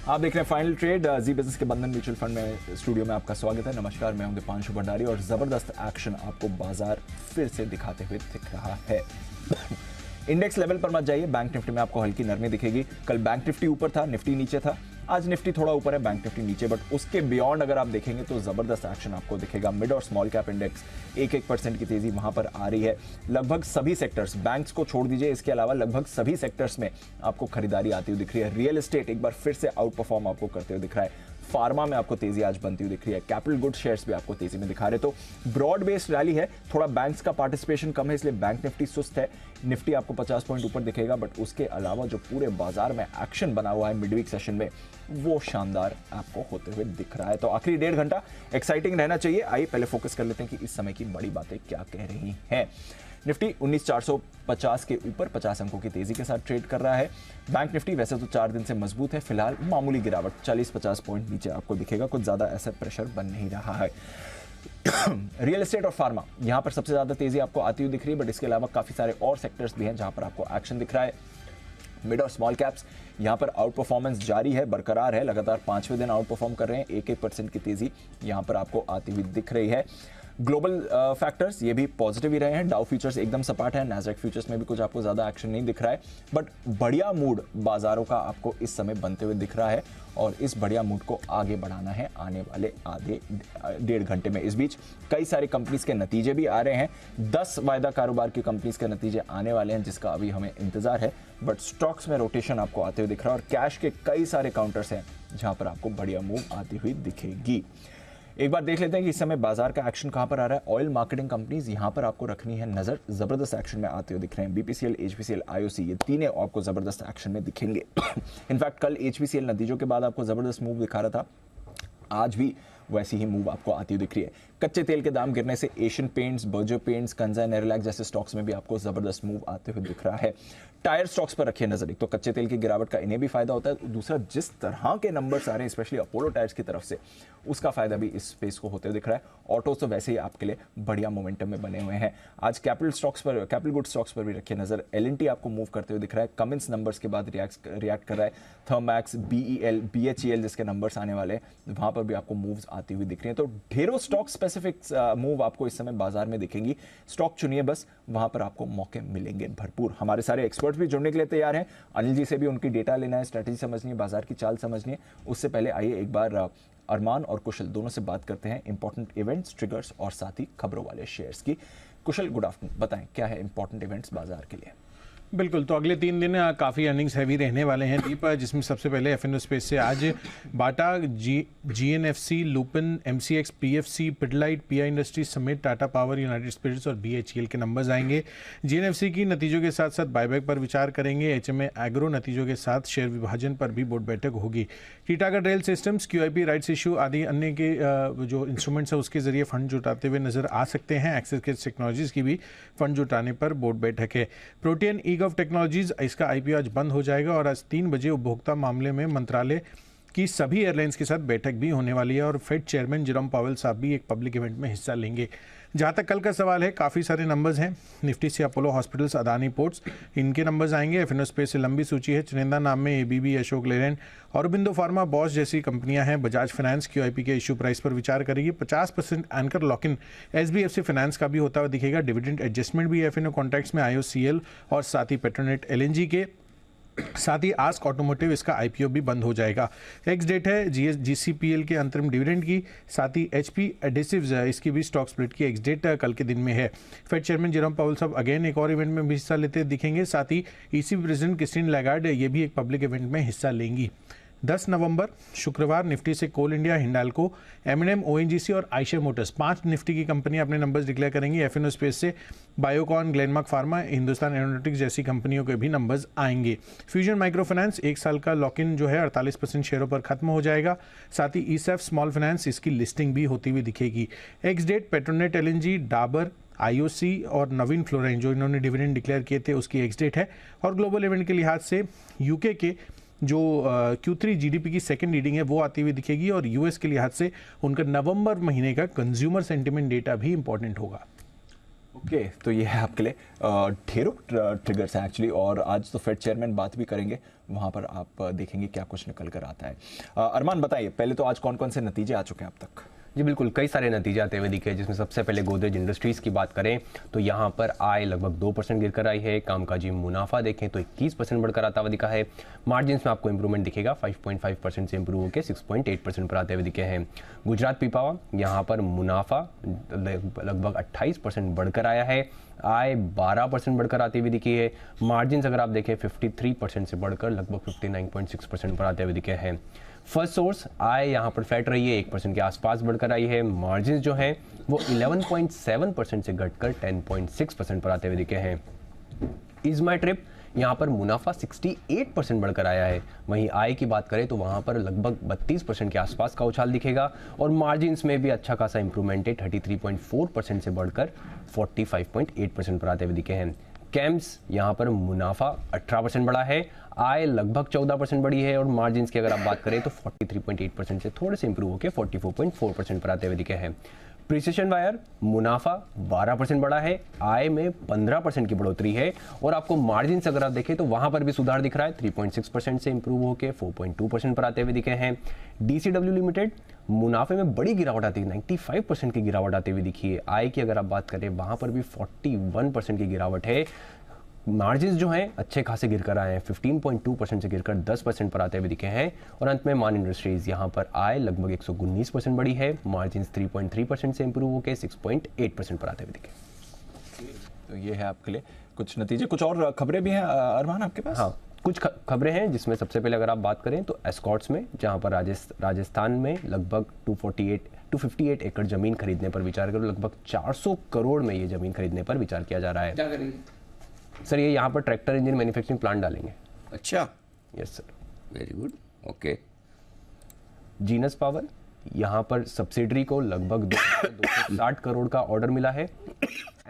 आप देख रहे हैं फाइनल ट्रेड जी बिजनेस के बंधन म्यूचुअल फंड में। स्टूडियो में आपका स्वागत है। नमस्कार, मैं हूं दीपांशु भंडारी और जबरदस्त एक्शन आपको बाजार फिर से दिखाते हुए दिख रहा है। इंडेक्स लेवल पर मत जाइए, बैंक निफ्टी में आपको हल्की नरमी दिखेगी। कल बैंक निफ्टी ऊपर था, निफ्टी नीचे था। आज निफ्टी थोड़ा ऊपर है, बैंक निफ्टी नीचे, बट उसके बियॉन्ड अगर आप देखेंगे तो जबरदस्त एक्शन आपको दिखेगा। मिड और स्मॉल कैप इंडेक्स 1% की तेजी वहां पर आ रही है। लगभग सभी सेक्टर्स, बैंक्स को छोड़ दीजिए, इसके अलावा लगभग सभी सेक्टर्स में आपको खरीदारी आती हुई दिख रही है। रियल एस्टेट एक बार फिर से आउट परफॉर्म आपको करते हुए दिख रहा है। फार्मा में आपको तेजी आज बनती हुई दिख रही है। कैपिटल गुड शेयर्स भी आपको तेजी में दिखा रहे। तो ब्रॉड बेस्ड रैली है। थोड़ा बैंक्स का पार्टिसिपेशन कम है, इसलिए बैंक निफ्टी सुस्त है। निफ्टी आपको 50 पॉइंट ऊपर दिखेगा, बट उसके अलावा जो पूरे बाजार में एक्शन बना हुआ है मिडवीक सेशन में, वो शानदार आपको होते हुए दिख रहा है। तो आखिरी 1.5 घंटा एक्साइटिंग रहना चाहिए। आइए पहले फोकस कर लेते हैं कि इस समय की बड़ी बातें क्या कह रही हैं। निफ्टी 19,450 के ऊपर 50 अंकों की तेजी के साथ ट्रेड कर रहा है। बैंक निफ्टी वैसे तो 4 दिन से मजबूत है, फिलहाल मामूली गिरावट 40-50 पॉइंट नीचे आपको दिखेगा। कुछ ज्यादा ऐसा प्रेशर बन नहीं रहा है। रियल एस्टेट और फार्मा यहां पर सबसे ज्यादा तेजी आपको आती हुई दिख रही है, बट इसके अलावा काफी सारे और सेक्टर्स भी हैं जहां पर आपको एक्शन दिख रहा है। मिड और स्मॉल कैप्स यहां पर आउट परफॉर्मेंस जारी है, बरकरार है। लगातार 5वें दिन आउट परफॉर्म कर रहे हैं। 1% की तेजी यहां पर आपको आती हुई दिख रही है। ग्लोबल फैक्टर्स ये भी पॉजिटिव ही रहे हैं। डाउ फ्यूचर्स एकदम सपाट है। नैस्डैक फ्यूचर्स में भी कुछ आपको ज्यादा एक्शन नहीं दिख रहा है, बट बढ़िया मूड बाजारों का आपको इस समय बनते हुए दिख रहा है और इस बढ़िया मूड को आगे बढ़ाना है आने वाले आधे 1.5 घंटे में। इस बीच कई सारी कंपनीज के नतीजे भी आ रहे हैं। 10 वायदा कारोबार की कंपनीज के नतीजे आने वाले हैं, जिसका अभी हमें इंतजार है, बट स्टॉक्स में रोटेशन आपको आते हुए दिख रहा है और कैश के कई सारे काउंटर्स हैं जहां पर आपको बढ़िया मूव आती हुई दिखेगी। एक बार देख लेते हैं कि इस समय बाजार का एक्शन कहां पर आ रहा है। ऑयल मार्केटिंग कंपनीज यहां पर आपको रखनी है नजर, जबरदस्त एक्शन में आते हुए दिख रहे हैं। बीपीसीएल, एचपीसीएल, आईओसी ये तीनों आपको जबरदस्त एक्शन में दिखेंगे। इनफैक्ट कल एचपीसीएल नतीजों के बाद आपको जबरदस्त मूव दिखा रहा था, आज भी वैसी ही मूव आपको आती हुई दिख रही है। कच्चे तेल के दाम गिरने से Asian paints, Berger paints, कंजा, Nerolac जैसे स्टॉक्स में भी आपको जबरदस्त मूव आते हुए दिख रहा है। टायर स्टॉक्स पर रखिए नजर। एक तो कच्चे तेल की गिरावट का इन्हें भी फायदा होता है, दूसरा जिस तरह के नंबर्स आ रहे हैं स्पेशली अपोलो टायर्स की तरफ से, उसका फायदा भी इस स्पेस को होते हुए दिख रहा है। ऑटोज तो वैसे ही आपके लिए बढ़िया मोमेंटम में बने हुए हैं। आज कैपिटल गुड स्टॉक्स पर भी रखिए नजर। एलएनटी आपको मूव करते हुए दिख रहा है। कमिंस नंबर्स के बाद रिएक्ट कर रहा है। थर्मैक्स, बीईएल, बीएचईएल जिसके नंबर्स आने वाले हैं, वहां पर भी आपको मूव्स आती हुई दिख रही हैं। तो ढेरों स्टॉक स्पेसिफिक मूव आपको इस समय बाजार में दिखेंगी। स्टॉक चुनिए बस, वहां पर आपको मौके मिलेंगे भरपूर। हमारे सारे एक्सपर्ट्स भी जुड़ने के लिए तैयार हैं। अनिल जी से भी उनकी डेटा लेना है, स्ट्रेटेजी समझनी है, बाजार की चाल समझनी है। उससे पहले आइए एक बार अरमान और कुशल दोनों से बात करते हैं इंपॉर्टेंट इवेंट्स, ट्रिगर्स और साथ ही खबरों वाले शेयर्स की। कुशल, गुड आफ्टरनून, बताएं क्या है इंपॉर्टेंट इवेंट्स बाजार के लिए। बिल्कुल, तो अगले 3 दिन काफ़ी अर्निंग्स हैवी रहने वाले हैं दीप, जिसमें सबसे पहले एफएनओ स्पेस से आज Bata, GNFC, Lupin, MCX, PFC, Pidilite, PI industries समेत टाटा पावर, यूनाइटेड स्पिरिट्स और बीएचईएल के नंबर्स आएंगे। जीएनएफसी की नतीजों के साथ साथ बायबैक पर विचार करेंगे। एचएमए एग्रो नतीजों के साथ शेयर विभाजन पर भी बोर्ड बैठक होगी। Titagarh rail systems, QIP rights issue आदि अन्य के जो इंस्ट्रूमेंट्स है उसके जरिए फंड जुटाते हुए नजर आ सकते हैं। एक्सिस किड्स टेक्नोलॉजीज की भी फंड जुटाने पर बोर्ड बैठक है। प्रोटियन ऑफ टेक्नोलॉजीज, इसका आईपीओ आज बंद हो जाएगा और आज 3 बजे उपभोक्ता मामले में मंत्रालय की सभी एयरलाइंस के साथ बैठक भी होने वाली है और फेड चेयरमैन जेरोम पावेल साहब भी एक पब्लिक इवेंट में हिस्सा लेंगे। जहां तक कल का सवाल है, काफ़ी सारे नंबर्स हैं। निफ्टी से अपोलो हॉस्पिटल्स, अदानी पोर्ट्स, इनके नंबर्स आएंगे। एफएनओ स्पेस से लंबी सूची है। चुनिंदा नाम में ABB, Ashok Leyland, Aurobindo pharma, Bosch जैसी कंपनियां हैं। बजाज फाइनेंस क्यूआईपी के इशू प्राइस पर विचार करेगी। 50% anchor lock in SBFC finance का भी होता हुआ दिखेगा। डिविडेंड एडजस्टमेंट भी एफएनओ कॉन्ट्रैक्ट्स में, आईओसीएल और साथ ही पेट्रोनेट एलएनजी के, साथ ही आस्क ऑटोमोटिव, इसका आईपीओ भी बंद हो जाएगा। एक्स डेट है जीसीपीएल के अंतरिम डिविडेंड की, साथ ही एचपी एडेसिव्स, इसकी भी स्टॉक स्प्लिट की एक्स डेट कल के दिन में है। फेड चेयरमैन जेरोम पावेल साहब अगेन एक और इवेंट में भी हिस्सा लेते दिखेंगे। साथ ही ईसीबी प्रेसिडेंट क्रिस्टीन लैगार्ड ये भी एक पब्लिक इवेंट में हिस्सा लेंगी। 10 नवंबर शुक्रवार निफ्टी से कोल इंडिया, हिंडाल्को, एमएनएम, ओएनजीसी और आयशर मोटर्स 5 निफ्टी की कंपनियां अपने नंबर्स डिक्लेयर करेंगी। एफएनओ स्पेस से Biocon, Glenmark pharma, Hindustan aeronautics जैसी कंपनियों के भी नंबर्स आएंगे। फ्यूजन माइक्रो फाइनेंस 1 साल का लॉक इन जो है 48% शेयरों पर खत्म हो जाएगा। साथ ही ईसएफ स्मॉल फाइनेंस, इसकी लिस्टिंग भी होती हुई दिखेगी। Ex date Petronet LNG, Dabur, IOC और नवीन फ्लोराइन जो इन्होंने डिविडेंड डिक्लेयर किए थे उसकी एक्स डेट है। और ग्लोबल इवेंट के लिहाज से यूके के जो Q3 जीडीपी की सेकंड रीडिंग है वो आती हुई दिखेगी और यूएस के लिहाज से उनका नवंबर महीने का कंज्यूमर सेंटिमेंट डेटा भी इंपॉर्टेंट होगा। ओके, तो ये है आपके लिए ढेरों ट्रिगर्स हैं एक्चुअली, और आज तो फेड चेयरमैन बात भी करेंगे, वहाँ पर आप देखेंगे क्या कुछ निकल कर आता है। अरमान बताइए, पहले तो आज कौन कौन से नतीजे आ चुके हैं अब तक? जी बिल्कुल, कई सारे नतीजे आते हुए दिखे, जिसमें सबसे पहले गोदरेज इंडस्ट्रीज़ की बात करें तो यहाँ पर आय लगभग 2% गिरकर आई है। कामकाजी मुनाफा देखें तो 21% बढ़कर आता हुआ दिखा है। मार्जिन्स में आपको इंप्रूवमेंट दिखेगा, 5.5% से इंप्रूव होकर 6.8% पर आते हुए दिखे हैं। गुजरात पीपावाव यहाँ पर मुनाफा लगभग 28% बढ़कर आया है। आय 12% बढ़कर आती हुई दिखी है। मार्जिन्स अगर आप देखें 53% से बढ़कर लगभग 59.6% पर आते हुए दिखे हैं। फर्स्ट सोर्स आय यहाँ पर फ्लैट रही है, 1% के आसपास बढ़कर आई है। मार्जिन जो हैं वो 11.7% से घटकर 10.6% पर आते हुए दिखे हैं। इज माई ट्रिप यहाँ पर मुनाफा 68% बढ़कर आया है। वहीं आय की बात करें तो वहाँ पर लगभग 32% के आसपास का उछाल दिखेगा, और मार्जिन्स में भी अच्छा खासा इंप्रूवमेंट है, 33.4% से बढ़कर 45.8% पर आते हुए दिखे हैं। कैम्स यहाँ पर मुनाफा 18% बढ़ा है, आय लगभग 14% बढ़ी है, और मार्जिन्स की अगर आप बात करें तो 43.8% से थोड़े से इंप्रूव होकर 44.4% पर आते हुए दिखे हैं। प्रिसिशन वायर मुनाफा 12% बढ़ा है, आय में 15% की बढ़ोतरी है, और आपको मार्जिन्स अगर आप देखें तो वहां पर भी सुधार दिख रहा है, 3.6% से इंप्रूव होकर 4.2% पर आते हुए दिखे हैं। डीसीडब्ल्यू लिमिटेड मुनाफे में बड़ी गिरावट आती है, 95% की गिरावट आती हुई दिखी है। आय की अगर आप बात करें वहां पर भी 41% की गिरावट है। मार्जिन्स जो हैं अच्छे खासे गिरकर आए हैं, 15.2% से गिरकर 10% पर आते हुए दिखे हैं। और अंत में मान इंडस्ट्रीज, यहाँ पर आय लगभग 119% बढ़ी है, मार्जिन्स 3.3% से इंप्रूव होकर 6.8% पर आते हुए दिखे। तो ये है आपके लिए कुछ नतीजे। कुछ और खबरें भी हैं अरमान आपके पास? हाँ, कुछ खबरें हैं, जिसमें सबसे पहले अगर आप बात करें तो एस्कॉर्ट्स में, जहाँ पर राजस्थान में लगभग 258 एकड़ जमीन खरीदने पर विचार करो, लगभग 400 करोड़ में ये जमीन खरीदने पर विचार किया जा रहा है। क्या करेंगे सर? ये यहाँ पर ट्रैक्टर इंजन मैन्युफैक्चरिंग प्लांट डालेंगे। अच्छा, yes sir. Very good, okay. Genus power, यहाँ पर सब्सिडरी को लगभग 260 करोड़ का ऑर्डर मिला है।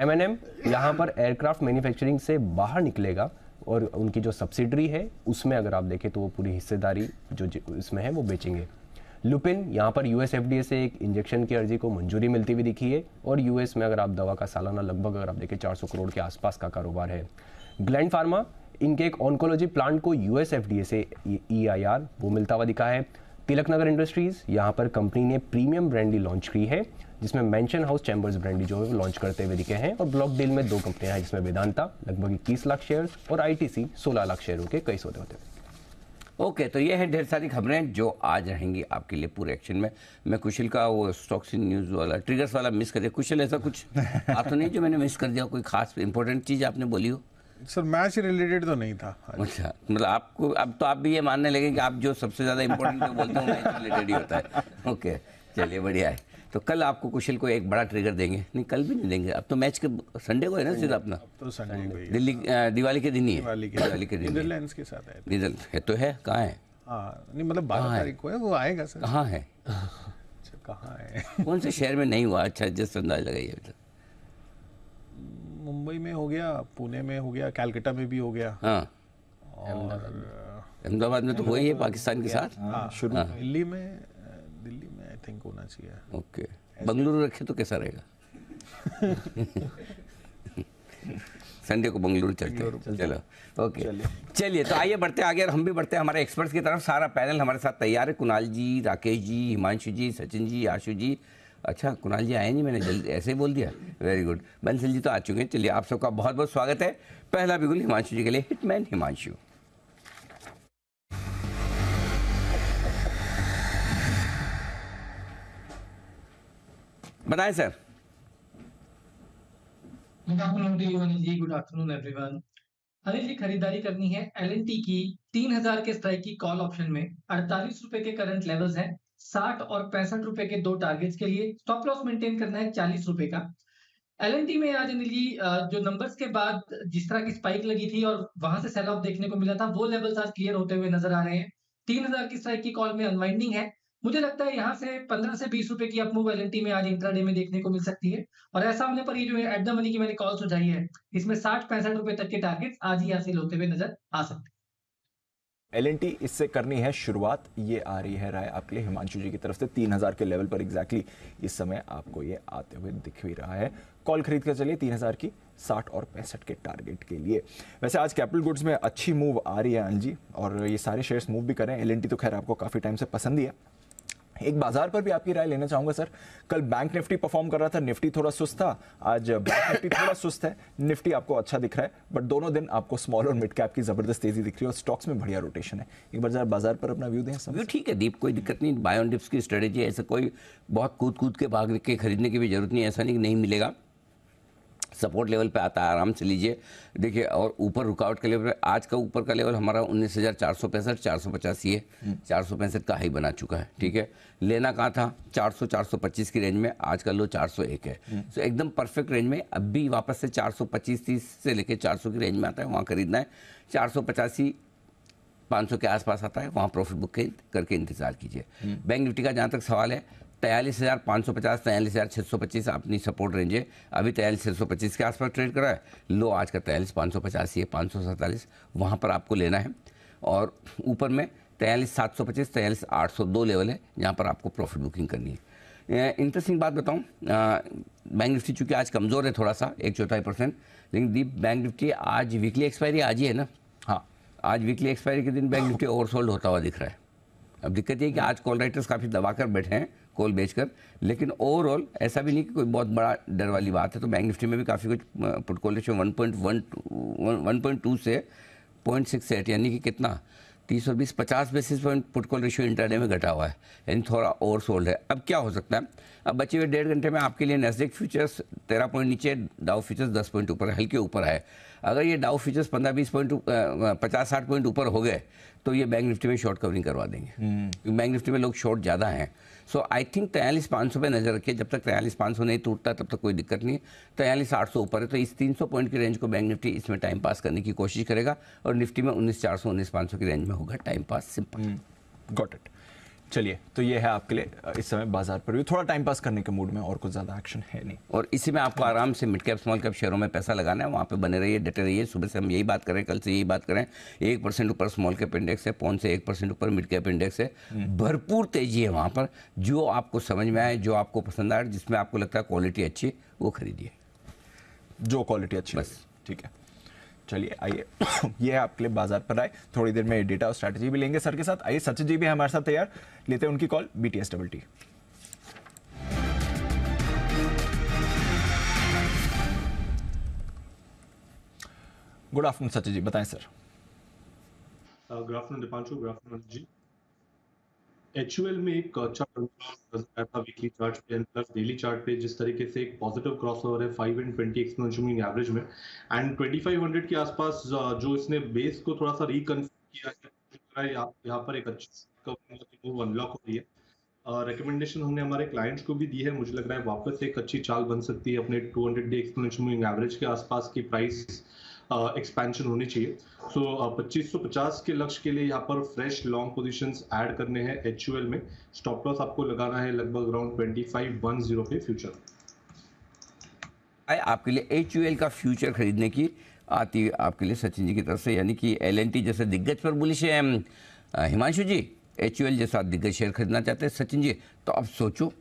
M&M यहाँ पर एयरक्राफ्ट मैन्युफैक्चरिंग से बाहर निकलेगा, और उनकी जो सब्सिडरी है उसमें अगर आप देखें तो वो पूरी हिस्सेदारी जो इसमें है वो बेचेंगे। लुपिन यहाँ पर यूएस एफडीए से एक इंजेक्शन की अर्जी को मंजूरी मिलती हुई दिखी है, और यूएस में अगर आप दवा का सालाना लगभग अगर आप देखें 400 करोड़ के आसपास का कारोबार है। ग्लैंड फार्मा, इनके एक ऑन्कोलॉजी प्लांट को यूएस एफडीए से EIR वो मिलता हुआ दिखा है। तिलकनगर इंडस्ट्रीज, यहाँ पर कंपनी ने प्रीमियम ब्रांडी लॉन्च की है, जिसमें मेंशन हाउस चैम्बर्स ब्रांडी जो है वो लॉन्च करते हुए दिखे हैं। और ब्लॉक डील में 2 कंपनियां हैं, जिसमें वेदांता लगभग 21 लाख शेयर्स और ITC 16 लाख शेयरों के कई सौदे होते हैं। ओके, तो ये हैं ढेर सारी खबरें जो आज रहेंगी आपके लिए पूरे एक्शन में। मैं कुशल का वो स्टॉक्स इन न्यूज़ वाला ट्रिगर्स वाला मिस कर दिया। कुशल, ऐसा कुछ बात तो नहीं जो मैंने मिस कर दिया, कोई खास इंपॉर्टेंट चीज़ आपने बोली हो? सर मैच रिलेटेड तो नहीं था। अच्छा, मतलब आपको अब तो आप भी ये मानने लगे कि आप जो सबसे ज़्यादा इंपॉर्टेंट जो बोलते हो मैच रिलेटेड ही होता है। ओके, चलिए बढ़िया है। तो कल आपको कुशल को एक बड़ा ट्रिगर देंगे। नहीं, कल भी नहीं देंगे, अब तो मैच के संडे को है ना सीधा अपना, तो संडे को ही है। दिल्ली दिवाली के दिन ही है। दिवाली के दिन नीदरलैंड्स के साथ है। रिजल्ट है तो है, कहाँ है? हाँ, नहीं मतलब 12 तारीख को है, वो आएगा सर। कहाँ है? अच्छा, कहाँ है? कौन से शहर में नहीं हुआ? अच्छा, जस्ट अंदाज लगाइए अभी तक। मुंबई में हो गया, पुणे में हो गया, कलकत्ता में भी हो गया। हाँ, और अहमदाबाद में तो हुआ ही है पाकिस्तान के साथ। हाँ, शुरू दिल्ली में आई थिंक होना चाहिए। ओके, बंगलुरु रखे तो कैसा रहेगा? संडे को बंगलुरु चलते हैं। चलो, ओके, चलिए तो आइए बढ़ते आगे, और हम भी बढ़ते हैं हमारे एक्सपर्ट्स की तरफ। सारा पैनल हमारे साथ तैयार है। कुणाल जी, राकेश जी, हिमांशु जी, सचिन जी, आशु जी। अच्छा, कुणाल जी आए नहीं, मैंने जल्दी ऐसे ही बोल दिया। Very good. बंसल जी तो आ चुके हैं। चलिए, आप सबका बहुत बहुत स्वागत है। पहला बिगुल हिमांशु जी के लिए, हिटमैन हिमांशु। बताएं sir. Good afternoon to you Anil ji, good afternoon everyone. Anil ji, खरीदारी करनी है L&T की 3000 के स्ट्राइक की कॉल ऑप्शन में। 48 रुपए के करंट लेवल्स हैं, 60 और 65 रुपए के 2 टारगेट्स के लिए। स्टॉप लॉस मेंटेन करना है 40 रुपए का। L&T में आज अनिल जी जो नंबर्स के बाद जिस तरह की स्पाइक लगी थी और वहां से सेल ऑफ देखने को मिला था, वो लेवल्स आज क्लियर होते हुए नजर आ रहे हैं। 3000 की स्ट्राइक की कॉल में अनवाइंडिंग है। मुझे लगता है यहाँ से 15 से 20 रुपए की अप मूव L&T में आज इंट्राडे में देखने को मिल सकती है। और ऐसा होने पर ये जो एट द मनी की मैंने कॉल सुझाई है, इसमें 60-65 रुपए तक के टारगेट्स आज ही हासिल होते हुए नजर आ सकते हैं। L&T इससे करनी है शुरुआत, ये आ रही है राय आपके लिए हिमांशु जी की तरफ से। 3000 के लेवल पर एग्जैक्टली इस समय आपको ये आते हुए दिख भी रहा है। कॉल खरीद कर चलिए 3000 की 60 और 65 के टारगेट के लिए। वैसे आज कैपिटल गुड्स में अच्छी मूव आ रही है अनिल जी, और ये सारे शेयर्स मूव भी करें। एल&टी तो खैर आपको काफ़ी टाइम से पसंद ही है। एक बाजार पर भी आपकी राय लेना चाहूंगा सर। कल बैंक निफ्टी परफॉर्म कर रहा था, निफ्टी थोड़ा सुस्त था, आज बैंक निफ्टी थोड़ा सुस्त है, निफ्टी आपको अच्छा दिख रहा है, बट दोनों दिन आपको स्मॉल और मिड कैप की जबरदस्त तेजी दिख रही है और स्टॉक्स में बढ़िया रोटेशन है। एक बार जरा बाजार पर अपना व्यू दें। व्यू ठीक है दीप, कोई दिक्कत नहीं। बाय ऑन डिप्स की स्ट्रेटेजी है, ऐसा कोई बहुत कूद के भाग के खरीदने की भी जरूरत नहीं है, ऐसा नहीं कि नहीं मिलेगा। सपोर्ट लेवल पे आता है, आराम से लीजिए। देखिए, और ऊपर रुकावट का लेवल, आज का ऊपर का लेवल हमारा 19,465 485 है, 465 का हाई बना चुका है। ठीक है, लेना कहाँ था? 400 425 की रेंज में, आज का लो 401 है। तो एकदम परफेक्ट रेंज में अब भी वापस से 425-30 से लेकर 400 की रेंज में आता है, वहाँ खरीदना है। 485 500 के आसपास आता है, वहाँ प्रॉफिट बुक करके इंतजार कीजिए। बैंक निफ्टी का जहाँ तक सवाल है, 43,550 43,625 अपनी सपोर्ट रेंज है। अभी 43,625 के आसपास ट्रेड करा है। लो आज का 43,585 है, 547 वहाँ पर आपको लेना है। और ऊपर में 43,725 43,802 लेवल है, जहाँ पर आपको प्रॉफिट बुकिंग करनी है। इंटरेस्टिंग बात बताऊँ, बैंक निफ्टी चूँकि आज कमज़ोर है थोड़ा सा 1/4%, लेकिन दीप बैंक निफ्टी आज वीकली एक्सपायरी आज ही है ना। हाँ, आज वीकली एक्सपायरी के दिन बैंक निफ्टी ओवरसोल्ड होता हुआ दिख रहा है। अब दिक्कत ये है कि आज कॉल राइटर्स काफ़ी दबा कर बैठे हैं कॉल बेचकर, लेकिन ओवरऑल ऐसा भी नहीं कि कोई बहुत बड़ा डर वाली बात है। तो बैंक निफ्टी में भी काफ़ी कुछ पुट कॉल रेशियो 1.2 से 0.68, यानी कि कितना 30-50 basis point put call ratio intraday में घटा हुआ है, यानी थोड़ा ओवरसोल्ड है। अब क्या हो सकता है? अब बचे हुए 1.5 घंटे में आपके लिए नैस्डैक फ्यूचर्स 13 पॉइंट नीचे, डाउ फ्यूचर्स 10 पॉइंट ऊपर, हल्के ऊपर है। अगर ये डाउ फ्यूचर्स 15-20 पॉइंट 50-60 पॉइंट ऊपर हो गए तो ये बैंक निफ्टी में शॉर्ट कवरिंग करवा देंगे, क्योंकि बैंक निफ्टी में लोग शॉर्ट ज़्यादा हैं। सो आई थिंक 43,500 पे नज़र रखिए। जब तक 43,500 नहीं टूटता तब तक कोई दिक्कत नहीं है। 43,800 ऊपर है, तो इस 300 पॉइंट की रेंज को बैंक निफ्टी इसमें टाइम पास करने की कोशिश करेगा, और निफ्टी में 19,400 19,500 की रेंज में होगा time pass, simple. Got it. चलिए, तो ये है आपके लिए इस समय बाजार पर भी थोड़ा टाइम पास करने के मूड में, और कुछ ज़्यादा एक्शन है नहीं। और इसी में आपको आराम से मिड कैप स्मॉल कैप शेयरों में पैसा लगाना है, वहाँ पे बने रहिए, डटे रहिए। सुबह से हम यही बात करें, कल से यही बात करें। 1% ऊपर स्मॉल कैप इंडेक्स है, पौन से 1% ऊपर मिड कैप इंडेक्स है। भरपूर तेजी है वहाँ पर। जो आपको समझ में आए, जो आपको पसंद आए, जिसमें आपको लगता है क्वालिटी अच्छी, वो खरीदिए। जो क्वालिटी अच्छी बस। ठीक है, चलिए आइए ये है आपके लिए बाजार पर आए। थोड़ी देर में डेटा और स्ट्रैटेजी भी लेंगे सर के साथ। आइए, सचिन जी भी हमारे साथ तैयार, लेते हैं उनकी call. BTST। Good afternoon Sachin ji, बताएं sir. Good afternoon Deepanshu, good afternoon ji. HUL में एक अच्छा नजर था वीकली चार्ट पे एंड प्लस डेली चार्ट पे, जिस तरीके से एक पॉजिटिव क्रॉसओवर है 5 and 20 एक्सपोनेंशियल मूविंग एवरेज में, एंड 2500 के आसपास जो इसने बेस को थोड़ा सा रिकन्फर्म किया है, यहाँ पर एक अच्छी मूव अनलॉक हो रही है। रिकमेंडेशन हमने हमारे क्लाइंट्स को भी दी है। मुझे लग रहा है वापस एक अच्छी चाल बन सकती है। अपने 200 डे एक्सपोनेंशियल मूविंग एवरेज के आसपास की प्राइस एक्सपेंशन होनी चाहिए। सो 2550 के लक्ष्य के लिए यहाँ पर फ्रेश लॉन्ग पोजीशंस ऐड करने हैं HUL में। स्टॉप लॉस आपको लगाना है लगभग अराउंड 2510 पे फ्यूचर। आपके लिए HUL का फ्यूचर खरीदने की आती है आपके लिए सचिन जी की तरफ से, यानी कि L&T जैसे दिग्गज पर बुलिश है हिमांशु जी, HUL जैसा दिग्गज शेयर खरीदना चाहते हैं सचिन जी। तो अब सोचो,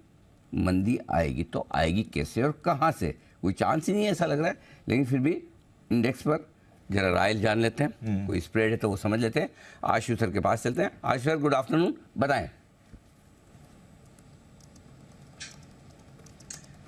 मंदी आएगी तो आएगी कैसे और कहाँ से? कोई चांस ही नहीं है ऐसा लग रहा है, लेकिन फिर भी इंडेक्स पर जरा राय जान लेते हैं। कोई स्प्रेड है तो वो समझ लेते हैं। आशु सर के पास चलते हैं। आशु सर, गुड आफ्टरनून, बताएं।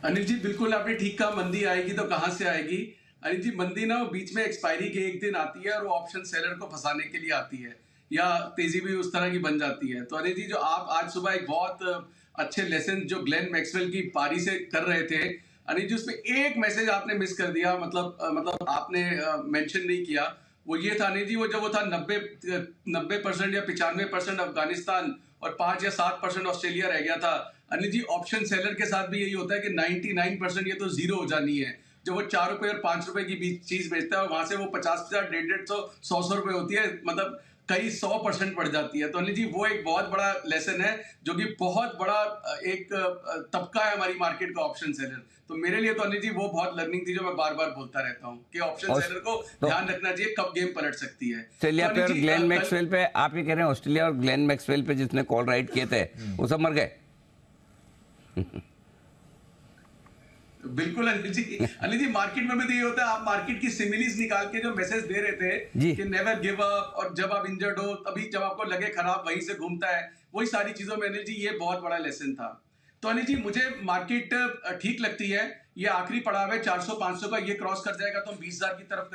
अनिल जी, बिल्कुल आपने ठीक कहा, मंदी आएगी तो कहां से आएगी। अनिल जी, मंदी ना बीच में एक्सपायरी के एक दिन आती है और वो ऑप्शन सेलर को फंसाने के लिए आती है, या तेजी भी उस तरह की बन जाती है। तो अनिल जी, जो आप आज सुबह एक बहुत अच्छे लेसन जो ग्लेन मैक्सवेल की पारी से कर रहे थे अनिल जी, उसमें एक मैसेज आपने मिस कर दिया, मतलब आपने मेंशन नहीं किया। वो ये था अनिल जी, वो जब वो था 90% या 95% अफगानिस्तान और 5 या 7% ऑस्ट्रेलिया रह गया था। अनिल जी, ऑप्शन सेलर के साथ भी यही होता है कि 99% ये तो जीरो हो जानी है। जब वो 4 रुपए और 5 रुपए की चीज बेचता है और वहां से वो 50-50 150 रुपए होती है, मतलब कई 100% बढ़ जाती है। तो अनिल जी, वो एक बहुत बड़ा लेसन है, जो कि बहुत बड़ा एक तबका है हमारी मार्केट का, ऑप्शन सेलर। तो मेरे लिए तो अनिल जी वो बहुत लर्निंग थी, जो मैं बार बार बोलता रहता हूँ कि ऑप्शन सेलर को ध्यान रखना चाहिए कब गेम पलट सकती है। ऑस्ट्रेलिया पे और ग्लेन मैक्सवेल पे आप ये कह रहे हैं, ऑस्ट्रेलिया और ग्लेन मैक्सवेल पे जिसने कॉल राइट किए थे वो सब मर गए? बिल्कुल अनिल जी मार्केट में भी तो ये होता है, आप मार्केट की सिमिलीज निकाल के जो मैसेज दे रहे थे कि नेवर गिव अप, और जब आप इंजर्ड हो तभी जब आपको लगे खराब वहीं से घूमता है, वही सारी चीजों में अनिल जी ये बहुत बड़ा लेसन था। तो अनिल जी मुझे मार्केट ठीक लगती है, ये आखिरी पड़ाव है 400-500 का, ये क्रॉस कर जाएगा तो हम 20,000 की तरफ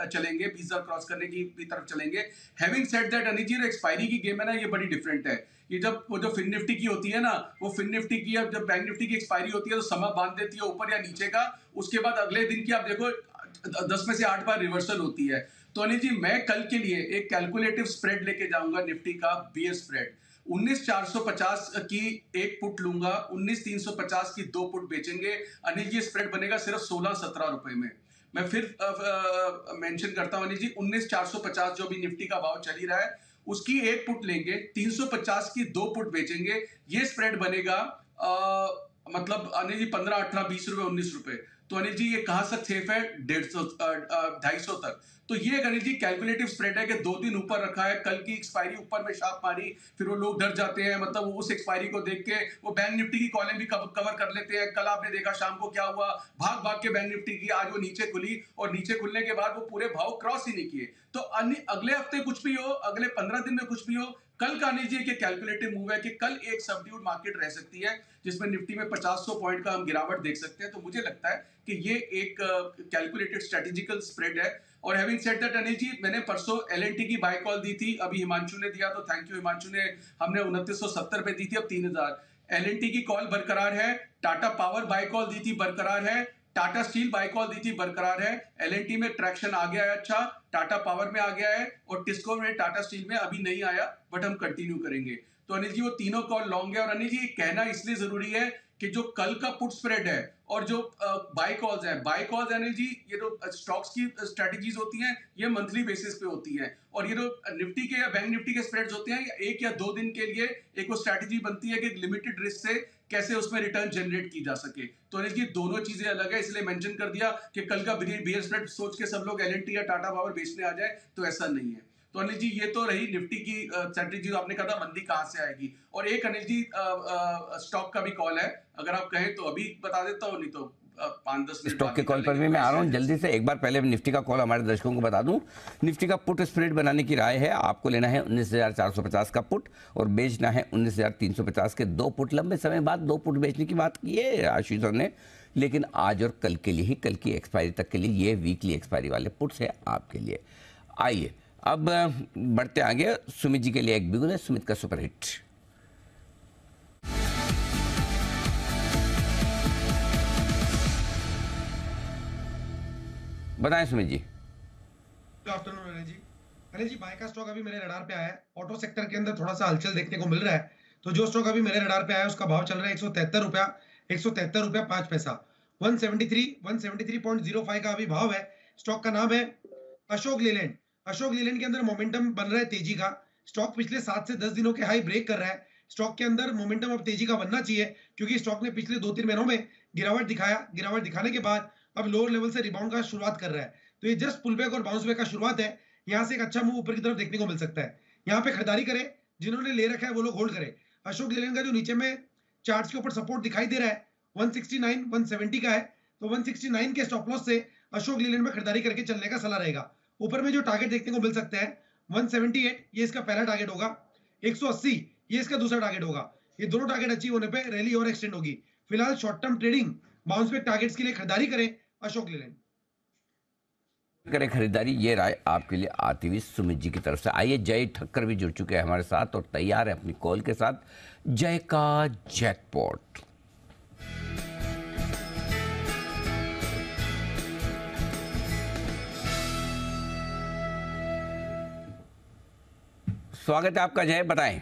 चलेंगे 20,000 क्रॉस करने की तरफ चलेंगे। Having said that Anil ji, expiry की गेम है ना, ये बड़ी डिफरेंट है। ये जब वो जो फिन निफ्टी की होती है ना, वो फिन निफ्टी की जब बैंक निफ्टी की एक्सपायरी होती है तो समय बांध देती है ऊपर या नीचे का, उसके बाद अगले दिन की आप देखो 10 में से 8 बार रिवर्सल होती है। तो अनिल जी मैं कल के लिए एक कैलकुलेटिव स्प्रेड लेके जाऊंगा निफ्टी का, बियर स्प्रेड 19,450 की एक पुट लूंगा, 19,350 की 2 पुट बेचेंगे। अनिल जी स्प्रेड बनेगा सिर्फ 16-17 रुपए में। मैं फिर मेंशन करता हूं अनिल जी, 19,450 जो भी निफ्टी का भाव चल ही रहा है, उसकी एक पुट लेंगे, 350 की 2 पुट बेचेंगे, ये स्प्रेड बनेगा मतलब अनिल जी 15, 18, 20 रुपए, 19 रुपए। तो अनिल जी ये कहां तक सेफ है? 250 तक। तो ये अनिल जी कैलकुलेटिव स्प्रेड है कि 2 दिन ऊपर रखा है, कल की एक्सपायरी ऊपर में शार्प मारी, फिर वो लोग डर जाते हैं, मतलब वो उस एक्सपायरी को देख के वो बैंक निफ्टी की कॉलम भी कवर कर लेते हैं। कल आपने देखा शाम को क्या हुआ, भाग भाग के बैंक निफ्टी की आज वो नीचे खुली, और नीचे खुलने के बाद वो पूरे भाव क्रॉस ही नहीं किए। तो अगले हफ्ते कुछ भी हो, अगले 15 दिन में कुछ भी हो, कल का अनिल जी के कैलकुलेटिव मूव है कि कल एक सबड्यूड मार्केट रह सकती है, जिसमें निफ्टी में 50-100 पॉइंट का हम गिरावट देख सकते हैं। तो मुझे लगता है कि ये एक कैलकुलेटेड स्ट्रेटेजिकल स्प्रेड है। और हैविंग सेड दैट अनिल जी, मैंने परसों एलएनटी की बाय कॉल दी थी, अभी हिमांशु ने दिया, तो थैंक यू हिमांशु ने, हमने 2970 पे दी थी, अब 3,000। एलएनटी की कॉल बरकरार है, टाटा पावर बाय कॉल दी थी बरकरार है, टाटा स्टील बाय कॉल दी थी बरकरार है, एलएनटी में ट्रैक्शन आ गया है अच्छा, टाटा पावर में आ गया है, और टिस्को में, टाटा स्टील में अभी नहीं आया, बट हम कंटिन्यू करेंगे। तो अनिल जी वो तीनों कॉल लॉन्ग है। और अनिल जी कहना इसलिए जरूरी है कि जो कल का पुट स्प्रेड है और जो बाय कॉल्स है, बाय कॉल्स अनिल जी ये जो स्टॉक्स की स्ट्रेटजीज होती हैं ये मंथली बेसिस पे होती हैं, और ये जो निफ्टी के या बैंक निफ्टी के स्प्रेड्स होते हैं 1 या 2 दिन के लिए एक वो स्ट्रेटजी बनती है कि लिमिटेड रिस्क से कैसे उसमें रिटर्न जनरेट की जा सके। तो अनिल जी दोनों चीजें अलग है, इसलिए मेंशन कर दिया कि कल का बियर स्प्रेड सोच के सब लोग एलएनटी या टाटा पावर बेचने आ जाए, तो ऐसा नहीं है। तो अनिल जी ये तो रही निफ्टी की स्ट्रेटजी, आपने कहा था मंदी कहां से आएगी। और एक अनिल जी स्टॉक का भी कॉल है, अगर आप कहें तो अभी बता देता हूं, नहीं तो 5-10 मिनट स्टॉक के कॉल पर भी मैं आ रहा हूं जल्दी से। एक बार पहले निफ्टी का कॉल हमारे दर्शकों को बता दूं, निफ्टी का पुट स्प्रेड बनाने की राय है, आपको लेना है 19,450 का पुट और बेचना है 19,350 के 2 पुट। लंबे समय बाद 2 पुट बेचने की बात की है आशीष सर ने, लेकिन आज और कल के लिए ही, कल की एक्सपायरी तक के लिए ये वीकली एक्सपायरी वाले पुट्स है आपके लिए। आइए अब बढ़ते आगे, सुमित जी के लिए एक बिगुल है, सुमित का सुपरहिट। बताएं सुमित जी। गुड आफ्टरनून अनिल जी। अनिल जी बाय का स्टॉक अभी मेरे रडार पे आया है, ऑटो सेक्टर के अंदर थोड़ा सा हलचल देखने को मिल रहा है। तो जो स्टॉक अभी मेरे रडार पे आया है उसका भाव चल रहा है 173 रुपया, 173 रुपया 5 पैसा, 173.05 का अभी भाव है। स्टॉक का नाम है अशोक लेलैंड। अशोक लेलैंड के अंदर मोमेंटम बन रहा है तेजी का, स्टॉक पिछले 7 से 10 दिनों के हाई ब्रेक कर रहा है। स्टॉक के अंदर मोमेंटम अब तेजी का बनना चाहिए, क्योंकि स्टॉक ने पिछले 2-3 महीनों में गिरावट दिखाने के बाद अब लोअर लेवल से रिबाउंड का शुरुआत कर रहा है। तो ये जस्ट पुल बैक और बाउंस बैक का शुरुआत है, यहाँ से एक अच्छा मूव ऊपर की तरफ देखने को मिल सकता है। यहाँ पे खरीदारी करें, जिन्होंने ले रखा है वो लोग होल्ड करें। अशोक लेलैंड का जो नीचे में चार्ट्स के ऊपर सपोर्ट दिखाई दे रहा है 169, 170 का है, तो 169 के स्टॉप लॉस से अशोक लेलैंड में खरीदारी करके चलने का सलाह रहेगा। ऊपर में जो टारगेट देखने को मिल सकता है 178, ये इसका पहला टारगेट होगा, 180 ये इसका दूसरा टारगेट होगा। ये दोनों टारगेट अचीव होने पे रैली और एक्सटेंड होगी। फिलहाल short term trading bounce back targets के लिए खरीदारी करें अशोक लेलैंड। करें खरीदारी, ये राय आपके लिए आती हुई सुमित जी की तरफ से। आइए जय ठक्कर भी जुड़ चुके हैं हमारे साथ और तैयार है अपनी कॉल के साथ। जय का जैकपॉट। स्वागत है आपका जय, बताएं।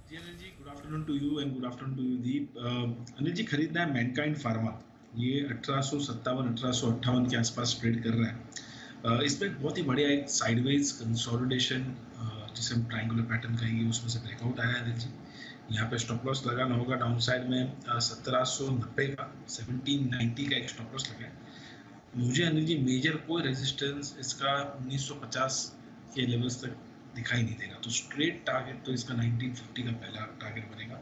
जी Anil ji, good afternoon to you and good afternoon to you Deep. Anil ji खरीदना है मैनकाइंड फार्मा, ये 1857-1858 के आसपास ट्रेड कर रहा है। इसमें बहुत ही बढ़िया एक साइडवेज कंसोलिडेशन, जिसे हम ट्रायंगुलर पैटर्न कहेंगे, उसमें से ब्रेकआउट आया है अनिल जी। यहाँ पे स्टॉप लॉस लगाना होगा डाउन साइड में 1790 का, 1790 का एक स्टॉप लॉस लगा है। मुझे अनिल जी मेजर कोई रेजिस्टेंस इसका 1950 के लेवल्स तक दिखाई नहीं देगा, तो स्ट्रेट टारगेट तो इसका 1950 का पहला टारगेट बनेगा।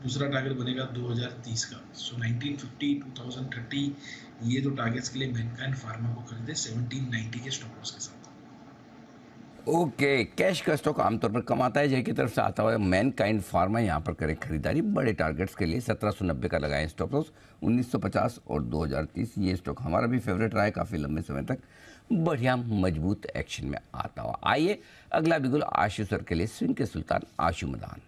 दूसरा टारगेट बनेगा 2030 का। सो 1950 2030 ये दो टारगेट्स के लिए मैनकाइंड फार्मा को खरीदे 1790 के स्टॉप लॉस के साथ। ओके, कैश का स्टॉक आमतौर पर कम आता है, जय की तरफ से आता हुआ मैनकाइंड फार्मा यहाँ पर करें खरीदारी बड़े टारगेट्स के लिए। 1790 का लगाएं स्टॉप लॉस, 1950 और 2030 ये स्टॉक हमारा भी फेवरेट रहा है काफ़ी लंबे समय तक, बढ़िया मजबूत एक्शन में आता हुआ। आइए अगला बिगुल आशु सर के लिए, स्विंग के सुल्तान आशु मदान।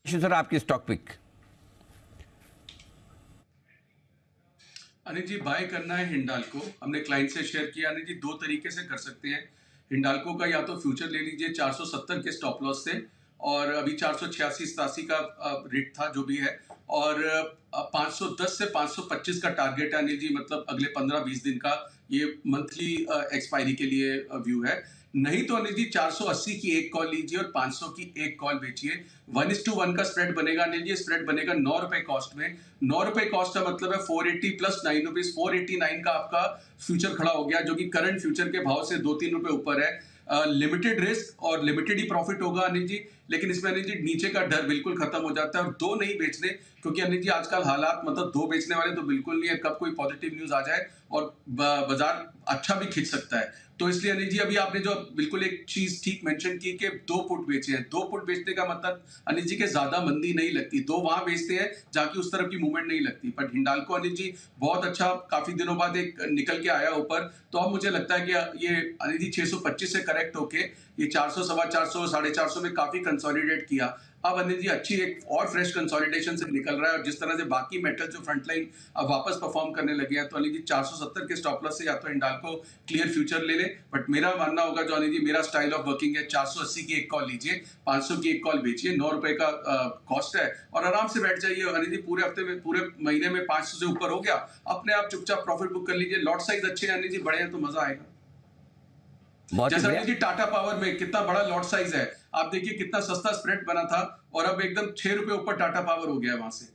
आशु सर, आपकी stock pick. Anil ji, bye करना है हिंडाल्को। हमने क्लाइंट से शेयर किया, अनिल जी 2 तरीके से कर सकते हैं हिंडाल्को का। या तो फ्यूचर ले लीजिए 470 के स्टॉप लॉस से, और अभी 486-87 का रेट था जो भी है, और 510 से 525 का टारगेट है अनिल जी, मतलब अगले 15-20 दिन का ये मंथली एक्सपायरी के लिए व्यू है। नहीं तो अनिल जी 480 की एक कॉल लीजिए और 500 की एक कॉल बेचिए। 1:1 का स्प्रेड बनेगा अनिल जी, स्प्रेड बनेगा 9 रुपए कॉस्ट में। 9 रुपए कॉस्ट का मतलब है 480 प्लस 9 रुपीज, 489 का आपका फ्यूचर खड़ा हो गया, जो कि करंट फ्यूचर के भाव से 2-3 रुपए ऊपर है। लिमिटेड रिस्क और लिमिटेड ही प्रॉफिट होगा अनिल जी, लेकिन इसमें अनिल जी नीचे का डर बिल्कुल खत्म हो जाता है। और 2 नहीं बेचने, क्योंकि अनिल जी आजकल हालात मतलब 2 बेचने वाले तो बिल्कुल नहीं है, कब कोई पॉजिटिव न्यूज आ जाए और बाजार अच्छा भी खिंच सकता है। तो इसलिए अनिल जी अभी आपने जो बिल्कुल एक चीज ठीक मेंशन की कि 2 पुट बेचे हैं। 2 पुट बेचने का मतलब अनिल जी के ज्यादा मंदी नहीं लगती, 2 वहां बेचते हैं जाके उस तरफ की मूवमेंट नहीं लगती। बट हिंडाल्को अनिल जी बहुत अच्छा काफी दिनों बाद एक निकल के आया ऊपर, तो अब मुझे लगता है कि ये अनिल जी 625 से करेक्ट होके ये 400, 450, 450 में काफी कंसोलिडेट किया। अब अनिल जी अच्छी एक और फ्रेश कंसोलिडेशन से निकल रहा है, और जिस तरह से बाकी मेटल जो फ्रंटलाइन अब वापस परफॉर्म करने लगे हैं, तो अनिल जी 470 के स्टॉप लॉस से या तो हिंडाल्को क्लियर फ्यूचर ले ले। बट मेरा मानना होगा जो अनिल जी मेरा स्टाइल ऑफ वर्किंग है, 480 की एक कॉल लीजिए, 500 की एक कॉल बेचिए, 9 रुपए का कॉस्ट है, और आराम से बैठ जाइए अनिल जी। पूरे हफ्ते में, पूरे महीने में 500 से ऊपर हो गया, अपने आप चुपचाप प्रॉफिट बुक कर लीजिए। लॉट साइज अच्छे हैं अनिल जी, बड़े हैं तो मजा आएगा। जैसा अनिल जी टाटा पावर में कितना बड़ा लॉट साइज है, आप देखिए कितना सस्ता स्प्रेड बना था, और अब एकदम 6 रुपए ऊपर टाटा पावर हो गया वहां से।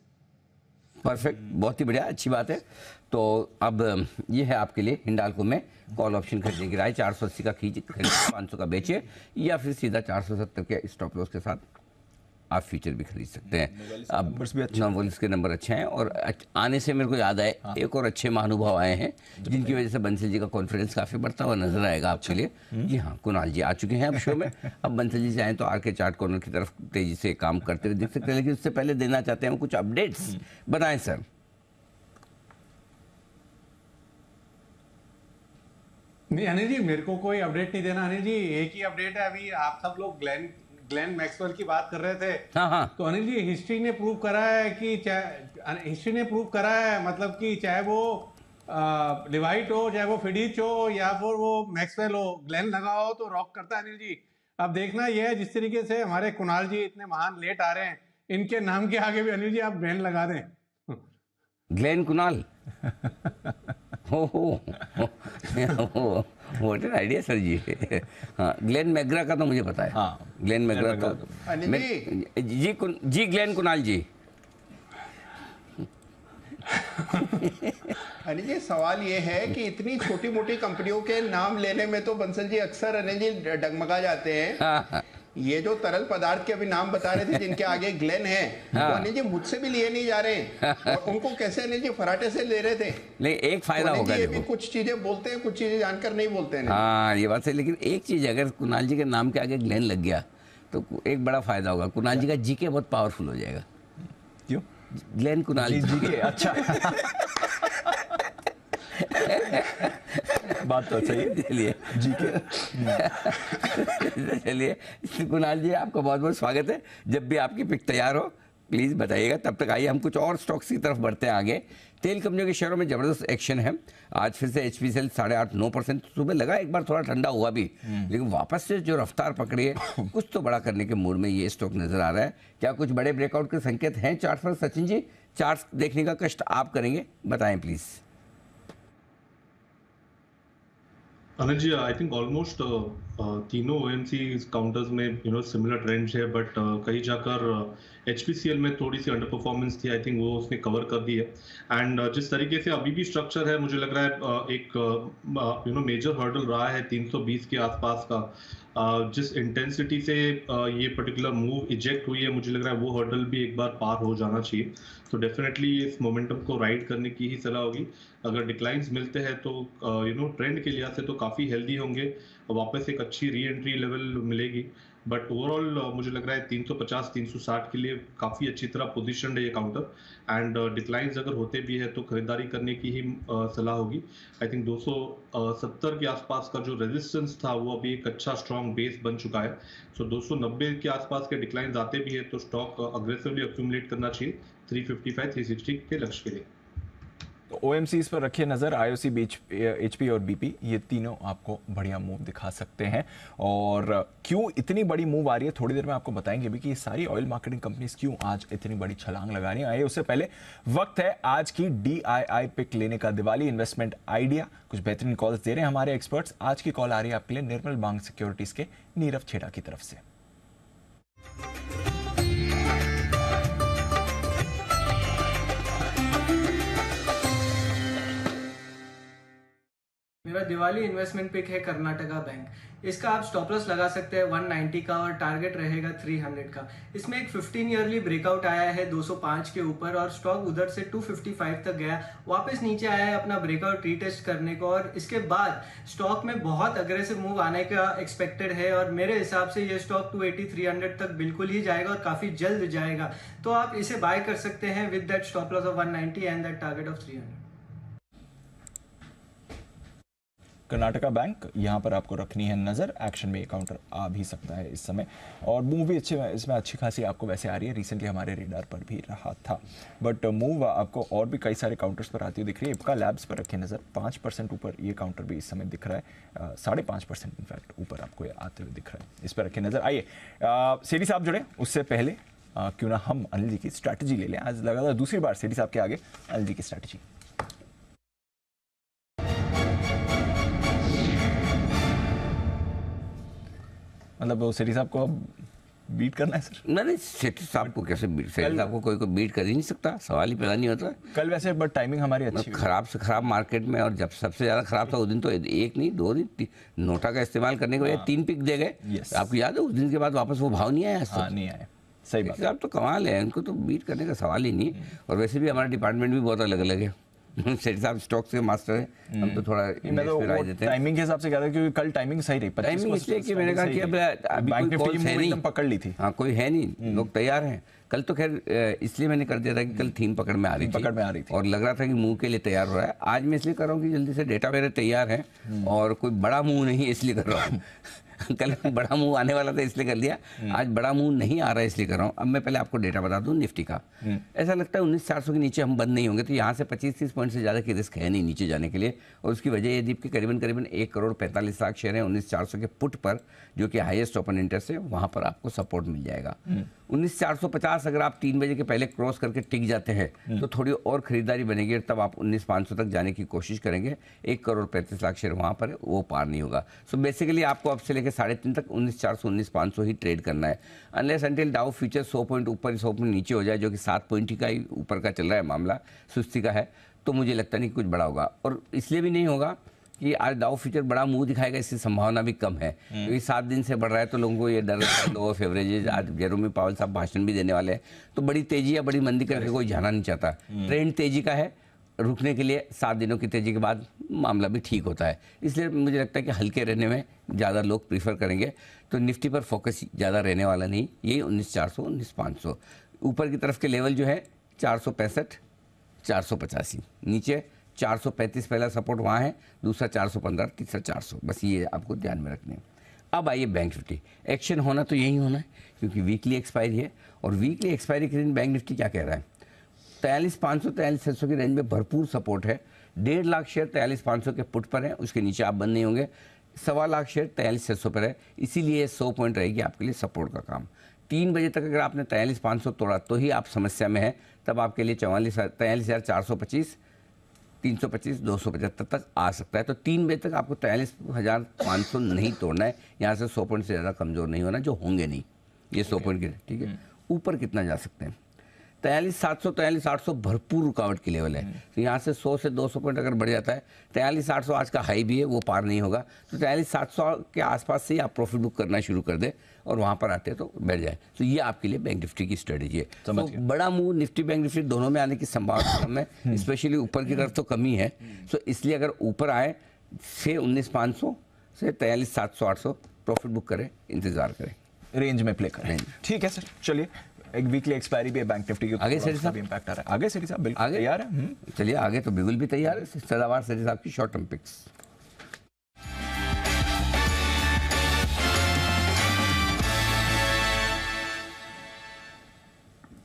परफेक्ट, बहुत ही बढ़िया, अच्छी बात है। तो अब ये है आपके लिए हिंडाल्को में कॉल ऑप्शन खरीदने की राय। 480 का खरीदिए, 500 का बेचिए, या फिर सीधा 470 के स्टॉप लॉस के साथ आप फ्यूचर भी खरीद सकते हैं। अब नंबर्स भी अच्छे नोवेल्स के नंबर अच्छे हैं, और आने से मेरे को याद आए एक और अच्छे महानुभाव आए हैं, जिनकी वजह से बंसल जी का कॉन्फिडेंस काफ़ी बढ़ता हुआ नजर आएगा आपके लिए। जी हाँ, कुणाल जी आ चुके हैं अब शो में। अब बंसल जी चाहें तो आके चार्ट कॉर्नर की तरफ तेजी से काम करते हुए दिख सकते हैं, लेकिन उससे पहले देना चाहते हैं कुछ अपडेट्स। बताएं सर। नहीं अनिल जी, मेरे को कोई अपडेट नहीं देना अनिल जी। एक ही अपडेट है, अभी आप सब लोग ग्लेन मैक्सवेल की बात कर रहे थे। हाँ। तो अनिल जी हिस्ट्री ने प्रूव करा है मतलब कि चाहे वो लिवाइट हो, चाहे वो फिडिच हो, या फिर वो मैक्सवेल हो, ग्लेन लगा हो तो रॉक करता है अनिल जी। अब देखना यह है जिस तरीके से हमारे कुणाल जी इतने महान लेट आ रहे हैं, इनके नाम के आगे भी अनिल जी आप ग्लेन लगा दें। Glen Kunal what an idea sir ji. हाँ, ग्लेन मैग्रा का तो मुझे पता है। हाँ, ग्लेन मैग्रा तो जी ग्लेन कुणाल जी। अनिल जी, सवाल ये है कि इतनी छोटी मोटी कंपनियों के नाम लेने में तो बंसल जी अक्सर अनिल जी डगमगा जाते हैं। हाँ। ये जो तरल पदार्थ के अभी नाम बता रहे थे जिनके आगे ग्लेन है, हाँ। तो अनिल जी मुझसे भी लिए नहीं जा रहे, और उनको कैसे अनिल जी फराटे से ले रहे थे। लेकिन एक फायदा होगा, ये भी कुछ चीजें बोलते हैं, कुछ चीजें जानकर नहीं बोलते हैं। हाँ, ये बात है, लेकिन एक चीज, अगर कुणाल जी के नाम के आगे ग्लेन लग गया तो एक बड़ा फायदा होगा, कुणाल जी का जीके बहुत पावरफुल हो जाएगा। क्यों? ग्लेन कुणाल जी के अच्छा बात तो सही है। चलिए जी के चलिए कुणाल जी, आपका बहुत बहुत स्वागत है। जब भी आपकी पिक तैयार हो प्लीज़ बताइएगा। तब तक आइए हम कुछ और स्टॉक्स की तरफ बढ़ते हैं आगे। तेल कंपनियों के शेयरों में जबरदस्त एक्शन है। आज फिर से HPCL 8.5-9% सुबह लगा, एक बार थोड़ा ठंडा हुआ भी, लेकिन वापस से जो रफ्तार पकड़ी है, कुछ तो बड़ा करने के मूड में ये स्टॉक नजर आ रहा है। क्या कुछ बड़े ब्रेकआउट के संकेत हैं चार्ट पर? सचिन जी, चार्ट देखने का कष्ट आप करेंगे, बताएं please. Anil ji, I think almost तीनों OMC काउंटर्स में सिमिलर ट्रेंड्स है, बट कहीं जाकर HPCL में थोड़ी सी अंडर परफॉर्मेंस थी, आई थिंक वो उसने कवर कर दी है। एंड जिस तरीके से अभी भी स्ट्रक्चर है, मुझे लग रहा है एक मेजर हर्डल रहा है 320 के आसपास का। जिस इंटेंसिटी से ये पर्टिकुलर मूव इजेक्ट हुई है, मुझे लग रहा है वो हर्डल भी एक बार पार हो जाना चाहिए। तो डेफिनेटली इस मोमेंटम को राइड करने की ही सलाह होगी। अगर डिक्लाइंस मिलते हैं तो ट्रेंड के लिहाज से तो काफ़ी हेल्दी होंगे, वापस एक अच्छी री एंट्री लेवल मिलेगी। बट ओवरऑल मुझे लग रहा है 350 360 के लिए काफ़ी अच्छी तरह पोजीशन है ये काउंटर। एंड डिक्लाइंस अगर होते भी है तो खरीदारी करने की ही सलाह होगी। आई थिंक 270 के आसपास का जो रेजिस्टेंस था वो अभी एक अच्छा स्ट्रॉन्ग बेस बन चुका है। सो 290 के आसपास के डिक्लाइंस आते भी है तो स्टॉक अग्रेसिवली अक्यूमुलेट करना चाहिए 355 360 के लक्ष्य के लिए। तो OMCs पर रखिए नज़र। IOC, HP और BP ये तीनों आपको बढ़िया मूव दिखा सकते हैं। और क्यों इतनी बड़ी मूव आ रही है थोड़ी देर में आपको बताएंगे भी कि ये सारी ऑयल मार्केटिंग कंपनीज क्यों आज इतनी बड़ी छलांग लगा रही हैं। आइए उससे पहले वक्त है आज की DII पिक लेने का। दिवाली इन्वेस्टमेंट आइडिया, कुछ बेहतरीन कॉल्स दे रहे हैं हमारे एक्सपर्ट्स। आज की कॉल आ रही है आपके लिए निर्मल बांग सिक्योरिटीज के नीरव छेड़ा की तरफ से। मेरा दिवाली इन्वेस्टमेंट पिक है कर्नाटका बैंक। इसका आप स्टॉप लॉस लगा सकते हैं 190 का और टारगेट रहेगा 300 का। इसमें एक 15 ईयरली ब्रेकआउट आया है 205 के ऊपर और स्टॉक उधर से 255 तक गया, वापस नीचे आया है अपना ब्रेकआउट रीटेस्ट करने को और इसके बाद स्टॉक में बहुत अग्रेसिव मूव आने का एक्सपेक्टेड है और मेरे हिसाब से ये स्टॉक 280 300 तक बिल्कुल ही जाएगा और काफी जल्द जाएगा। तो आप इसे बाय कर सकते हैं with that stop loss of 190 and that target of 300। Karnataka bank, यहाँ पर आपको रखनी है नज़र। एक्शन में ये काउंटर आ भी सकता है इस समय और मूव भी इसमें अच्छी खासी आपको वैसे आ रही है। रिसेंटली हमारे रेडार पर भी रहा था, बट मूव आपको और भी कई सारे काउंटर्स पर आती हुई दिख रही है। इप्का लैब्स पर रखिए नज़र। 5% ऊपर ये काउंटर भी इस समय दिख रहा है, 5.5% इनफैक्ट ऊपर आपको ये आते हुए दिख रहा है। इस पर रखिए नज़र। आइए सेठी साहब जुड़े, उससे पहले क्यों ना हम अनिल जी की स्ट्रैटेजी ले लें। आज लगातार दूसरी बार सेठी साहब के आगे अनिल जी की स्ट्रैटेजी। मतलब सेठी साहब को अब बीट करना है सर? नहीं, सेठी साहब को कैसे बीट? सेठी साहब को कोई बीट कर ही नहीं सकता, सवाल ही पैदा नहीं होता। कल वैसे बट टाइमिंग हमारी अच्छी, खराब से खराब मार्केट में, और जब सबसे ज्यादा खराब था उस दिन तो एक नहीं 2 दिन नोटा का इस्तेमाल करने के बाद 3 पिक दे गए। आपको याद है उस दिन के बाद वापस वो भाव नहीं आया? नहीं आया। सही बात। साहब तो कमाल है, इनको तो बीट करने का सवाल ही नहीं। और वैसे भी हमारा डिपार्टमेंट भी बहुत अलग अलग है। सेठी साहब स्टॉक से मास्टर है, हम तो थोड़ा राय देते हैं। टाइमिंग के हिसाब से कह रहा है क्योंकि कल टाइमिंग सही रही। टाइमिंग इसलिए कि मैंने कहा कि अब बैंक निफ्टी की मूव एकदम पकड़ ली थी। हाँ, कोई है नहीं, लोग तैयार हैं। कल तो खैर इसलिए मैंने कर दिया था कि कल थीम पकड़ में आ रही थी और लग रहा था कि मूव के लिए तैयार हो रहा है। आज मैं इसलिए कर रहा हूँ कि जल्दी से डेटा मेरे तैयार है और कोई बड़ा मूव नहीं है इसलिए कर रहा हूँ। कल बड़ा मूव आने वाला था इसलिए कर लिया, आज बड़ा मूव नहीं आ रहा है इसलिए कर रहा हूँ। अब मैं पहले आपको डेटा बता दूं निफ्टी का। ऐसा लगता है 19,400 के नीचे हम बंद नहीं होंगे, तो यहाँ से 25-30 पॉइंट से ज़्यादा की रिस्क है नहीं नीचे जाने के लिए। और उसकी वजह ये दीप के करीबन 1,45,00,000 शेयर हैं 19,400 के पुट पर, जो कि हाईएस्ट ओपन इंटरेस्ट है, वहाँ पर आपको सपोर्ट मिल जाएगा। 19,450 अगर आप 3 बजे के पहले क्रॉस करके टिक जाते हैं तो थोड़ी और खरीदारी बनेगी और तब आप 19,500 तक जाने की कोशिश करेंगे। 1,35,00,000 शेयर वहाँ पर है, वो पार नहीं होगा। सो बेसिकली आपको अब से लेकर 3.5 तक 19,400 19,500 ही ट्रेड करना है, अनलेस अंटिल डाउ फ्यूचर 100 पॉइंट ऊपर 100 पॉइंट नीचे हो जाए, जो कि 7 पॉइंट का ही ऊपर का चल रहा है मामला, सुस्ती का है, तो मुझे लगता नहीं कुछ बड़ा होगा। और इसलिए भी नहीं होगा कि आज डाउ फ्यूचर बड़ा मूव दिखाएगा, इसकी संभावना भी कम है क्योंकि 7 दिन से बढ़ रहा है, तो लोगों को ये डर है लो ऑफ एवरेजेस। आज जेरोमी पावल साहब भाषण भी देने वाले हैं, तो बड़ी तेजी या बड़ी मंदी करके कोई जाना नहीं चाहता। ट्रेंड तेजी का है, रुकने के लिए 7 दिनों की तेजी के बाद मामला भी ठीक होता है। इसलिए मुझे लगता है कि हल्के रहने में ज़्यादा लोग प्रीफर करेंगे, तो निफ्टी पर फोकस ज़्यादा रहने वाला नहीं। यही 19,400 19,500 ऊपर की तरफ के लेवल जो है 465 485, नीचे 435 पहला सपोर्ट वहाँ है, दूसरा 415, तीसरा 400, बस ये आपको ध्यान में रखने हैं। अब आइए बैंक निफ्टी। एक्शन होना तो यही होना है क्योंकि वीकली एक्सपायरी है, और वीकली एक्सपायरी के दिन बैंक निफ्टी क्या कह रहा है? 43,500 43,600 की रेंज में भरपूर सपोर्ट है। 1.5 लाख शेयर 43,500 के पुट पर है, उसके नीचे आप बंद नहीं होंगे। 1.25 लाख शेयर 43,600 पर है, इसीलिए 100 पॉइंट रहेगी आपके लिए सपोर्ट का काम। 3 बजे तक अगर आपने 43,500 तोड़ा तो ही आप समस्या में है, तब आपके लिए 43,425 325 275 तक आ सकता है। तो 3 बजे तक आपको 43,500 नहीं तोड़ना है, यहाँ से 100 पॉइंट से ज़्यादा कमज़ोर नहीं होना, जो होंगे नहीं ये 100 पॉइंट के, ठीक है। ऊपर कितना जा सकते हैं? 43,700 43,800 भरपूर रुकावट की लेवल है। तो यहाँ से 100 से 200 पॉइंट अगर बढ़ जाता है, 43,800 आज का हाई भी है, वो पार नहीं होगा। तो 43,700 के आसपास से ही आप प्रॉफिट बुक करना शुरू कर दें और वहाँ पर आते हैं तो बैठ जाए। तो ये आपके लिए बैंक निफ्टी की स्ट्रेटेजी है। तो बड़ा मूव निफ्टी बैंक निफ्टी दोनों में आने की संभावना कम है, स्पेशली ऊपर की तरफ तो कमी है। तो इसलिए अगर ऊपर आए से 19,500 से 43,700 800 प्रॉफिट बुक करें, इंतजार करें, रेंज में प्ले करें। ठीक है सर, चलिए एक वीकली एक्सपायरी भी है बैंक निफ्टी की, आगे सेठी साहब इम्पैक्ट आ रहा है। आगे सेठी साहब बिल्कुल तैयार है। चलिए आगे तो बिल्कुल भी तैयार है। सदाबहार सेठी साहब की शॉर्ट टर्म पिक्स।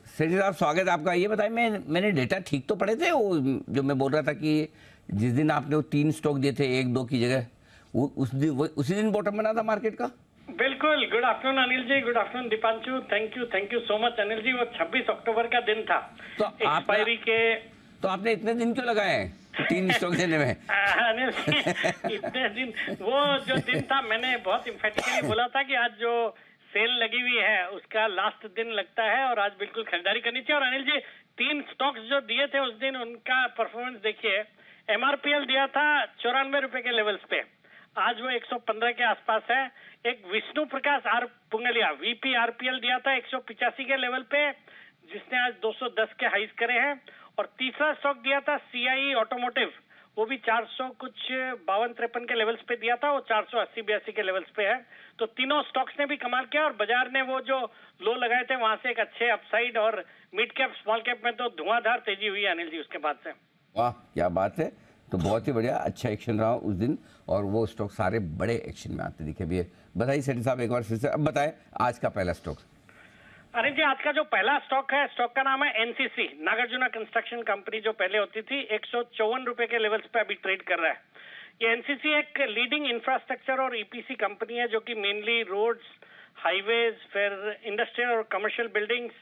सेठी साहब स्वागत है आपका। ये बताइए, मैंने डेटा ठीक तो पढ़े थे? वो जो मैं बोल रहा था कि जिस दिन आपने वो 3 स्टॉक दिए थे 1-2 की जगह, वो उसी दिन बॉटम बना था मार्केट का? बिल्कुल। Good afternoon Anil ji, good afternoon Deepanshu, thank you so much Anil ji. वो 26 अक्टूबर का दिन था तो एक्सपायरी के। तो आपने इतने दिन क्यों लगाए 3 स्टॉक देने में? अनिल जी इतने दिन, वो जो दिन था, मैंने बहुत इम्फेटिकली बोला था कि आज जो सेल लगी हुई है उसका लास्ट दिन लगता है और आज बिल्कुल खरीदारी करनी चाहिए। और अनिल जी 3 स्टॉक्स जो दिए थे उस दिन, उनका परफॉर्मेंस देखिए। MRPL दिया था 94 रुपए के लेवल्स पे, आज वो 115 के आसपास है। एक विष्णु प्रकाश आर पुंगलिया VPRPL दिया था 185 के लेवल पे, जिसने आज 210 के हाइज करे हैं। और तीसरा स्टॉक दिया था CIE ऑटोमोटिव, वो भी 400 कुछ 52-53 के लेवल्स पे दिया था, वो 480-82 के लेवल्स पे है। तो तीनों स्टॉक्स ने भी कमाल किया और बाजार ने वो जो लो लगाए थे वहां से एक अच्छे अपसाइड, और मिड कैप स्मॉल कैप में तो धुआंधार तेजी हुई है अनिल जी उसके बाद से। वाह क्या बात है। तो बहुत ही बढ़िया, अच्छा एक्शन रहा उस दिन और वो स्टॉक सारे बड़े एक्शन में आते दिखे भी है। बताइए सेठी साहब एक बार फिर से, अब बताएं आज का पहला स्टॉक। अरे जी आज का जो पहला स्टॉक है, स्टॉक का नाम है NCC, नागार्जुना कंस्ट्रक्शन कंपनी, जो पहले होती थी 154 रुपए के लेवल्स पे अभी ट्रेड कर रहा है। ये NCC एक लीडिंग इंफ्रास्ट्रक्चर और EPC कंपनी है जो कि मेनली रोड्स, हाईवेज, फिर इंडस्ट्रियल और कमर्शियल बिल्डिंग्स,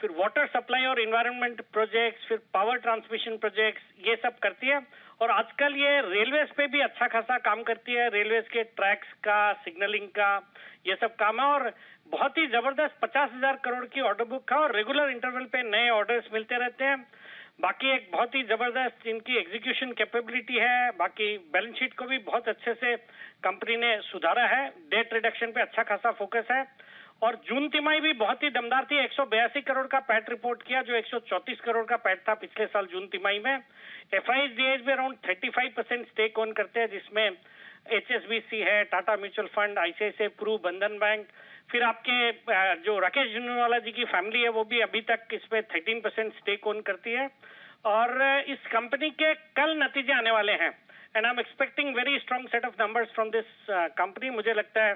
फिर वाटर सप्लाई और इन्वायरमेंट प्रोजेक्ट्स, फिर पावर ट्रांसमिशन प्रोजेक्ट्स, ये सब करती है। और आजकल ये रेलवेज पे भी अच्छा खासा काम करती है, रेलवेज के ट्रैक्स का, सिग्नलिंग का, ये सब काम है। और बहुत ही जबरदस्त 50,000 करोड़ की ऑर्डर बुक है और रेगुलर इंटरवल पे नए ऑर्डर्स मिलते रहते हैं। बाकी एक बहुत ही जबरदस्त इनकी एग्जीक्यूशन कैपेबिलिटी है। बाकी बैलेंस शीट को भी बहुत अच्छे से कंपनी ने सुधारा है, डेट रिडक्शन पे अच्छा खासा फोकस है। और जून तिमाही भी बहुत ही दमदार थी, 182 करोड़ का पैट रिपोर्ट किया, जो 134 करोड़ का पैट था पिछले साल जून तिमाही में। FIs भी अराउंड 35% स्टेक ओन करते हैं, जिसमें HSBC है, Tata mutual fund, ICICI Pru, Bandhan bank. फिर आपके जो राकेश झुनझुनवाला जी की फैमिली है वो भी अभी तक इसमें 13% स्टेक ओन करती है। और इस कंपनी के कल नतीजे आने वाले हैं and I am expecting very strong set of numbers from this company. मुझे लगता है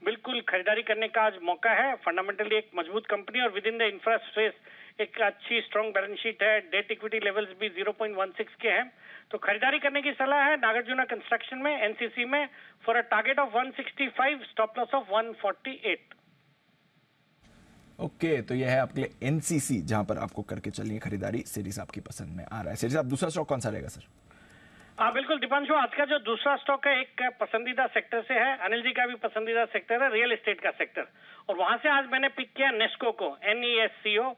बिल्कुल खरीदारी करने का आज मौका है। फंडामेंटली एक मजबूत कंपनी और with in the infra space एक अच्छी स्ट्रॉन्ग बैलेंस शीट है, डेट इक्विटी लेवल्स भी 0.16 के हैं। तो खरीदारी करने की सलाह है नागार्जुना कंस्ट्रक्शन में, NCC में, for a target of 165, stop loss of 148। Okay तो यह है आपके लिए NCC, जहां पर आपको करके चलिए खरीदारी। सेठी साहब की पसंद में आ रहा है। सेठी साहब दूसरा स्टॉक कौन सा रहेगा सर? हाँ बिल्कुल दीपांशु, आज का जो दूसरा स्टॉक है एक पसंदीदा सेक्टर से है, अनिल जी का भी पसंदीदा सेक्टर है, रियल एस्टेट का सेक्टर। और वहां से आज मैंने पिक किया नेस्को को, NESCO,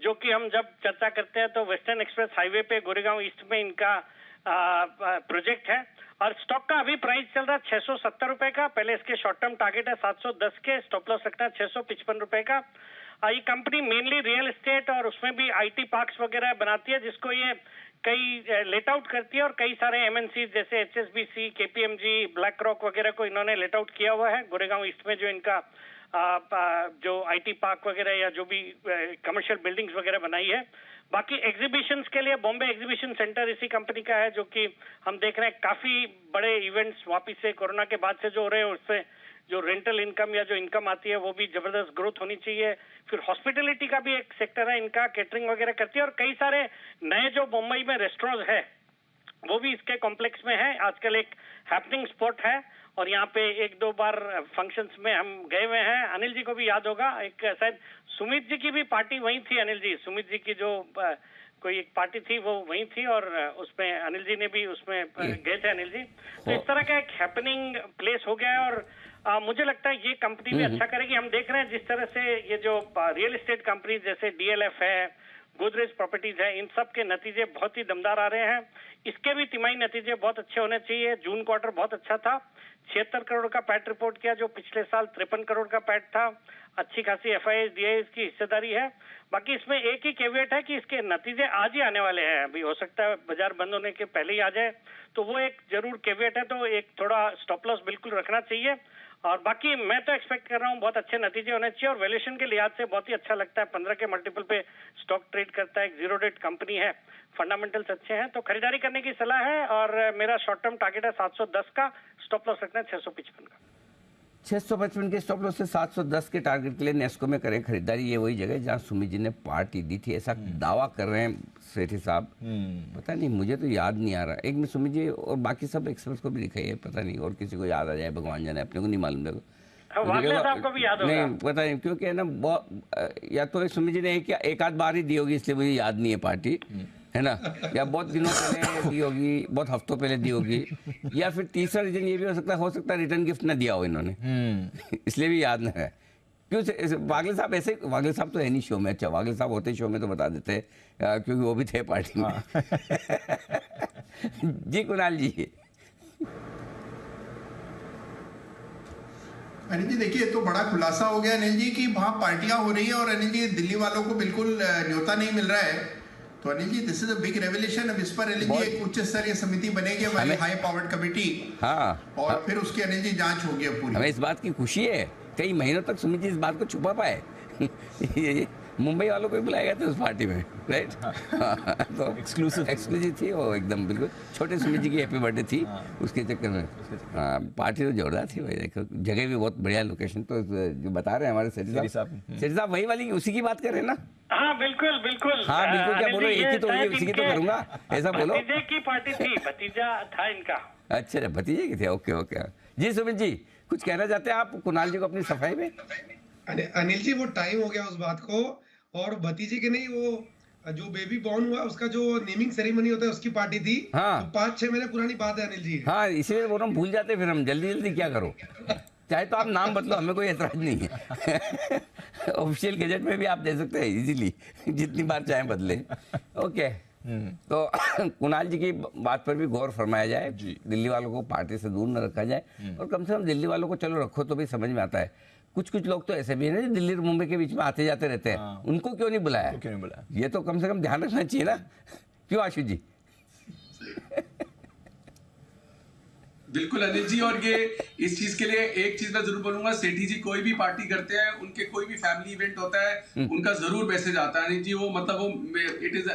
जो कि हम जब चर्चा करते हैं तो वेस्टर्न एक्सप्रेस हाईवे पे गोरेगांव ईस्ट में इनका प्रोजेक्ट है। और स्टॉक का अभी प्राइस चल रहा है 670 रुपए का। पहले इसके शॉर्ट टर्म टारगेट है 710 के, स्टॉप लॉस रखना है 655 रुपए का। ये कंपनी मेनली रियल एस्टेट और उसमें भी IT पार्क्स वगैरह बनाती है, जिसको ये कई लेट आउट करती है। और कई सारे MNCs जैसे HSBC, KPMG, ब्लैक रॉक वगैरह को इन्होंने लेट आउट किया हुआ है गोरेगांव ईस्ट में, जो इनका जो IT पार्क वगैरह या जो भी कमर्शियल बिल्डिंग्स वगैरह बनाई है। बाकी एग्जीबिशंस के लिए बॉम्बे एग्जीबिशन सेंटर इसी कंपनी का है, जो कि हम देख रहे हैं काफी बड़े इवेंट्स वापिस से कोरोना के बाद से जो हो रहे हैं, उससे जो रेंटल इनकम या जो इनकम आती है वो भी जबरदस्त ग्रोथ होनी चाहिए। फिर हॉस्पिटलिटी का भी एक सेक्टर है इनका, केटरिंग वगैरह करती है। और कई सारे नए जो मुंबई में रेस्टोरेंट्स है वो भी इसके कॉम्प्लेक्स में है। आजकल एक हैपनिंग स्पॉट है और यहाँ पे 1-2 बार फंक्शंस में हम गए हुए हैं। अनिल जी को भी याद होगा, एक शायद सुमित जी की भी पार्टी वहीं थी अनिल जी, सुमित जी की जो कोई एक पार्टी थी वो वहीं थी और उसमें अनिल जी ने भी उसमें गए थे अनिल जी। तो इस तरह का एक हैपनिंग प्लेस हो गया है और मुझे लगता है ये कंपनी भी अच्छा करेगी। हम देख रहे हैं जिस तरह से ये जो रियल एस्टेट कंपनी जैसे DLF है, गोदरेज प्रॉपर्टीज है, इन सब के नतीजे बहुत ही दमदार आ रहे हैं। इसके भी तिमाही नतीजे बहुत अच्छे होने चाहिए। जून क्वार्टर बहुत अच्छा था, 76 करोड़ का पैट रिपोर्ट किया जो पिछले साल 53 करोड़ का पैट था। अच्छी खासी FIIs DIIs की हिस्सेदारी है। बाकी इसमें एक ही कैविएट है कि इसके नतीजे आज ही आने वाले हैं, अभी हो सकता है बाजार बंद होने के पहले ही आ जाए, तो वो एक जरूर कैविएट है। तो एक थोड़ा स्टॉप लॉस बिल्कुल रखना चाहिए। और बाकी मैं तो एक्सपेक्ट कर रहा हूँ बहुत अच्छे नतीजे होने चाहिए और वैल्यूएशन के लिहाज से बहुत ही अच्छा लगता है। 15 के मल्टीपल पे स्टॉक ट्रेड करता है, एक जीरो डेट कंपनी है, फंडामेंटल्स अच्छे हैं, तो खरीदारी करने की सलाह है। और मेरा शॉर्ट टर्म टारगेट है 710 का, स्टॉप लॉस रखना है 655 का। 655 के स्टॉप लॉस से 710 के टारगेट के लिए नेस्को में करें खरीदारी। ये वही जगह जहां सुमित जी ने पार्टी दी थी, ऐसा दावा कर रहे हैं सेठी साहब। पता नहीं, मुझे तो याद नहीं आ रहा। एक में सुमित जी और बाकी सब एक्सपर्ट्स को भी दिखाई है, पता नहीं और किसी को याद आ जाए, भगवान जाने, अपने को नहीं मालूम। देखो आपको भी याद होगा। नहीं पता नहीं, क्योंकि है ना बहुत, या तो सुमित जी ने एक आध बार ही दी होगी इसलिए मुझे याद नहीं है पार्टी, है ना, या बहुत दिनों पहले दी होगी, बहुत हफ्तों पहले दी होगी, या फिर तीसरा रीजन ये भी हो सकता है रिटर्न गिफ्ट ना दिया हो इन्होंने, इसलिए भी याद ना है। क्यों वागले साहब ऐसे, वागले साहब तो है नहीं शो में। अच्छा, वागले साहब होते शो में तो बता देते, क्योंकि वो भी थे पार्टी में। जी कुणाल जी। अनिल जी देखिए, तो बड़ा खुलासा हो गया अनिल जी कि वहाँ पार्टियां हो रही है और अनिल जी दिल्ली वालों को बिल्कुल न्योता नहीं मिल रहा है। तो Anil ji this is a big revelation. अब इस पर अनिल जी एक उच्च स्तरीय समिति बनेगी, हमारी हाई पावर्ड कमेटी, और फिर उसकी अनिल जी जांच होगी पूरी। हमें इस बात की खुशी है, कई महीनों तक सुमित जी इस बात को छुपा पाए। मुंबई वालों को भी बुलाया गया था उस पार्टी में, राइट? तो एक्सक्लूसिव थी वो एकदम, बिल्कुल छोटे सुमित जी की हैप्पी बर्थडे थी, उसके चक्कर में पार्टी तो जोरदार थी भाई। देखो जगह भी बहुत बढ़िया, लोकेशन तो जो बता रहे हैं हमारे सेठी साहब वही वाली, उसी की बात कर रहे हैं ना? हाँ बिल्कुल बिल्कुल। हाँ बिल्कुल, क्या बोलो, एक ही तो होगी, उसी की तो करूंगा, ऐसा बोलो। भतीजे की पार्टी थी, भतीजा था इनका। अच्छा, भतीजे की थे, ओके ओके। जी सुमित जी, कुछ कहना चाहते हैं आप कुणाल जी को अपनी सफाई में? अनिल जी वो टाइम हो गया उस बात को, और भतीजे के नहीं, वो जो बेबी बॉर्न हुआ उसका जो नेमिंग सेरेमनी होता है उसकी पार्टी थी। हाँ, तो 5-6 महीने पुरानी बात है अनिल जी। हाँ, इसलिए बोल रहा हूँ, भूल जाते फिर हम जल्दी जल्दी, क्या करो, चाहे तो आप नाम बदलो, हमें कोई एतराज नहीं है। ऑफिशियल गैजेट में भी आप दे सकते हैं इजीली, जितनी बार चाहे बदले। ओके, तो कुणाल जी की बात पर भी गौर फरमाया जाए, दिल्ली वालों को पार्टी से दूर न रखा जाए, और कम से कम दिल्ली वालों को चलो रखो तो भी समझ में आता है। कुछ लोग तो ऐसे भी है ना दिल्ली और मुंबई के बीच में आते जाते रहते हैं, उनको क्यों नहीं बुलाया? ये तो कम से कम ध्यान रखना चाहिए ना, क्यों आशु जी? बिल्कुल अनिल जी, और ये इस चीज के लिए एक चीज मैं जरूर बोलूंगा, सेठी जी कोई भी पार्टी करते हैं, उनके कोई भी फैमिली इवेंट होता है, उनका जरूर मैसेज आता है अनिल जी। वो मतलब वो इट इज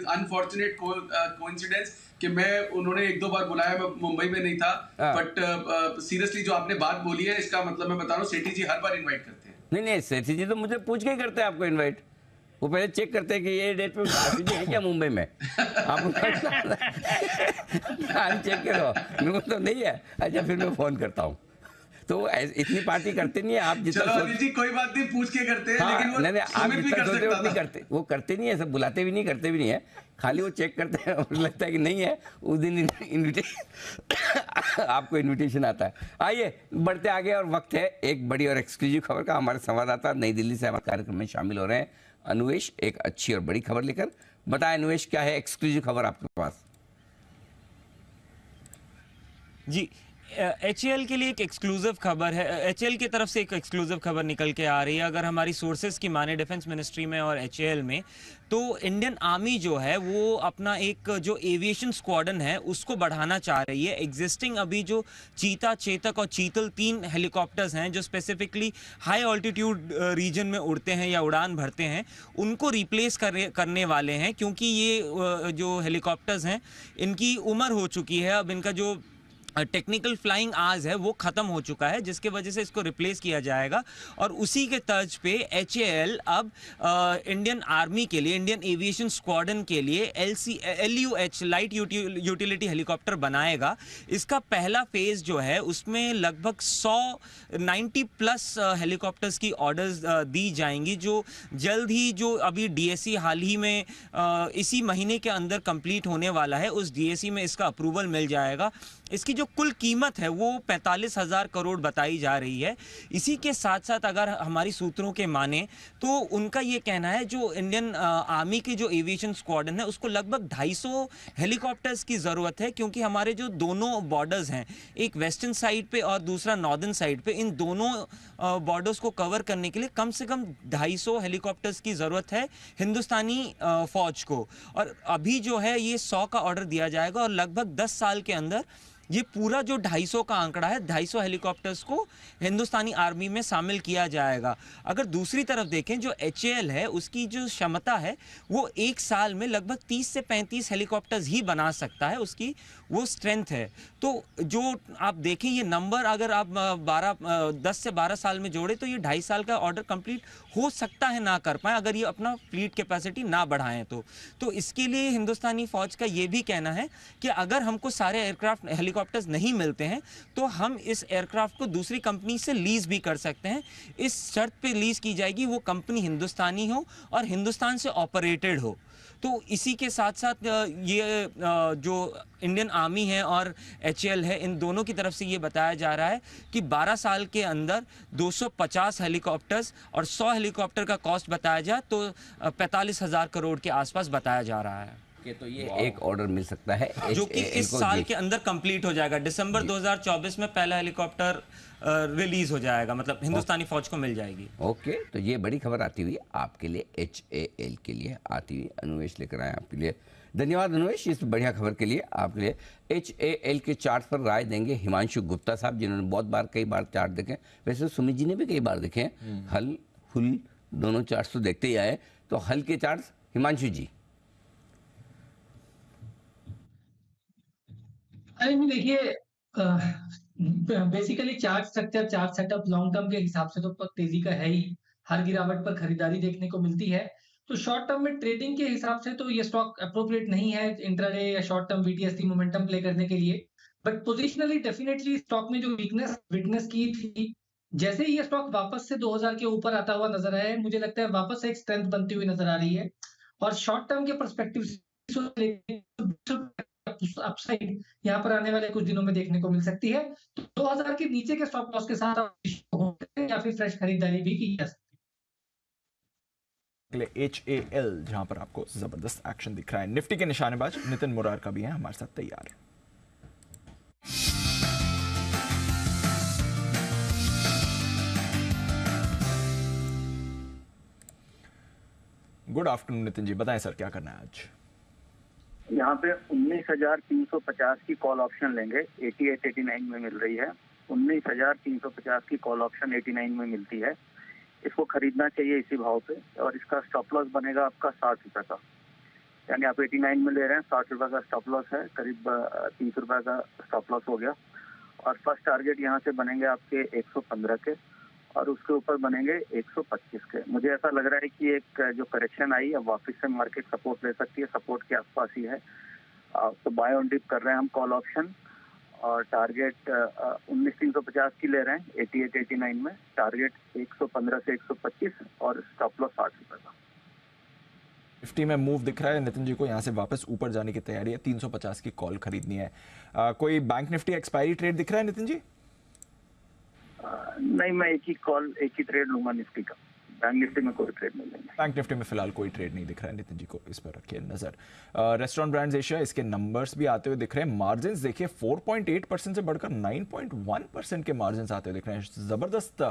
अनफॉर्चुनेट कोइंसिडेंस कि उन्होंने 1-2 बार बुलाया, मैं मुंबई में नहीं था, बट सीरियसली जो आपने बात बोली है, इसका मतलब मैं बता रहा हूँ, सेठी जी हर बार इन्वाइट करते हैं। नहीं, सेठी जी तो मुझे पूछ के करते हैं आपको इन्वाइट। वो पहले चेक करते हैं कि ये डेट पे है क्या मुंबई में, आप चेक करो, मेरे को तो नहीं है। अच्छा, फिर मैं फोन करता हूँ। तो इतनी पार्टी करते नहीं है आप जितना। चलो अनिल जी, कोई बात नहीं, पूछ के करते हैं। हाँ, लेकिन वो नहीं, आप जितना सोचते हो उतनी करते, वो करते नहीं है, सब बुलाते भी नहीं, करते भी नहीं है, खाली वो चेक करते हैं और लगता है कि नहीं है, उस दिन इन्विटेशन आपको इन्विटेशन आता है। आइए बढ़ते आगे, और वक्त है एक बड़ी और एक्सक्लूसिव खबर का। हमारे संवाददाता नई दिल्ली से हमारे कार्यक्रम में शामिल हो रहे हैं अनुवेश, एक अच्छी और बड़ी खबर लेकर। बताएं अनुवेश, क्या है एक्सक्लूसिव खबर आपके पास? जी, HAL के लिए एक एक्सक्लूसिव खबर है, HAL की तरफ से एक एक्सक्लूसिव खबर निकल के आ रही है। अगर हमारी सोर्सेज की माने डिफेंस मिनिस्ट्री में और HAL में, तो इंडियन आर्मी जो है वो अपना एक जो एविएशन स्क्वाड्रन है उसको बढ़ाना चाह रही है। एग्जिस्टिंग अभी जो चीता, चेतक और चीतल 3 हेलीकॉप्टर्स हैं जो स्पेसिफिकली हाई ऑल्टीट्यूड रीजन में उड़ते हैं या उड़ान भरते हैं, उनको रिप्लेस करने वाले हैं, क्योंकि ये जो हेलीकॉप्टर्स हैं इनकी उम्र हो चुकी है। अब इनका जो टेक्निकल फ्लाइंग आवर्स है वो ख़त्म हो चुका है, जिसके वजह से इसको रिप्लेस किया जाएगा। और उसी के तर्ज पे HAL अब इंडियन आर्मी के लिए, इंडियन एविएशन स्क्वाड्रन के लिए LUH लाइट यूटिलिटी हेलीकॉप्टर बनाएगा। इसका पहला फेज़ जो है उसमें लगभग 90 प्लस हेलीकॉप्टर्स की ऑर्डर्स दी जाएंगी, जो जल्द ही, जो अभी DSC हाल ही में इसी महीने के अंदर कंप्लीट होने वाला है, उस DSC में इसका अप्रूवल मिल जाएगा। इसकी जो कुल कीमत है वो 45,000 करोड़ बताई जा रही है। इसी के साथ साथ अगर हमारी सूत्रों के माने तो उनका ये कहना है जो इंडियन आर्मी की जो एविएशन स्क्वाड्रन है उसको लगभग 250 हेलीकॉप्टर्स की ज़रूरत है, क्योंकि हमारे जो दोनों बॉर्डर्स हैं, एक वेस्टर्न साइड पे और दूसरा नॉर्दर्न साइड पे, इन दोनों बॉर्डर्स को कवर करने के लिए कम से कम 250 हेलीकॉप्टर्स की ज़रूरत है हिंदुस्तानी फ़ौज को। और अभी जो है ये 100 का ऑर्डर दिया जाएगा और लगभग 10 साल के अंदर ये पूरा जो 250 का आंकड़ा है, 250 हेलीकॉप्टर्स को हिंदुस्तानी आर्मी में शामिल किया जाएगा। अगर दूसरी तरफ देखें, जो HAL है उसकी जो क्षमता है वो एक साल में लगभग 30 से 35 हेलीकॉप्टर्स ही बना सकता है, उसकी वो स्ट्रेंथ है। तो जो आप देखें ये नंबर अगर आप 10 से 12 साल में जोड़े तो ये 2.5 साल का ऑर्डर कंप्लीट हो सकता है ना कर पाए, अगर ये अपना फ्लीट कैपेसिटी ना बढ़ाएं तो इसके लिए हिंदुस्तानी फ़ौज का ये भी कहना है कि अगर हमको सारे एयरक्राफ्ट हेलीकॉप्टर्स नहीं मिलते हैं तो हम इस एयरक्राफ्ट को दूसरी कंपनी से लीज भी कर सकते हैं। इस शर्त पे लीज की जाएगी वो कंपनी हिंदुस्तानी हो और हिंदुस्तान से ऑपरेटेड हो। तो इसी के साथ साथ ये जो इंडियन आर्मी है और HAL है, इन दोनों की तरफ से ये बताया जा रहा है कि 12 साल के अंदर 250 हेलीकॉप्टर्स और 100 हेलीकॉप्टर का कॉस्ट बताया जाए तो 45,000 करोड़ के आसपास बताया जा रहा है। तो ये एक ऑर्डर मिल सकता है जो कि इस साल के अंदर कंप्लीट हो जाएगा। दिसंबर 2024 में पहला हेलीकॉप्टर रिलीज हो जाएगा, मतलब हिंदुस्तानी फौज को मिल जाएगी। ओके, तो ये बड़ी खबर आती हुई आपके लिए, HAL के लिए आती हुई अनुवेश लेकर आए आपके लिए। धन्यवाद अनुवेश इस बढ़िया खबर के लिए। आपके लिए HAL के चार्ट पर राय देंगे हिमांशु गुप्ता साहब, जिन्होंने कई बार चार्ट देखे। वैसे सुमित जी ने भी कई बार देखे हैं, हल फुल दोनों चार्ट तो देखते ही आए। तो हल के चार्ट हिमांशु जी। अरे देखिए, basically chart structure, chart setup long term के हिसाब से तो तेजी का है ही, हर गिरावट पर खरीदारी देखने को मिलती है। तो शॉर्ट टर्म में ट्रेडिंग के हिसाब से तो ये स्टॉक अप्रोप्रिएट नहीं है इंट्राडे या short term VTST momentum play करने के लिए। बट पोजिशनली डेफिनेटली स्टॉक में जो वीकनेस विटनेस की थी, जैसे ही ये स्टॉक वापस से 2000 के ऊपर आता हुआ नजर आया है, मुझे लगता है वापस से एक स्ट्रेंथ बनती हुई नजर आ रही है। और शॉर्ट टर्म के परस्पेक्टिव से अपसाइड यहाँ पर आने वाले कुछ दिनों में देखने को मिल सकती है। तो 2000 के नीचे के स्टॉप लॉस के साथ या फिर फ्रेश खरीदारी भी की जा सकती है। HAL जहां पर आपको जबरदस्त एक्शन दिख रहा है। निफ्टी के निशानेबाज नितिन मुरार का भी है हमारे साथ तैयार। गुड आफ्टरनून नितिन जी, बताएं सर क्या करना है आज? यहाँ पे 19,350 की कॉल ऑप्शन लेंगे, 88-89 में मिल रही है। 19,350 की कॉल ऑप्शन 89 में मिलती है। इसको खरीदना चाहिए इसी भाव पे, और इसका स्टॉप लॉस बनेगा आपका 60 रुपए का। यानी आप 89 में ले रहे हैं, 60 रुपए का स्टॉप लॉस है, करीब 30 रुपए का स्टॉप लॉस हो गया। और फर्स्ट टारगेट यहाँ से बनेंगे आपके 115 के, और उसके ऊपर बनेंगे 125 के। मुझे ऐसा लग रहा है कि एक जो करेक्शन आई अब वापस से मार्केट सपोर्ट ले सकती है, सपोर्ट के आसपास ही है। तो बाय ऑन डिप कर रहे हैं हम कॉल ऑप्शन, और टारगेट 19,350 की ले रहे हैं 88-89 में, टारगेट 115 से 125 और स्टॉप लॉस 60 रुपए का। निफ्टी में मूव दिख रहा है नितिन जी को, यहाँ से वापस ऊपर जाने की तैयारी है। 350 की कॉल खरीदनी है। कोई बैंक निफ्टी एक्सपायरी ट्रेड दिख रहा है नितिन जी? नहीं, मैं एक ही ट्रेड लूंगा निफ्टी का। बैंक निफ्टी में कोई ट्रेड नहीं लेंगे। बैंक निफ्टी में फिलहाल कोई ट्रेड नहीं दिख रहा है नितिन जी को, इस पर रखिए नजर। रेस्टोरेंट ब्रांड्स एशिया, इसके नंबर्स भी आते हुए दिख रहे हैं। मार्जिन्स देखिए 4.8% से बढ़कर 9.1% के मार्जिन्स आते हुए दिख रहे हैं। जबरदस्त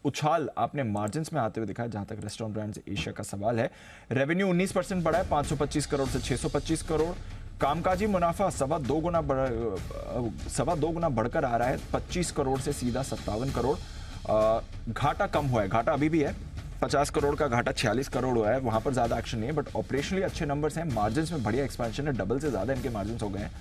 उछाल आपने मार्जिन्स में आते हुए दिखा है जहां तक रेस्टोरेंट ब्रांड्स एशिया का सवाल है। रेवेन्यू 19% बढ़ा है, 525 करोड़ से 625 करोड़। कामकाजी मुनाफा सवा दो गुना बढ़कर आ रहा है, 25 करोड़ से सीधा 57 करोड़। घाटा कम हुआ है, घाटा अभी भी है 50 करोड़ का घाटा 46 करोड़ हुआ है, वहां पर ज्यादा एक्शन नहीं है, बट ऑपरेशनली अच्छे नंबर्स हैं। मार्जिन्स में बढ़िया एक्सपेंशन है, डबल से ज्यादा इनके मार्जिन्स हो गए हैं।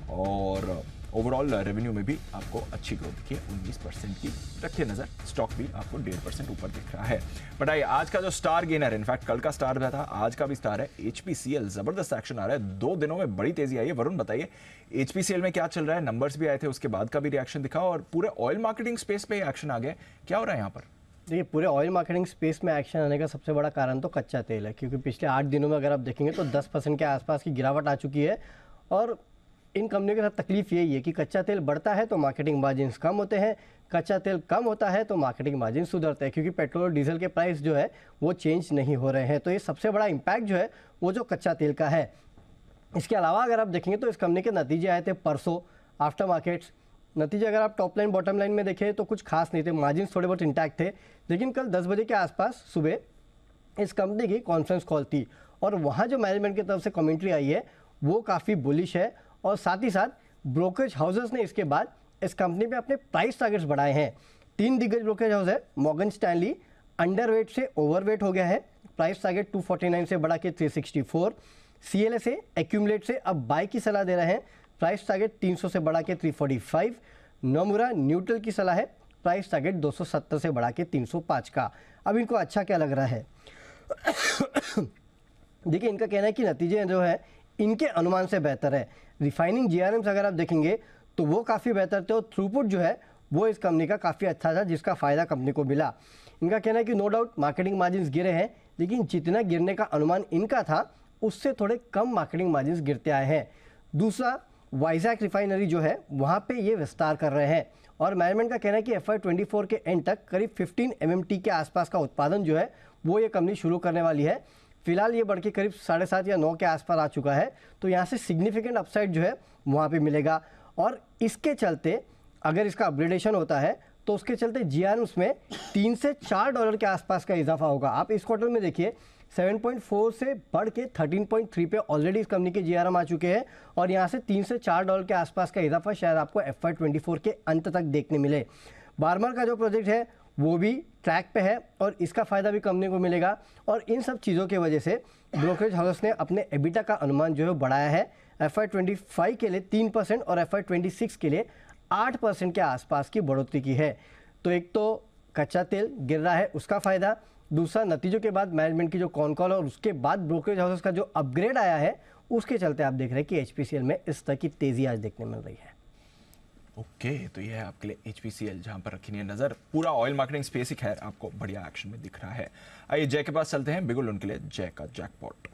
और ओवरऑल रेवेन्यू में भी आपको अच्छी ग्रोथ दिखी है 19% की। रखिए नजर, स्टॉक भी आपको 1.5% ऊपर दिख रहा है। बट आइए आज का जो स्टार गेनर, इनफैक्ट कल का स्टार था, आज का भी स्टार है HPCL। जबरदस्त एक्शन आ रहा है, 2 दिनों में बड़ी तेजी आई है। वरुण बताइए HPCL में क्या चल रहा है? नंबर्स भी आए थे, उसके बाद का भी रिएक्शन दिखा और पूरे ऑयल मार्केटिंग स्पेस पे एक्शन आ गया, क्या हो रहा है यहाँ पर? देखिए, पूरे ऑयल मार्केटिंग स्पेस में एक्शन आने का सबसे बड़ा कारण तो कच्चा तेल है, क्योंकि पिछले 8 दिनों में अगर आप देखेंगे तो 10% के आसपास की गिरावट आ चुकी है। और इन कंपनियों के साथ तकलीफ यही है कि कच्चा तेल बढ़ता है तो मार्केटिंग मार्जिन्स कम होते हैं, कच्चा तेल कम होता है तो मार्केटिंग मार्जिन सुधरते हैं, क्योंकि पेट्रोल और डीजल के प्राइस जो है वो चेंज नहीं हो रहे हैं। तो ये सबसे बड़ा इम्पैक्ट जो है वो जो कच्चा तेल का है। इसके अलावा अगर आप देखेंगे तो इस कंपनी के नतीजे आए थे परसों, आफ्टर मार्केट्स नतीजे अगर आप टॉप लाइन बॉटम लाइन में देखें तो कुछ खास नहीं थे, मार्जिन थोड़े बहुत इंटैक्ट थे। लेकिन कल 10 बजे के आसपास सुबह इस कंपनी की कॉन्फ्रेंस कॉल थी और वहाँ जो मैनेजमेंट की तरफ से कमेंट्री आई है वो काफ़ी बुलिश है। और साथ ही साथ ब्रोकरेज हाउसेस ने इसके बाद इस कंपनी पे अपने प्राइस टारगेट्स बढ़ाए हैं। 3 दिग्गज ब्रोकरेज हाउस है, मॉर्गन स्टैनली अंडरवेट से ओवरवेट हो गया है, प्राइस टारगेट 249 से बढ़ा के 364। CLSA एक्यूमुलेट से अब बाय की सलाह दे रहे हैं, प्राइस टारगेट 300 से बढ़ा के 345। नोमुरा न्यूट्रल की सलाह है, प्राइस टारगेट 270 से बढ़ा के 305 का। अब इनको अच्छा क्या लग रहा है? देखिए, इनका कहना है कि नतीजे जो है इनके अनुमान से बेहतर है। रिफाइनिंग GRMs अगर आप देखेंगे तो वो काफ़ी बेहतर थे और थ्रूपुट जो है वो इस कंपनी का काफ़ी अच्छा था, जिसका फ़ायदा कंपनी को मिला। इनका कहना है कि नो डाउट मार्केटिंग मार्जिन्स गिरे हैं, लेकिन जितना गिरने का अनुमान इनका था उससे थोड़े कम मार्केटिंग मार्जिन्स गिरते आए हैं। दूसरा, वाइजैक रिफाइनरी जो है वहाँ पे ये विस्तार कर रहे हैं और मैनेजमेंट का कहना है कि FY24 के एंड तक करीब 15 MMT के आसपास का उत्पादन जो है वो ये कंपनी शुरू करने वाली है। फिलहाल ये बढ़ के करीब 7.5 या 9 के आसपास आ चुका है, तो यहाँ से सिग्निफिकेंट अपसाइड जो है वहाँ पे मिलेगा। और इसके चलते अगर इसका अपग्रेडेशन होता है तो उसके चलते GRMs में $3 से $4 के आसपास का इजाफा होगा। आप इस क्वार्टर में देखिए 7.4 से बढ़ के 13.3 पे ऑलरेडी इस कंपनी के GRM आ चुके हैं और यहाँ से $3 से $4 के आसपास का इजाफा शायद आपको FY24 के अंत तक देखने मिले। बार्मर का जो प्रोजेक्ट है वो भी ट्रैक पे है और इसका फ़ायदा भी कंपनी को मिलेगा। और इन सब चीज़ों की वजह से ब्रोकरेज हाउस ने अपने एबिटा का अनुमान जो है बढ़ाया है, FY25 के लिए 3% और FY26 के लिए 8% के आसपास की बढ़ोतरी की है। तो एक तो कच्चा तेल गिर रहा है उसका फ़ायदा, दूसरा नतीजों के बाद मैनेजमेंट की जो कॉन कॉल और उसके बाद ब्रोकरेज हाउसेस का जो अपग्रेड आया है उसके चलते आप देख रहे हैं कि HPCL में इस तरह की तेज़ी आज देखने मिल रही है। ओके, तो ये है आपके लिए HPCL, जहां पर रखनी है नजर। पूरा ऑयल मार्केटिंग स्पेस ही खैर आपको बढ़िया एक्शन में दिख रहा है। आइए जय के पास चलते हैं, बिगुल उनके लिए जय का जैकपॉट।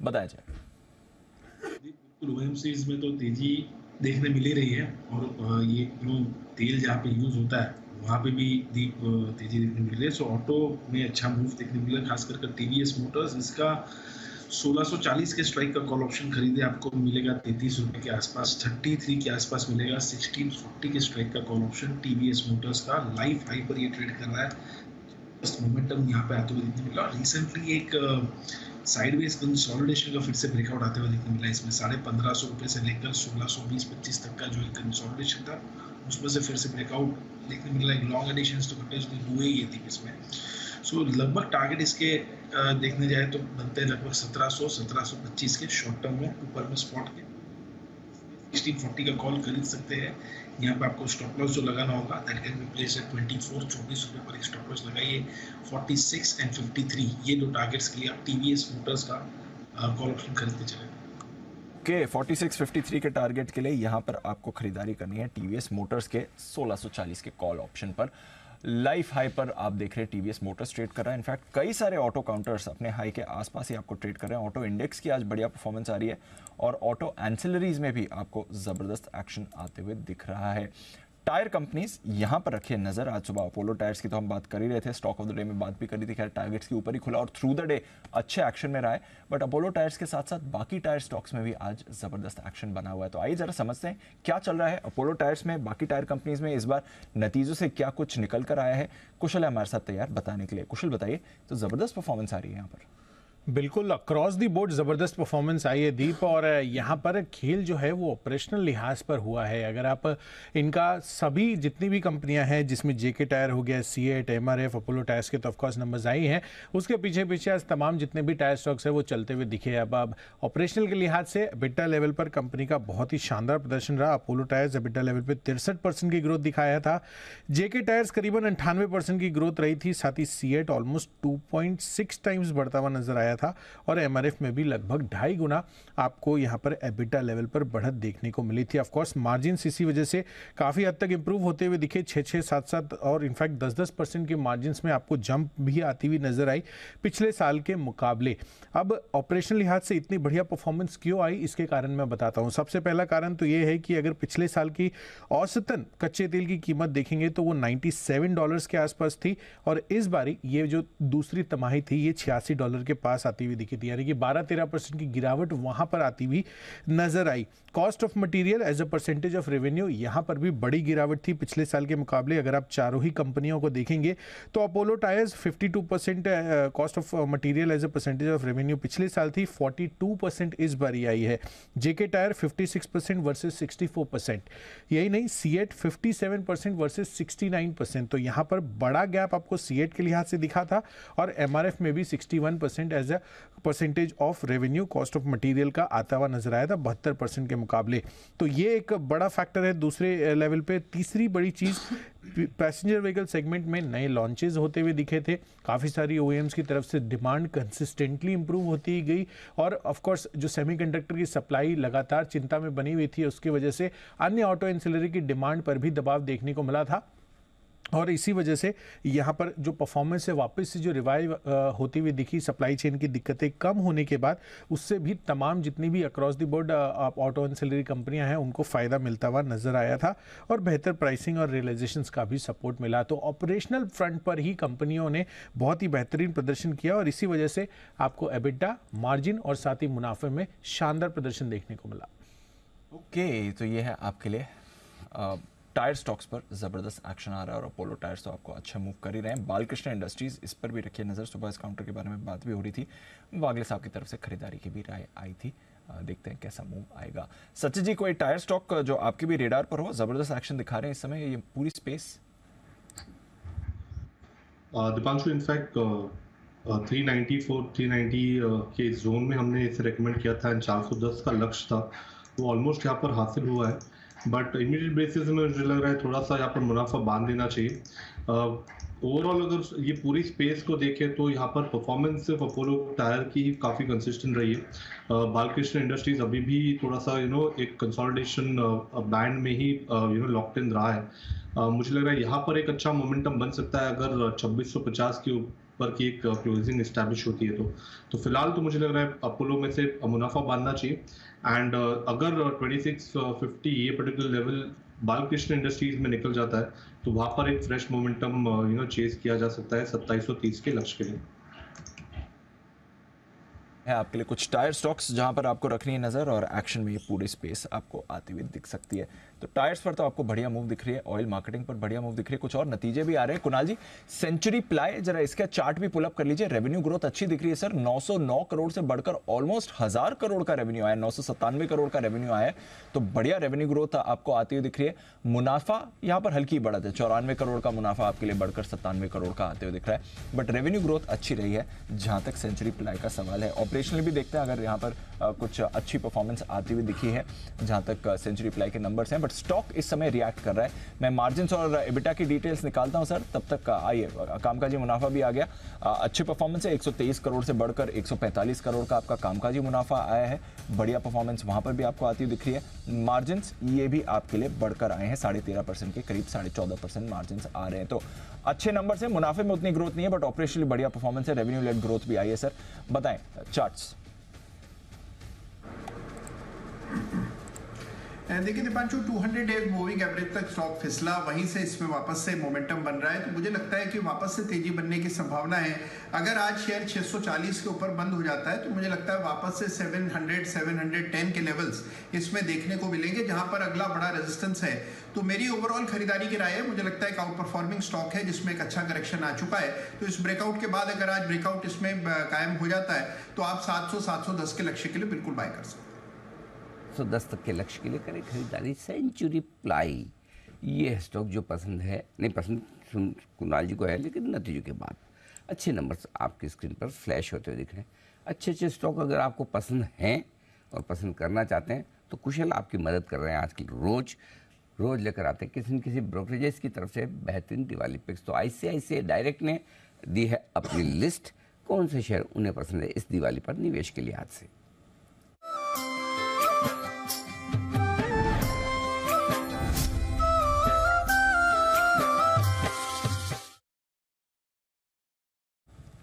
बताया जाए। OMCs में तो तेजी देखने मिल ही रही है और ये तेल जहाँ पे यूज होता है वहाँ पे भी तेजी देखने मिल रही है। सो ऑटो में अच्छा मूव देखने मिला, खासकर TVS मोटर्स। इसका 1640 के स्ट्राइक का कॉल ऑप्शन खरीदे आपको मिलेगा 33 रुपये के आसपास, 33 के आसपास मिलेगा 1640 के स्ट्राइक का कॉल ऑप्शन TVS मोटर्स का। लाइफ हाई पर ये ट्रेड कर रहा है, बस मोमेंटम यहाँ पे आते हुए देखने मिला। रिसेंटली एक साइडवेज कंसोलिडेशन का फिर से ब्रेकआउट आते हुए देखने मिला। इसमें 1550 रुपये से लेकर 1620-25 तक का जो एक कंसोलिडेशन था उसमें से फिर से ब्रेकआउट देखने मिला। एक लॉन्ग एडिशंस तो कंटिन्यूसली हुए ही थी इसमें। सो लगभग टारगेट इसके देखने जाए तो बनते हैं लगभग 1700-1725 के शॉर्ट टर्म में, ऊपर में स्पॉट के 1640 का कॉल खरीद सकते हैं। यहाँ पे आपको स्टॉप लॉस जो लगाना होगा that can be place at 24 रुपये पर एक स्टॉप लॉस लगाइए। 46 एंड 53 ये दो टारगेट्स के लिए आप TVS मोटर्स का कॉल ऑप्शन खरीदते चले। के 46-53 के टारगेट के लिए यहाँ पर आपको खरीदारी करनी है TVS मोटर्स के 1640 के कॉल ऑप्शन पर। लाइफ हाई पर आप देख रहे हैं TVS मोटर्स ट्रेड कर रहा है। इनफैक्ट कई सारे ऑटो काउंटर्स अपने हाई के आसपास ही आपको ट्रेड कर रहे हैं। ऑटो इंडेक्स की आज बढ़िया परफॉर्मेंस आ रही है और ऑटो एंसिलरीज में भी आपको ज़बरदस्त एक्शन आते हुए दिख रहा है। टायर कंपनीज यहाँ पर रखिए नजर। आज सुबह अपोलो टायर्स की तो हम बात कर ही रहे थे, स्टॉक ऑफ द डे में बात भी करी थी, खैर टारगेट्स के ऊपर ही खुला और थ्रू द डे अच्छे एक्शन में रहा है। बट अपोलो टायर्स के साथ साथ बाकी टायर स्टॉक्स में भी आज जबरदस्त एक्शन बना हुआ है। तो आइए जरा समझते हैं क्या चल रहा है अपोलो टायर्स में, बाकी टायर कंपनीज में, इस बार नतीजों से क्या कुछ निकल कर आया है। कुशल है हमारे साथ तैयार बताने के लिए। कुशल बताइए, तो जबरदस्त परफॉर्मेंस आ रही है यहाँ पर। बिल्कुल अक्रॉस दी बोर्ड ज़बरदस्त परफॉर्मेंस आई है दीप, और यहाँ पर खेल जो है वो ऑपरेशनल लिहाज पर हुआ है। अगर आप इनका सभी जितनी भी कंपनियां हैं जिसमें जेके टायर हो गया, सीएट, एमआरएफ, अपोलो टायर्स के तो ऑफकोर्स नंबर्स आई हैं, उसके पीछे पीछे आज तमाम जितने भी टायर स्टॉक्स है वो चलते हुए दिखे। अब ऑपरेशनल के लिहाज से एबिटा लेवल पर कंपनी का बहुत ही शानदार प्रदर्शन रहा। अपोलो टायर्स एबिटा लेवल पर 63% की ग्रोथ दिखाया था, जेके टायर्स करीबन 98% की ग्रोथ रही थी, साथ ही सीएट ऑलमोस्ट 2.6 टाइम्स बढ़ता हुआ नजर आया था, और एमआरएफ में भी लगभग 2.5 गुना आपको यहां पर एबिटा लेवल पर बढ़त देखने को मिली थी। ऑफ कोर्स मार्जिन्स इसी वजह से काफी हद तक इंप्रूव होते हुए दिखे, 6-6, 7-7 और इनफैक्ट 10-10% के मार्जिन्स में आपको जंप भी आती हुई नजर आई पिछले साल के मुकाबले। अब ऑपरेशनल लिहाज से इतनी बढ़िया परफॉर्मेंस क्यों आई, इसके कारण मैं बताता हूं। सबसे पहला कारण तो ये है कि अगर पिछले साल की औसतन कच्चे तेल की कीमत देखेंगे तो वो $97 के आसपास थी, और इस बारी ये जो दूसरी तिमाही थी ये $86 के पास आती हुई दिखी थी, यानी कि 12-13% की गिरावट वहां पर आती हुई नजर आई। Cost of material as a percentage of revenue, यहां पर भी बड़ी गिरावट थी पिछले साल के मुकाबले। अगर आप चारों ही कंपनियों को देखेंगे तो Apollo tyres 52% cost of material as a percentage of revenue पिछले साल थी, 42% इस बारी आई है। जेके टायर 56% वर्सेस 64%, यही नहीं सीएट 57% वर्सेस 69%, तो यहां पर बड़ा गैप आपको सीएट के लिहाज से दिखा था, और एमआरएफ में भी 61% as a percentage of revenue cost of material का आता हुआ नजर आया था 72% के मुकाबले। तो ये एक बड़ा फैक्टर है दूसरे लेवल पे। तीसरी बड़ी चीज, पैसेंजर व्हीकल सेगमेंट में नए लॉन्चेस होते हुए दिखे थे, काफ़ी सारी ओईएम्स की तरफ से डिमांड कंसिस्टेंटली इंप्रूव होती गई, और ऑफ कोर्स जो सेमीकंडक्टर की सप्लाई लगातार चिंता में बनी हुई थी उसकी वजह से अन्य ऑटो एंसिलरी की डिमांड पर भी दबाव देखने को मिला था, और इसी वजह से यहाँ पर जो परफॉर्मेंस है वापस से जो रिवाइव होती हुई दिखी, सप्लाई चेन की दिक्कतें कम होने के बाद उससे भी तमाम जितनी भी across the board auto ancillary कंपनियां हैं उनको फ़ायदा मिलता हुआ नजर आया था, और बेहतर प्राइसिंग और रियलाइजेशंस का भी सपोर्ट मिला। तो ऑपरेशनल फ्रंट पर ही कंपनियों ने बहुत ही बेहतरीन प्रदर्शन किया, और इसी वजह से आपको एबिटा, मार्जिन और साथ ही मुनाफे में शानदार प्रदर्शन देखने को मिला। ओके, तो ये है आपके लिए टायर स्टॉक्स पर ज़बरदस्त एक्शन आ रहा है, और अपोलो टायर्स तो आपको अच्छा मूव कर ही रहे हैं। बालकृष्ण इंडस्ट्रीज़, इस पर भी रखिए नज़र, सुबह इस काउंटर के बारे में बात भी हो रही थी, वागले साहब की तरफ से खरीदारी की भी राय आई थी, देखते हैं कैसा मूव आएगा। सचिन जी, कोई टायर स्टॉक जो आपके भी रेडार पर हो, ज़बरदस्त एक्शन दिखा रहे हैं इस समय ये पूरी स्पेस? दीपांशु, इनफैक्ट 390 के जोन में हमने इसे रेकमेंड किया था, 410 का लक्ष्य था, वो ऑलमोस्ट यहाँ पर हासिल हुआ है, बट इमीडिएट बेसिस में मुझे लग रहा है थोड़ा सा यहाँ पर मुनाफा बांध देना चाहिए। ओवरऑल अगर ये पूरी स्पेस को देखें तो यहाँ पर परफॉर्मेंस सिर्फ अपोलो टायर की काफ़ी कंसिस्टेंट रही है। बालकृष्ण इंडस्ट्रीज अभी भी थोड़ा सा एक कंसोलिडेशन बैंड में ही लॉक्ड इन रहा है। मुझे लग रहा है यहाँ पर एक अच्छा मोमेंटम बन सकता है अगर 2650 के ऊपर की एक क्लोजिंग एस्टैब्लिश होती है तो फिलहाल तो मुझे लग रहा है अपोलो में से मुनाफा बांधना चाहिए। एंड अगर 2650 ये पर्टिकुलर लेवल बालकृष्ण इंडस्ट्रीज में निकल जाता है तो वहां पर एक फ्रेश मोमेंटम चेस किया जा सकता है 2730 के लक्ष्य के लिए। है आपके लिए कुछ टायर स्टॉक्स जहां पर आपको रखनी है नज़र, और एक्शन में ये पूरी स्पेस आपको आती हुई दिख सकती है। तो टायर्स पर तो आपको बढ़िया मूव दिख रही है, ऑयल मार्केटिंग पर बढ़िया मूव दिख रही है, कुछ और नतीजे भी आ रहे हैं। कुणाल जी, सेंचुरी प्लाई जरा इसका चार्ट भी पुल अप कर लीजिए, रेवेन्यू ग्रोथ अच्छी दिख रही है सर, 909 करोड़ से बढ़कर ऑलमोस्ट 1000 करोड़ का रेवेन्यू आया, 997 करोड़ का रेवेन्यू आया है, तो बढ़िया रेवेन्यू ग्रोथ आपको आती हुई दिख रही है। मुनाफा यहाँ पर हल्की बढ़त है, 94 करोड़ का मुनाफा आपके लिए बढ़कर 97 करोड़ का आते हुए दिख रहा है, बट रेवेन्यू ग्रोथ अच्छी रही है जहां तक सेंचुरी प्लाई का सवाल है। ऑपरेशनल भी देखते हैं, अगर यहाँ पर कुछ अच्छी परफॉर्मेंस आती हुई दिखी है जहां तक सेंचुरी प्लाई के नंबर्स हैं, बट स्टॉक इस समय रिएक्ट कर रहा है। मैं मार्जिन्स और एबिटा की डिटेल्स निकालता हूं सर, तब तक आइए, कामकाजी मुनाफा भी आ गया, अच्छी परफॉर्मेंस है, 123 करोड़ से बढ़कर 145 करोड़ का आपका कामकाजी मुनाफा आया है, बढ़िया परफॉर्मेंस वहां पर भी आपको आती हुई दिख रही है। मार्जिन्स ये भी आपके लिए बढ़कर आए हैं, 13.5% के करीब 14.5% मार्जिन्स आ रहे हैं, तो अच्छे नंबर है। मुनाफे में उतनी ग्रोथ नहीं है, बट ऑपरेशनली बढ़िया परफॉर्मेंस है, रेवेन्यू लेड ग्रोथ भी आई है। सर बताएं चार्ट्स। देखिए दीपांशु 200 डेज मूविंग एवरेज तक स्टॉक फिसला, वहीं से इसमें वापस से मोमेंटम बन रहा है, तो मुझे लगता है कि वापस से तेजी बनने की संभावना है। अगर आज शेयर 640 के ऊपर बंद हो जाता है तो मुझे लगता है वापस से 700 710 के लेवल्स इसमें देखने को मिलेंगे, जहां पर अगला बड़ा रेजिस्टेंस है। तो मेरी ओवरऑल खरीदारी की राय है, मुझे लगता है एक आउट परफॉर्मिंग स्टॉक है जिसमें एक अच्छा करेक्शन आ चुका है। तो इस ब्रेकआउट के बाद अगर आज ब्रेकआउट इसमें कायम हो जाता है तो आप 700 710 के लक्ष्य के लिए बिल्कुल बाय कर सकते हैं। 110 तक के लक्ष्य के लिए करें खरीदारी। सेंचुरी प्लाई, ये स्टॉक जो पसंद है, नहीं पसंद कुणाल जी को है, लेकिन नतीजों के बाद अच्छे नंबर्स आपकी स्क्रीन पर फ्लैश होते हुए दिख रहे हैं। अच्छे स्टॉक अगर आपको पसंद हैं और पसंद करना चाहते हैं तो कुशल आपकी मदद कर रहे हैं। आजकल रोज लेकर आते हैं किसी न किसी ब्रोकरेजेस की तरफ से बेहतरीन दिवाली पिक्स। तो ICICI डायरेक्ट ने दी है अपनी लिस्ट, कौन से शेयर उन्हें पसंद है इस दिवाली पर निवेश के लिए आज से।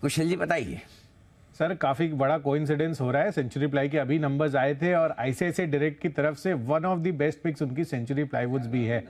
कुशल जी बताइए। सर काफ़ी बड़ा कोइंसिडेंस हो रहा है, सेंचुरी प्लाई के अभी नंबर्स आए थे और ICICI डायरेक्ट की तरफ से one of the best picks उनकी सेंचुरी प्लाईवुड्स भी है,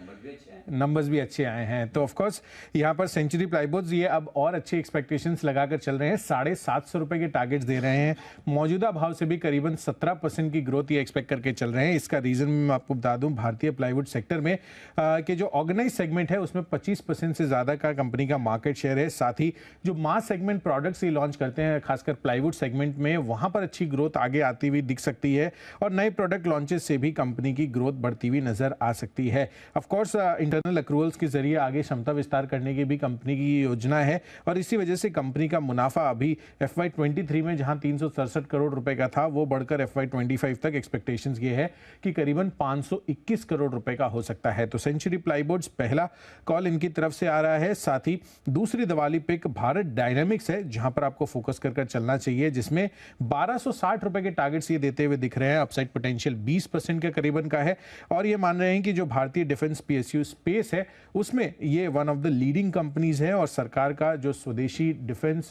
नंबर्स भी अच्छे आए हैं। तो ऑफ कोर्स यहाँ पर सेंचुरी प्लाईवुड्स ये अब और अच्छी एक्सपेक्टेशंस लगाकर चल रहे हैं, 750 रुपये के टारगेट्स दे रहे हैं, मौजूदा भाव से भी करीबन 17% की ग्रोथ ये एक्सपेक्ट करके चल रहे हैं। इसका रीज़न मैं आपको बता दूँ, भारतीय प्लाईवुड सेक्टर में कि जो ऑर्गेनाइज सेगमेंट है उसमें 25% से ज़्यादा का कंपनी का मार्केट शेयर है। साथ ही जो मास सेगमेंट प्रोडक्ट्स ये लॉन्च करते हैं खासकर प्लाईवुड सेगमेंट में, वहाँ पर अच्छी ग्रोथ आगे आती हुई दिख सकती है और नए प्रोडक्ट लॉन्चेस से भी कंपनी की ग्रोथ बढ़ती हुई नजर आ सकती है। ऑफ कोर्स इंटरनल अक्रूवल्स के जरिए आगे क्षमता विस्तार करने की भी कंपनी की योजना है और इसी वजह से कंपनी का मुनाफा अभी FY23 में जहां 367 करोड़ रुपए का था वो बढ़कर FY25 तक एक्सपेक्टेशंस ये है कि करीबन 521 करोड़ रुपए का हो सकता है। तो सेंचुरी प्लाईवुड्स पहला कॉल इनकी तरफ से आ रहा है। साथ ही दूसरी दिवाली पिक भारत डायनामिक्स है, जहां पर आपको फोकस कर चलना चाहिए, जिसमें 1260 रुपए के टारगेट्स ये देते हुए दिख रहे हैं। अपसाइड पोटेंशियल 20% के करीबन का है और ये मान रहे हैं कि जो भारतीय डिफेंस PSU स्पेस है उसमें ये one of the leading companies है और सरकार का जो स्वदेशी डिफेंस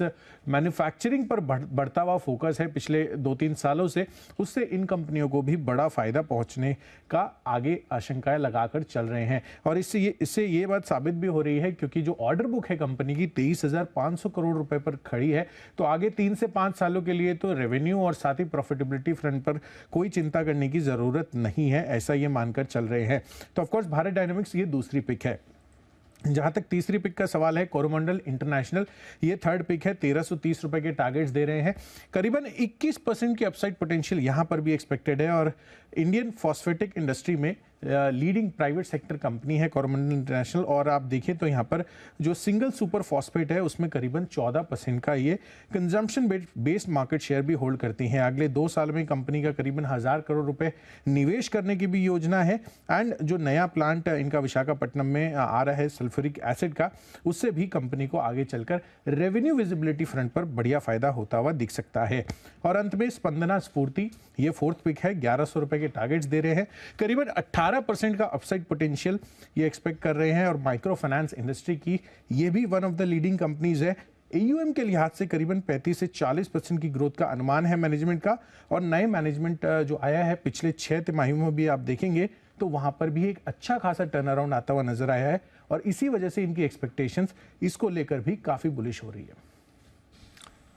मैन्युफैक्चरिंग पर बढ़ता हुआ फोकस है पिछले 2-3 सालों से, उससे इन कंपनियों को भी बड़ा फायदा पहुंचने का आगे आशंकाएं लगाकर चल रहे हैं। और इससे ये बात साबित भी हो रही है क्योंकि जो ऑर्डर बुक है कंपनी की 23,500 करोड़ रुपए पर खड़ी है, तो आगे 3 से 5 सालों के लिए तो रेवेन्यू और साथ ही प्रॉफिटेबिलिटी फ्रंट पर कोई चिंता करने की जरूरत नहीं है, ऐसा ये मानकर चल रहे हैं। तो ऑफकोर्स भारत डायनामिक्स ये दूसरी पिक है। जहां तक तीसरी पिक का सवाल है, कोरोमंडल इंटरनेशनल, ये थर्ड पिक है, 1330 रुपए के टारगेट्स दे रहे हैं, करीबन 21% की अपसाइड पोटेंशियल यहां पर भी एक्सपेक्टेड है। और इंडियन फॉस्फेटिक इंडस्ट्री में लीडिंग प्राइवेट सेक्टर कंपनी है कोरोमंडल इंटरनेशनल और आप देखिए तो यहाँ पर जो सिंगल सुपर फॉस्फेट है उसमें करीबन 14% का ये कंजम्पशन बेस्ड मार्केट शेयर भी होल्ड करती हैं। अगले 2 साल में कंपनी का करीबन 1000 करोड़ रुपए निवेश करने की भी योजना है एंड जो नया प्लांट इनका विशाखापट्टनम में आ रहा है सल्फ्यूरिक एसिड का, उससे भी कंपनी को आगे चलकर रेवेन्यू विजिबिलिटी फ्रंट पर बढ़िया फायदा होता हुआ दिख सकता है। और अंत में स्पंदना स्फूर्ति, ये फोर्थ पिक है, 1100 रुपए के टारगेट्स दे रहे हैं, करीबन 18% का अपसाइड पोटेंशियल ये एक्सपेक्ट कर रहे हैं। और माइक्रो फाइनेंस इंडस्ट्री की ये भी one of the leading companies है, AUM के लिहाज से करीबन 35 से 40% की ग्रोथ का अनुमान है मैनेजमेंट का। और नए मैनेजमेंट जो आया है पिछले 6 तिमाहियों में भी आप देखेंगे तो वहां पर भी एक अच्छा खासा टर्न अराउंड आता हुआ नजर आया है और इसी वजह से इनकी एक्सपेक्टेशंस इसको लेकर भी काफी बुलिश हो रही है।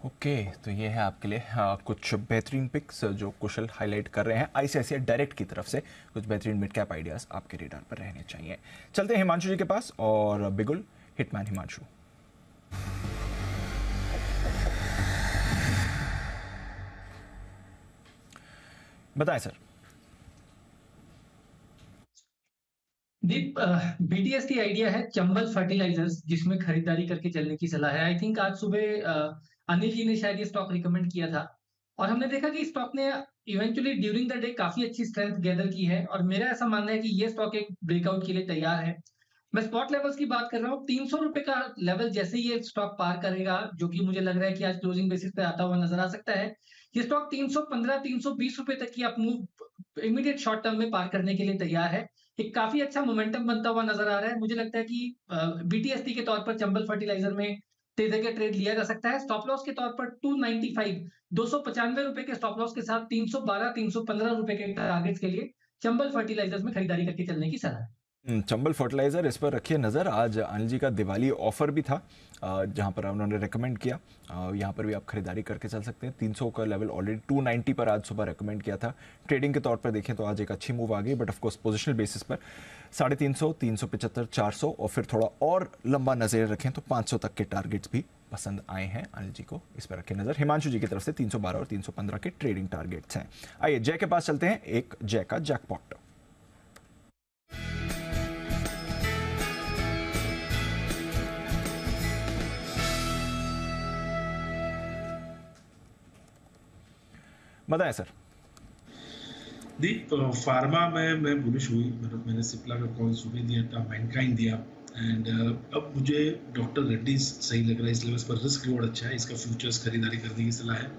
ओके, तो ये है आपके लिए कुछ बेहतरीन पिक्स जो कुशल हाईलाइट कर रहे हैं। ICICI डायरेक्ट की तरफ से कुछ बेहतरीन मिड कैप आइडियाज आपके रेडार पर रहने चाहिए। चलते हैं हिमांशु जी के पास और बिगुल हिटमैन हिमांशु। बताएं सर। दीप, BTST आइडिया है चंबल फर्टिलाइजर्स, जिसमें खरीदारी करके चलने की सलाह है। आई थिंक आज सुबह अनिल जी ने शायद ये स्टॉक रिकमेंड किया था और हमने देखा कि स्टॉक ने इवेंचुअली ड्यूरिंग द डे काफी अच्छी स्ट्रेंथ गैदर की है और मेरा ऐसा मानना है कि ये स्टॉक एक ब्रेकआउट के लिए तैयार है। मैं स्पॉट लेवल्स की बात कर रहा हूँ, 300 रुपए का लेवल जैसे ये स्टॉक पार करेगा, जो कि मुझे लग रहा है कि आज क्लोजिंग बेसिस पे आता हुआ नजर आ सकता है, ये स्टॉक 315-320 रुपए तक की आप मूव इमीडिएट शॉर्ट टर्म में पार करने के लिए तैयार है। एक काफी अच्छा मोमेंटम बनता हुआ नजर आ रहा है। मुझे लगता है कि BTST के तौर पर चंबल फर्टिलाइजर में तेजी के ट्रेड लिया जा सकता है। स्टॉप लॉस के तौर पर 295 295 रुपए के स्टॉप लॉस के साथ 312-315 रुपए के टारगेट्स के लिए चंबल फर्टिलाइजर्स में खरीदारी करके चलने की सलाह है। चंबल फर्टिलाइजर, इस पर रखिए नज़र। आज अनिल जी का दिवाली ऑफर भी था जहां पर उन्होंने रेकमेंड किया, यहां पर भी आप खरीदारी करके चल सकते हैं। 300 का लेवल ऑलरेडी 290 पर आज सुबह रेकमेंड किया था। ट्रेडिंग के तौर पर देखें तो आज एक अच्छी मूव आ गई, बट ऑफकोर्स पोजिशनल बेसिस पर 350, 375, 400 और फिर थोड़ा और लंबा नज़र रखें तो 500 तक के टारगेट्स भी पसंद आए हैं अनिल जी को, इस पर रखें नज़र। हिमांशु जी की तरफ से 312 और 315 के ट्रेडिंग टारगेट्स हैं। आइए जय के पास चलते हैं, एक जय का जैकपॉट। बताएं सर। दीप, फार्मा में मैं बुलिश हुई, मतलब मैंने सिप्ला का कॉल सुबह दिया था, मैनकाइंड दिया, एंड अब मुझे डॉक्टर रेड्डीज सही लग रहा है। इस लेवल पर रिस्क रिवॉर्ड अच्छा है, इसका फ्यूचर्स खरीदारी करने की सलाह है।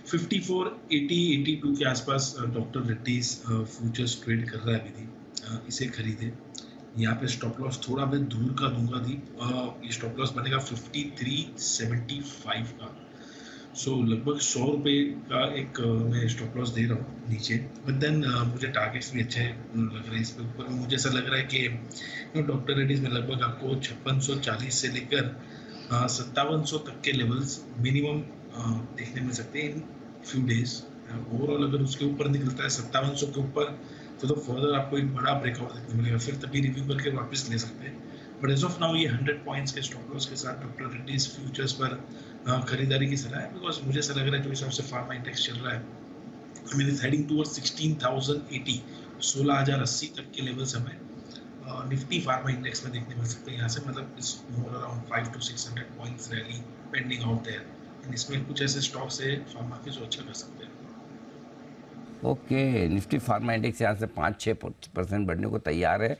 54, 80, 82 के आसपास डॉक्टर रेड्डीज फ्यूचर्स ट्रेड कर रहा है अभी भी, इसे खरीदे। यहाँ पे स्टॉप लॉस थोड़ा मैं दूर का दूंगा दीप, ये स्टॉप लॉस बनेगा 53.75 का। सो लगभग 100 रुपये का एक मैं स्टॉप लॉस दे रहा हूँ नीचे, बट देन मुझे टारगेट्स भी अच्छे लग रहे हैं इस पर। ऊपर मुझे ऐसा लग रहा है कि डॉक्टर रेड्डीज में लगभग आपको 5640 से लेकर 5700 तक के लेवल्स मिनिमम देखने मिल सकते हैं इन फ्यू डेज। ओवरऑल अगर उसके ऊपर निकलता है 5700 के ऊपर तो फर्दर आपको एक बड़ा ब्रेकआउट देखने मिलेगा, फिर तभी रिव्यू करके वापस ले सकते हैं। बट एज ऑफ नाउ ये 100 पॉइंट्स के स्टॉप लॉस के साथ डॉक्टर रेड्डीज फ्यूचर्स पर खरीदारी की सलाह है, बिकॉज मुझे ऐसा लग रहा है जो हिसाब से फार्मा इंडेक्स चल रहा है, I mean it's heading towards 16080, 16080 तक के लेवल्स हमें निफ्टी फार्मा इंडेक्स में देखने मिल सकते हैं यहाँ से। मतलब it's more around 500 to 600 points rally pending out there, and इसमें कुछ ऐसे स्टॉक्स है फार्मा के जो अच्छा कर सकते हैं। ओके, निफ्टी फार्मा इंडेक्स यहाँ से 5-6% बढ़ने को तैयार है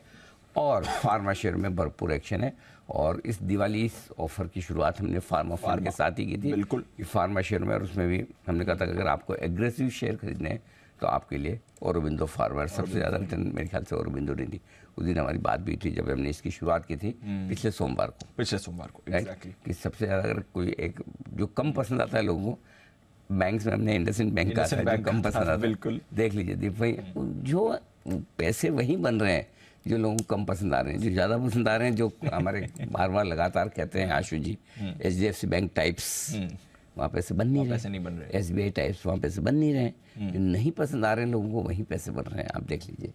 और फार्मा शेयर में भरपूर एक्शन है। और इस दिवाली इस ऑफर की शुरुआत हमने फार्मा के साथ ही की थी, बिल्कुल कि फार्मा शेयर में, और उसमें भी हमने कहा था कि अगर आपको एग्रेसिव शेयर खरीदने हैं तो आपके लिए औरोबिंदो फार्मा सबसे ज़्यादा रिटर्न मेरे ख्याल से औरोबिंदो ने दी। उस दिन हमारी बात भी थी जब हमने इसकी शुरुआत की थी पिछले सोमवार को exactly. कि सबसे ज़्यादा अगर कोई एक जो कम पसंद आता है लोगों को, बैंक्स में हमने इंडसइंड बैंक का कम पसंद आता है, बिल्कुल देख लीजिए दीप भाई, जो पैसे वही बन रहे हैं जो लोगों को कम पसंद आ रहे हैं, जो ज़्यादा पसंद आ रहे हैं, जो हमारे बार बार लगातार कहते हैं आशु जी, HDFC बैंक टाइप्स वहाँ पैसे बन नहीं रहे, SBI टाइप्स वहाँ पैसे बन नहीं रहे, जो नहीं पसंद आ रहे हैं लोगों को वहीं पैसे बन रहे हैं, आप देख लीजिए।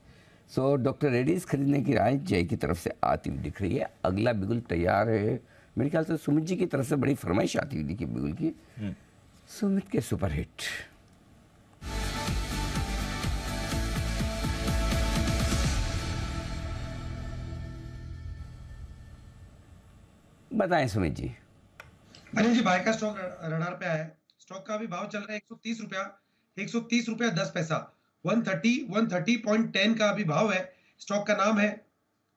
सो डॉक्टर रेड्डीज खरीदने की राय जय की तरफ से आती हुई दिख रही है। अगला बिगुल तैयार है, मेरे ख्याल से सुमित जी की तरफ से बड़ी फरमाइश आती हुई दिखी बिगुल की। सुमित के सुपरहिट बताएं सुमित जी। अनिल जी, बाय का स्टॉक रडार पे आया है। स्टॉक का अभी भाव चल रहा है 130 रुपया, 130 रुपया 10 पैसा, 130.10 का अभी भाव है। स्टॉक का नाम है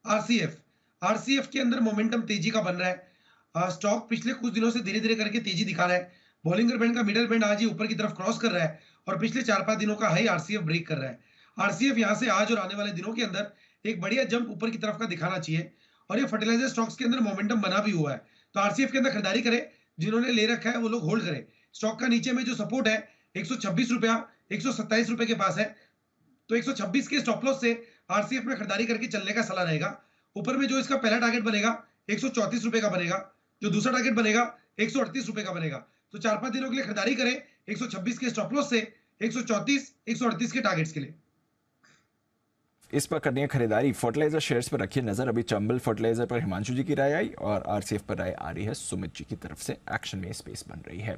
आरसीएफ के अंदर मोमेंटम तेजी का बन रहा है। स्टॉक पिछले कुछ दिनों से धीरे धीरे करके तेजी दिखा रहा है। बॉलिंगर बैंड का मिडल बैंड आज ही ऊपर की तरफ क्रॉस कर रहा है और पिछले 4-5 दिनों का हाई आरसीएफ ब्रेक कर रहा है। आरसीएफ यहाँ से आज और आने वाले दिनों के अंदर एक बढ़िया जंप ऊपर की तरफ का दिखाना चाहिए, और ये फर्टिलाइजर स्टॉक्स के अंदर मोमेंटम बना भी हुआ है, तो आरसीएफ के अंदर खरीदारी करें। जिन्होंने ले रखा है वो लोग होल्ड करें। स्टॉक का नीचे में जो सपोर्ट है 126 रुपया, 127 रुपए के पास है, तो 126 के स्टॉप लॉस से आरसीएफ में खरीदारी करके चलने का सलाह रहेगा। ऊपर में जो इसका पहला टारगेट बनेगा 134 रुपए का बनेगा, जो दूसरा टारगेट बनेगा 138 रुपए का बनेगा। तो 4-5 दिनों के लिए खरीदारी करें 126 के स्टॉप लॉस से 134, 138 के टारगेट्स के लिए। इस पर करनी है खरीदारी। फर्टिलाइजर शेयर्स पर रखिए नजर। अभी चंबल फर्टिलाइजर पर हिमांशु जी की राय आई और आरसीएफ पर राय आ रही है सुमित जी की तरफ से। एक्शन में स्पेस बन रही है।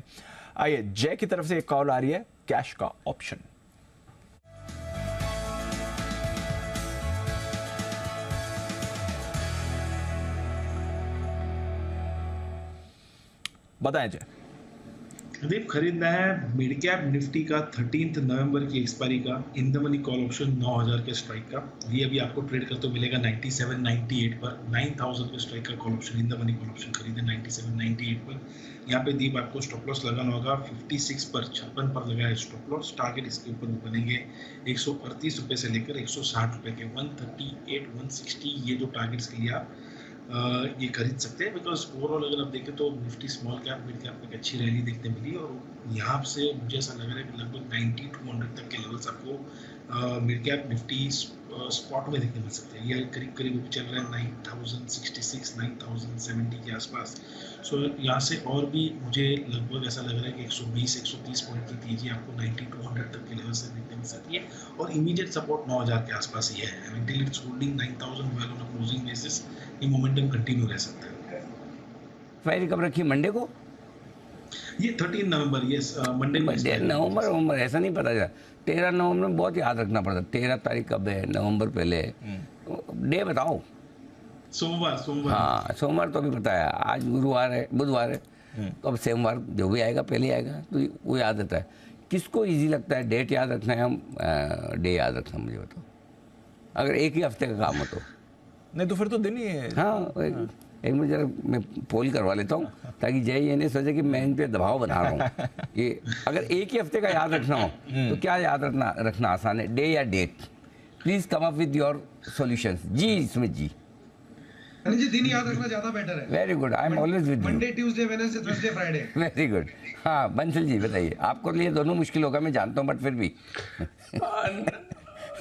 आइए जय की तरफ से एक कॉल आ रही है, कैश का ऑप्शन। बताएं जय। दीप, खरीदना है मिड कैप निफ्टी का 13 नवंबर की एक्सपायरी का in the money call option 9000 के स्ट्राइक का। ये अभी आपको ट्रेड करते हुए मिलेगा 97, 98 पर। 9000 के स्ट्राइक का call option, in the money call option खरीदे 97, 98 पर। यहाँ पे दीप आपको स्टॉप लॉस लगाना होगा 56 पर, 56 पर लगाया स्टॉप लॉस। टारगेट इसके ऊपर बनेंगे 138 रुपये से लेकर 160 रुपये के, 138, 160 ये जो टारगेट्स के लिए आप ये खरीद सकते हैं, बिकॉज ओवरऑल अगर आप देखें तो Nifty small cap mid cap में एक अच्छी रैली देखने मिली और यहाँ से मुझे ऐसा लग रहा है कि लगभग 9200 तक के लेवल्स आपको मिड कैप निफ्टी स्पॉट में देखने मिल सकते हैं। ये करीब करीब चल रहा है 9066 9070 के आसपास। सो यहाँ से और भी मुझे लगभग ऐसा लग रहा है कि 120-130 पॉइंट की तेजी आपको 9200 तक के लेवल से देखने मिल सकती है और इमीडिएट सपोर्ट 9000 के आसपास ही है। Until it's holding 9000 well on a closing basis ये मोमेंटम कंटिन्यू रह सकता है। एक्सपायरी कब रखी, मंडे को? ये 13 नवंबर, यस मंडे नवंबर ऐसा नहीं पता चला। 13 नवंबर में बहुत याद रखना पड़ता। 13 तारीख कब है? नवंबर पहले डे बताओ। सोमवार। हाँ सोमवार तो अभी पता है, आज गुरुवार है, बुधवार है, तो अब सोमवार जो भी आएगा पहले आएगा, तो वो याद रहता है। किसको इजी लगता है डेट याद रखना है, हम डे याद रखना, मुझे बताओ। अगर एक ही हफ्ते का काम हो तो नहीं तो फिर तो दिन ही है। हाँ एक मिनट जरा मैं पोल करवा लेता हूँ ताकि जय ये नहीं सोचे कि मैं इन पे दबाव बना रहा हूँ। ये अगर एक ही हफ्ते का याद रखना हो तो क्या याद रखना आसान है, डे या date? Please come up with your solutions. जी सुमित जी। जी दिन याद रखना ज्यादा बेटर है। Very good, I am always with you. Monday Tuesday Wednesday Thursday Friday. Very good. हाँ बंसल जी बताइए, आपको लिए दोनों मुश्किल होगा मैं जानता हूँ, बट फिर भी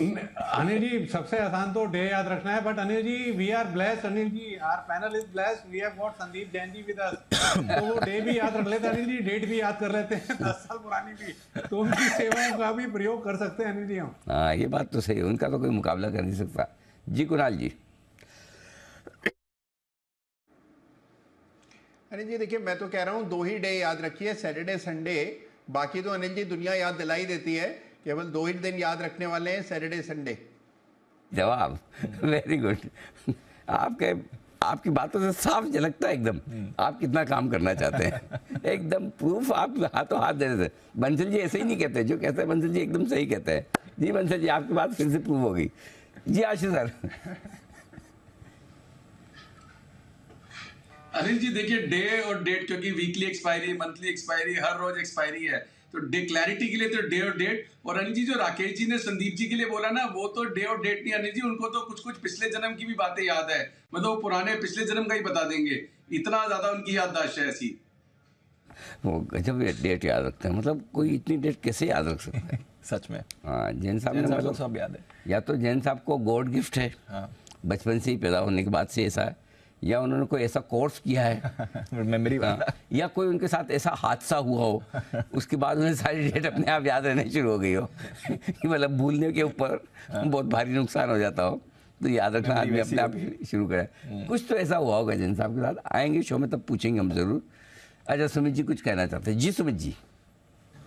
अनिल जी सबसे आसान तो डे याद रखना है, but Anil ji we are blessed, Anil ji our panel is blessed, we have got Sandeep Jain ji with us, तो वो डे भी याद रख लेते हैं अनिल जी, डेट भी याद कर लेते हैं 10 साल पुरानी भी, तो उनकी सेवाओं का भी प्रयोग कर सकते हैं अनिल जी हम। हाँ ये बात तो सही है, उनका तो कोई मुकाबला कर नहीं सकता। जी कुणाल जी। अनिल जी देखिए मैं तो कह रहा हूँ 2 ही डे याद रखिए, सैटरडे संडे, बाकी तो अनिल जी दुनिया याद दिलाई देती है, केवल 2 ही दिन याद रखने वाले हैं, सैटरडे संडे। जवाब वेरी गुड। आपकी बातों से साफ झलकता है एकदम आप कितना काम करना चाहते हैं। एकदम प्रूफ आप हाथों हाथ दे रहे थे। बंसल जी ऐसे ही नहीं कहते, जो कहते हैं बंसल जी एकदम सही कहते हैं। जी बंसल जी आपकी बात फिर से प्रूव हो गई। जी आशीष सर। अनिल जी देखिए डे और डेट, क्योंकि वीकली एक्सपायरी, मंथली एक्सपायरी, हर रोज एक्सपायरी है, तो डे क्लैरिटी के लिए तो डे और डेट। और अनिल जी जो राकेश जी ने संदीप जी के लिए बोला ना, वो तो डे और डेट नहीं अनिल जी, उनको तो कुछ पिछले जन्म की भी बातें याद है, मतलब वो पुराने पिछले जन्म का ही बता देंगे, इतना ज्यादा उनकी याददाश्त है ऐसी। वो गजब डेट याद रखते हैं, मतलब कोई इतनी डेट कैसे याद रख सकता है। सच में। हाँ जैन साहब ने मतलब सब याद है, या तो जैन साहब को गॉड गिफ्ट है, बचपन से ही पैदा होने के बाद से ऐसा है, या उन्होंने कोई ऐसा कोर्स किया है मेमोरी वाला, या कोई उनके साथ ऐसा हादसा हुआ हो उसके बाद उन्हें सारी डेट अपने आप याद रहने शुरू हो गई हो कि मतलब भूलने के ऊपर बहुत भारी नुकसान हो जाता हो, तो याद रखना आदमी अपने आप शुरू करे। कुछ तो ऐसा हुआ होगा जिन साहब के साथ, आएंगे शो में तब पूछेंगे हम जरूर। अच्छा सुमित जी कुछ कहना चाहते हैं? जी सुमित जी।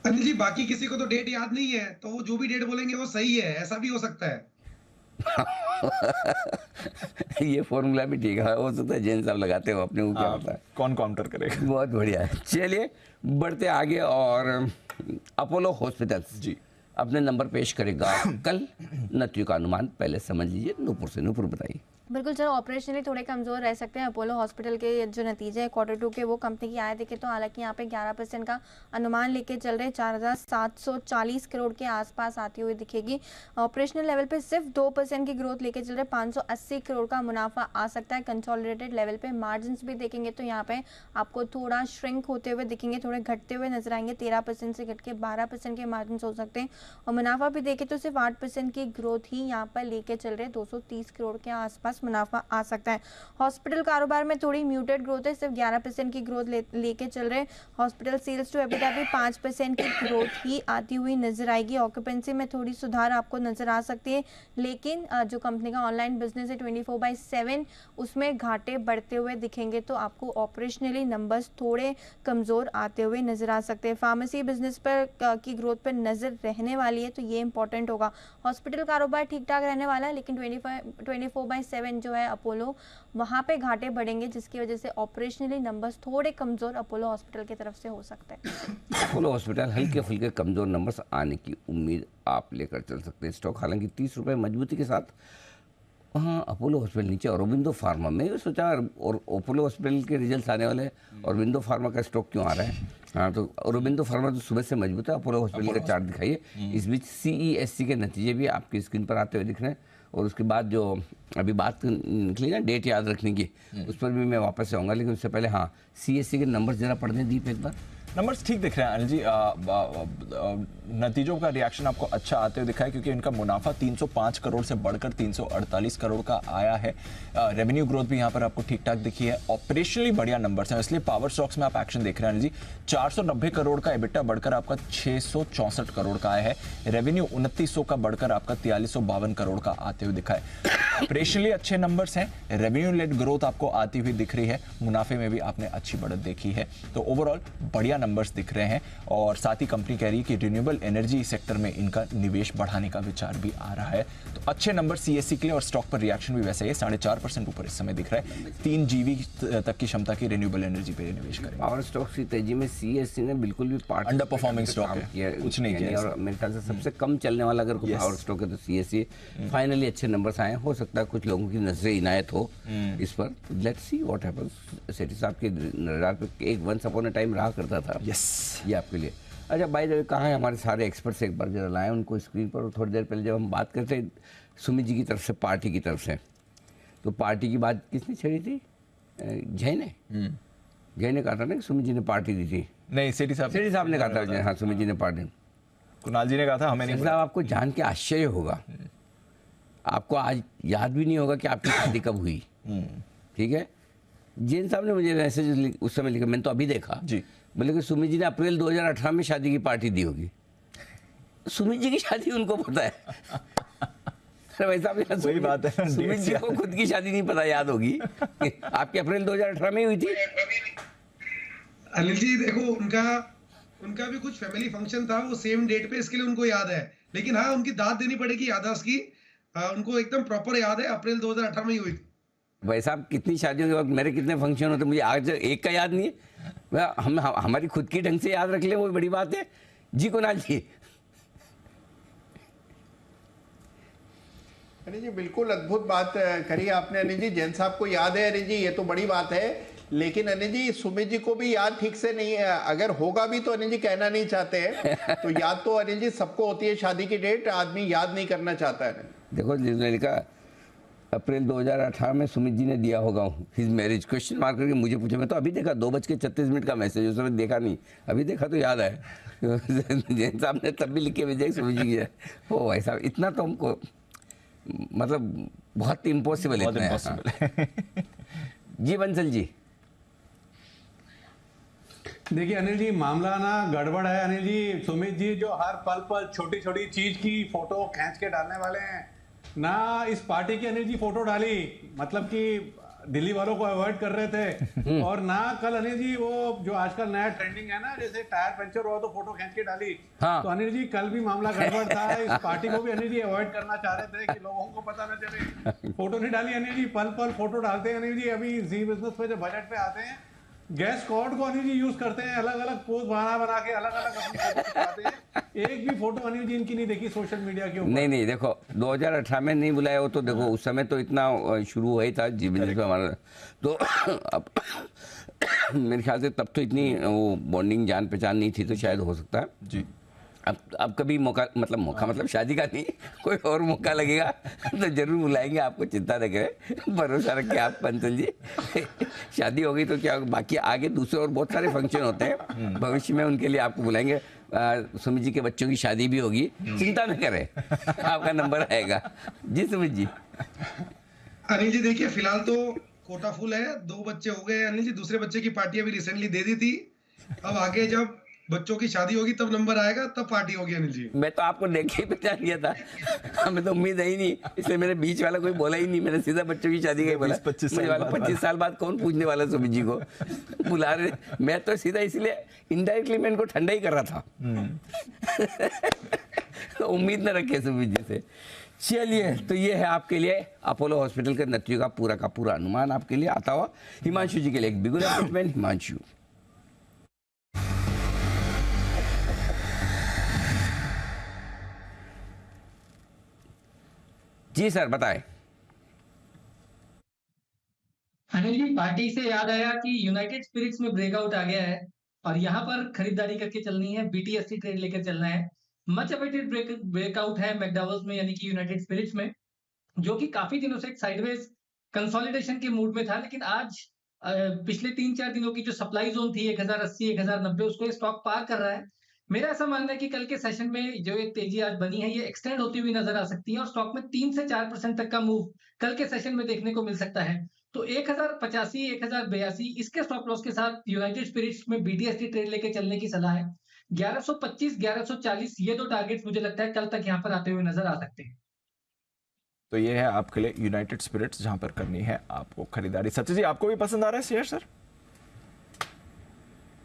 अनिल जी बाकी किसी को तो डेट याद नहीं है, तो वो जो भी डेट बोलेंगे वो सही है, ऐसा भी हो सकता है। ये फॉर्मूला भी ठीक है, हो सकता है जैन साहब लगाते हो अपने ऊपर, क्या होता है, कौन काउंटर करेगा। बहुत बढ़िया है। चलिए बढ़ते आगे, और अपोलो हॉस्पिटल्स जी अपने नंबर पेश करेगा कल। नतीजों का अनुमान पहले समझ लीजिए नूपुर से। नूपुर बताइए। बिल्कुल सर, ऑपरेशनली थोड़े कमज़ोर रह सकते हैं अपोलो हॉस्पिटल के जो नतीजे हैं Q2 के, वो कंपनी की आय देखे तो हालांकि यहाँ पे 11% का अनुमान लेके चल रहे, 4740 करोड़ के आसपास आती हुई दिखेगी। ऑपरेशनल लेवल पे सिर्फ 2% की ग्रोथ लेके चल रहे, 580 करोड़ का मुनाफा आ सकता है। कंसोलिडेटेड लेवल पे मार्जिन भी देखेंगे तो यहाँ पे आपको थोड़ा श्रिंक होते हुए दिखेंगे, थोड़े घटते हुए नजर आएंगे, 13% से घट के 12% के मार्जिन हो सकते हैं। और मुनाफा भी देखें तो सिर्फ 8% की ग्रोथ ही यहाँ पर लेके चल रहे, 230 करोड़ के आसपास मुनाफा आ सकता है। हॉस्पिटल कारोबार में थोड़ी म्यूटेड ग्रोथ है, सिर्फ 11% की ग्रोथ लेके चल रहे। हॉस्पिटल सेल्स टू एबिटा भी 5% की ग्रोथ ही आती हुई नजर आएगी। ऑक्यूपेंसी में थोड़ी सुधार आपको नजर आ सकती है, लेकिन जो कंपनी का ऑनलाइन बिजनेस है 24/7 उसमें घाटे बढ़ते हुए दिखेंगे, तो आपको ऑपरेशनली नंबर्स थोड़े कमजोर आते हुए नजर आ सकते हैं। फार्मेसी बिजनेस पर की ग्रोथ पर नजर रहने वाली है, तो ये इंपॉर्टेंट होगा। हॉस्पिटल कारोबार ठीक ठाक रहने वाला है, लेकिन 24/7 जो है अपोलो, वहां पे घाटे बढ़ेंगे, जिसकी वजह से ऑपरेशनली नंबर्स थोड़े कमजोर अपोलो हॉस्पिटल की तरफ से हो सकते हैं। अपोलो हॉस्पिटल हल्के फुल्के कमजोर नंबर्स आने की उम्मीद आप लेकर चल सकते हैं। स्टॉक हालांकि 30 रुपये मजबूती के साथ, हाँ अपोलो हॉस्पिटल नीचे। औरोबिंदो फार्मा में सोचा, और अपोलो हॉस्पिटल के रिजल्ट्स आने वाले, औरोबिंदो फार्मा का स्टॉक क्यों आ रहा है? हाँ तो औरोबिंदो फार्मा तो सुबह से मजबूत है। अपोलो हॉस्पिटल का चार्ट दिखाइए। इस बीच CESC के नतीजे भी आपकी स्क्रीन पर आते हुए दिख रहे हैं। और उसके बाद जो अभी बात निकली ना डेट याद रखने की, उस पर भी मैं वापस आऊँगा, लेकिन उससे पहले हाँ CSE के नंबर ज़रा पढ़ दें दीप एक बार। नंबर्स ठीक दिख रहे हैं अनिल जी। नतीजों का रिएक्शन आपको अच्छा आते हुए दिखा है क्योंकि इनका मुनाफा 305 करोड़ से बढ़कर 348 करोड़ का आया है। रेवेन्यू ग्रोथ भी यहाँ पर आपको ठीक ठाक दिखी है। ऑपरेशनली बढ़िया नंबर्स हैं, इसलिए पावर स्टॉक्स में आप एक्शन देख रहे हैं अनिल जी। 490 करोड़ का एबिटा बढ़कर आपका 664 करोड़ का आया है। रेवेन्यू 2900 का बढ़कर आपका 4352 करोड़ का आते हुए दिखा है। ऑपरेशनली अच्छे नंबर्स हैं, रेवेन्यू लेड ग्रोथ आपको आती हुई दिख रही है, मुनाफे में भी आपने अच्छी बढ़त देखी है। तो ओवरऑल बढ़िया नंबर्स दिख रहे हैं और साथ ही कंपनी कह रही है कि रिन्यूएबल एनर्जी सेक्टर में इनका निवेश बढ़ाने का विचार भी आ रहा है। तो अच्छे नंबर CSE के लिए और स्टॉक पर रिएक्शन भी वैसे ही 4.5% ऊपर इस समय दिख रहा है। 3 GW तक की क्षमता की रिन्यूएबल एनर्जी पे निवेश करें। पावर स्टॉक्स की तेजी में CSE ने बिल्कुल भी पार्ट अंडर परफॉर्मिंग स्टॉक है, कुछ नहीं किया और मेरे ख्याल से सबसे कम चलने वाला अगर कोई पावर स्टॉक है तो CSE। फाइनली अच्छे नंबर्स आए, हो सकता है कुछ लोगों की नजरें इनायत हो इस पर। Let's see what happens. Sethi साहब के रडार पे एक वंस अपॉन अ टाइम रहा करता था। ये आपके लिए। अच्छा बाय द वे कहाँ है हमारे सारे एक्सपर्ट्स, एक बार जरा लाएं उनको स्क्रीन पर। थोड़ी देर पहले जब हम बात करते सुमित जी की तरफ से, पार्टी की तरफ से, तो पार्टी की बात किसने छेड़ी थी? जय ने कहा था ना कि सुमित जी ने पार्टी दी थी। नहीं, सेठी साहब ने कहा था। हाँ, सुमित जी ने पार्टी, कुणाल जी ने कहा था, हमें नहीं। साहब आपको जान के आश्चर्य होगा, आपको आज याद भी नहीं होगा कि आपकी शादी कब हुई। ठीक है, जैन साहब ने मुझे मैसेज उस समय लिखा, मैंने तो अभी देखा जी, बोले कि सुमित जी ने अप्रैल 2018 में शादी की पार्टी दी होगी। सुमित जी की शादी उनको पता है। वैसा भी वही बात है, सुमित जी को खुद की शादी नहीं पता याद होगी। आपकी अप्रैल 2018 में हुई थी। अनिल जी देखो, उनका भी कुछ फैमिली फंक्शन था, वो सेम डेट पे, इसके लिए उनको याद है। लेकिन हाँ, उनकी दाद देनी पड़ेगी याददाश्त की। उनको एकदम प्रॉपर याद है, अप्रैल 2018 में ही हुई थी। भाई साहब कितनी शादियों के वक्त मेरे कितने फंक्शन होते, मुझे आज एक का याद नहीं है। हम हमारी खुद की ढंग से याद रख ले, वो बड़ी बात है। जी कुणाल जी। अनिल जी बिल्कुल अद्भुत बात करी आपने अनिल जी। जैन साहब को याद है अनिल जी, ये तो बड़ी बात है। लेकिन अनिल जी सुमित जी को भी याद ठीक से नहीं है। अगर होगा भी तो अनिल जी कहना नहीं चाहते हैं। तो याद तो अनिल जी सबको होती है शादी की डेट, आदमी याद नहीं करना चाहता है। देखो लिखा अप्रैल 2018 में सुमित जी ने दिया होगा हिज मैरिज क्वेश्चन मार्क करके मुझे पूछा। मैं तो अभी देखा 2:36 का मैसेज, उस समय देखा नहीं, अभी देखा तो याद है। जैन साहब ने तब भी लिख के भेजा सुमित जी की। ओ भाई साहब, इतना तो हमको मतलब बहुत इम्पॉसिबल है। जी बंसल जी। देखिए अनिल जी, मामला ना गड़बड़ है अनिल जी। सुमित जी जो हर पल छोटी छोटी चीज की फोटो खींच के डालने वाले हैं ना। इस पार्टी की अनिल जी फोटो डाली, मतलब कि दिल्ली वालों को अवॉइड कर रहे थे। और ना कल अनिल जी वो जो आजकल नया ट्रेंडिंग है ना, जैसे टायर पंचर हुआ तो फोटो खींच के डाली। हाँ। तो अनिल जी कल भी मामला गड़बड़ था। इस पार्टी को भी अनिल जी अवॉइड करना चाह रहे थे कि लोगों को पता न चले। फोटो नहीं डाली अनिल जी, पल फोटो डालते हैं अनिल जी। अभी जी बिजनेस पे जब बजट पे आते हैं, गैस कॉर्ड को अनिल जी यूज करते हैं, अलग अलग पोज बना के अलग अलग अपनी फोटो दिखाते हैं। एक भी फोटो अनिल जी इनकी नहीं देखी सोशल मीडिया के ऊपर। नहीं देखो 2018 में नहीं बुलाया हो तो देखो उस समय तो इतना शुरू हुआ ही था जी बिजनेस में हमारा। तो अब मेरे ख्याल से तब तो इतनी वो बॉन्डिंग जान पहचान नहीं थी, तो शायद हो सकता है जी। अब कभी मौका मतलब शादी का नहीं, कोई और मौका लगेगा तो जरूर बुलाएंगे आपको, चिंता न करें, भरोसा रखें आप पंचल जी। शादी हो गई तो क्या, बाकी आगे दूसरे और बहुत सारे फंक्शन होते हैं भविष्य में, उनके लिए आपको बुलाएंगे। सुमित जी के बच्चों की शादी भी होगी, चिंता न करें, आपका नंबर आएगा। जी सुमित जी। अनिल जी देखिए, फिलहाल तो कोटा फुल है, 2 बच्चे हो गए अनिल जी। दूसरे बच्चे की पार्टी अभी रिसेंटली दे दी थी। अब आगे जब बच्चों की शादी होगी तब नंबर आएगा, तब पार्टी होगी अनिल जी। मैं तो आपको देख के ही पहचान लिया था, हमें तो उम्मीद है ही नहीं, इसलिए मेरे बीच वाला कोई बोला ही नहीं। मैंने सीधा बच्चों की शादी का ही बोला। 25 साल बाद कौन पूछने वाला सुमित जी को बुला रहे। मैं तो सीधा इसलिए इनडायरेक्टली मैं इनको ठंडा ही कर रहा था। तो उम्मीद न रखे सुमित जी से। चलिए, तो ये है आपके लिए अपोलो हॉस्पिटल के नतीजों का पूरा अनुमान आपके लिए आता हुआ। हिमांशु जी के लिए एक बिगुल अपॉइंटमेंट। हिमांशु। जी सर बताएं। अनिल जी, पार्टी से याद आया कि यूनाइटेड स्पिरिट्स में ब्रेकआउट आ गया है और यहाँ पर खरीदारी करके चलनी है। BTSC ट्रेड लेकर चलना है। मच अवेटेड ब्रेकआउट है मैकडॉवेल्स में, यानी कि यूनाइटेड स्पिरिट्स में। जो कि काफी दिनों से एक साइडवेज कंसोलिडेशन के मूड में था, लेकिन आज पिछले 3-4 दिनों की जो सप्लाई जोन थी 1080, 1090, उसको ये स्टॉक पार कर रहा है। मेरा ऐसा मानना है कि कल के सेशन में जो एक तेजी आज बनी है, ये एक्सटेंड होती हुई नजर आ सकती है और स्टॉक में 3 से 4% तक का मूव कल के सेशन में देखने को मिल सकता है। तो 1085, 1082 इसके स्टॉप लॉस के साथ यूनाइटेड स्पिरिट्स में BTST ट्रेड लेके चलने की सलाह है। 1125, 1140 ये दो टारगेट्स मुझे लगता है कल तक यहाँ पर आते हुए नजर आ सकते हैं। तो ये है आपके लिए यूनाइटेड स्पिरिट्स, जहां पर करनी है आपको खरीदारी। सचिन जी, आपको भी पसंद आ रहा है शेयर सर?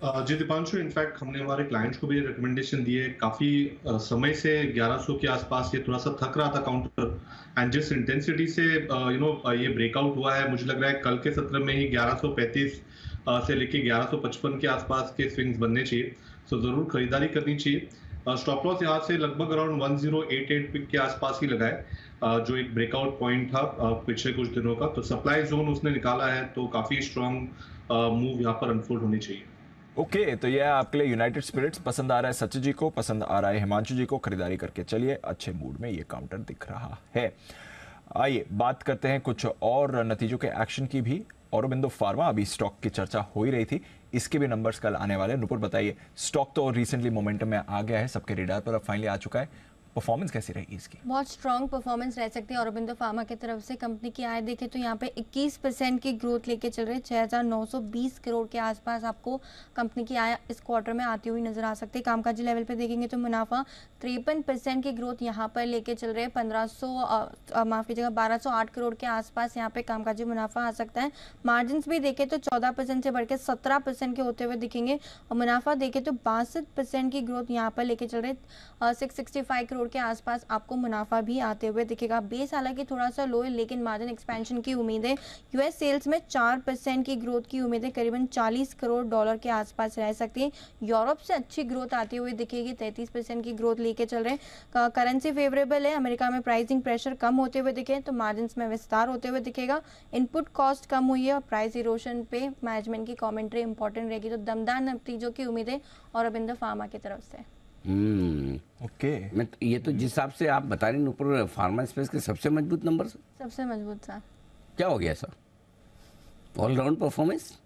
जी दीपांशु, इनफैक्ट हमने हमारे क्लाइंट्स को भी रिकमेंडेशन दी है। काफी समय से 1100 के आसपास ये थोड़ा सा थक रहा था काउंटर, एंड जिस इंटेंसिटी से ये ब्रेकआउट हुआ है, मुझे लग रहा है कल के सत्र में ही 1135 से लेके 1155 के आसपास के स्विंग्स बनने चाहिए। सो जरूर खरीदारी करनी चाहिए। स्टॉप लॉस यहाँ से लगभग अराउंड 1088 पिक के आसपास ही लगाए, जो एक ब्रेकआउट पॉइंट था पिछले कुछ दिनों का। तो सप्लाई जोन उसने निकाला है, तो काफी स्ट्रॉन्ग मूव यहाँ पर अनफोल्ड होनी चाहिए। ओके, तो यह आपके लिए यूनाइटेड स्पिरिट्स पसंद आ रहा है। सचिन जी को पसंद आ रहा है, हिमांशु जी को खरीदारी करके चलिए, अच्छे मूड में ये काउंटर दिख रहा है। आइए बात करते हैं कुछ और नतीजों के एक्शन की भी। औरोबिंदो फार्मा, अभी स्टॉक की चर्चा हो ही रही थी, इसके भी नंबर्स कल आने वाले हैं। नुपुर बताइए, स्टॉक तो रिसेंटली मोमेंटम में आ गया है, सबके रेडार पर अब फाइनली आ चुका है, परफॉर्मेंस कैसी रहेगी इसकी? बहुत स्ट्रॉन्ग परफॉर्मेंस रह सकती है औरोबिंदो फार्मा की तरफ से। कंपनी की आय देखें तो यहाँ पे 21% की ग्रोथ लेके चल रहे हैं। 6,920 करोड़ के आसपास आपको कंपनी की आय इस क्वार्टर में आती हुई नजर आ सकती है। कामकाजी लेवल पे देखेंगे तो मुनाफा 53% की ग्रोथ यहाँ पर लेके चल रहे हैं। 1208 करोड़ के आसपास यहाँ पे कामकाजी मुनाफा आ सकता है। मार्जिन भी देखें तो 14% से बढ़ के 17% के होते हुए दिखेंगे और मुनाफा देखें तो 62% की ग्रोथ यहाँ पर लेके चल रहे हैं। 665 करोड़ के आसपास आपको मुनाफा भी आते हुए दिखेगा। बेस हालांकि थोड़ा सा लो है, लेकिन मार्जिन एक्सपेंशन की उम्मीद है। यूएस सेल्स में 4% की ग्रोथ की उम्मीद है, करीबन $40 करोड़ के आसपास रह सकती है। यूरोप से अच्छी ग्रोथ आती हुई दिखेगी, 33% की ग्रोथ लेके चल रहे हैं। करेंसी फेवरेबल है, अमेरिका में प्राइसिंग प्रेशर कम होते हुए दिखे तो मार्जिन में विस्तार होते हुए दिखेगा। इनपुट कॉस्ट कम हुई है और प्राइस इरोशन पे मैनेजमेंट की कमेंट्री इंपॉर्टेंट रहेगी। तो दमदार नतीजों की उम्मीद है औरोबिंदो फार्मा की तरफ से। ओके, मैं ये तो जिस हिसाब से आप बता रही ऊपर, फार्मा स्पेस के सबसे मजबूत नंबर सबसे मजबूत सर। क्या हो गया सर? All-round performance?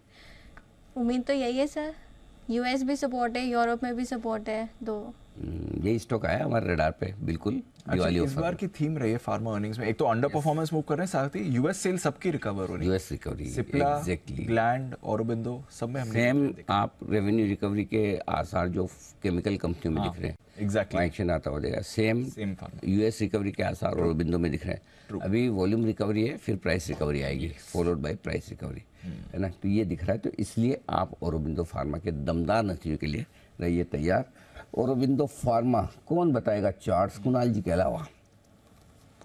उम्मीद तो यही है सर। यूएस भी सपोर्ट है, यूरोप में भी सपोर्ट है। ये स्टॉक आया हमारे रडार पे बिल्कुल। दिवाली इस बार की थीम रही है फार्मा अर्निंग्स में, एक तो अंडर परफॉर्मेंस मूव कर रहे हैं, साथ ही यूएस सेल सबकी रिकवर हो रही है। US recovery, Cipla, exactly, gland, Aurobindo सब में हमने सेम आप रेवेन्यू रिकवरी के आसार जो केमिकल कंपनियों में दिख रहे हैं, एग्जैक्टली एक्शन आता हो जाएगा। सेम यूएस रिकवरी के आसार औरोबिंदो में दिख रहे हैं। अभी वॉल्यूम रिकवरी है, फिर प्राइस रिकवरी आएगी, फॉलोड बाय प्राइस रिकवरी, है ना। तो ये दिख रहा है, तो इसलिए आप औरोबिंदो फार्मा के दमदार नतीजों के लिए रहिए तैयार। औरोबिंदो फार्मा कौन बताएगा चार्ट्स कुणाल जी के अलावा?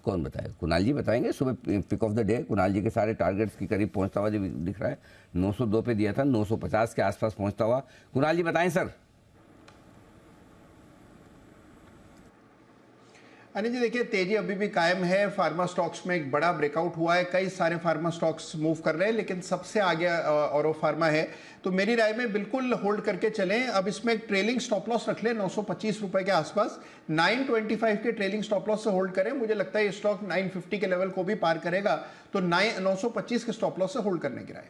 कौन बताएगा? कुणाल जी बताएंगे। सुबह pick of the day Kunal ji के सारे टारगेट्स के करीब पहुंचता हुआ जो दिख रहा है। 902 पे दिया था, 950 के आसपास पहुंचता हुआ। कुणाल जी बताएं सर। अनिल जी देखिए, तेजी अभी भी कायम है। फार्मा स्टॉक्स में एक बड़ा ब्रेकआउट हुआ है, कई सारे फार्मा स्टॉक्स मूव कर रहे हैं, लेकिन सबसे आगे औरो फार्मा है। तो मेरी राय में बिल्कुल होल्ड करके चलें। अब इसमें एक ट्रेलिंग स्टॉप लॉस रख लें 925 रुपए के आसपास। 925 के ट्रेलिंग स्टॉप लॉस से होल्ड करें। मुझे लगता है ये स्टॉक 950 के लेवल को भी पार करेगा, तो 925 के स्टॉप लॉस से होल्ड करने की राय।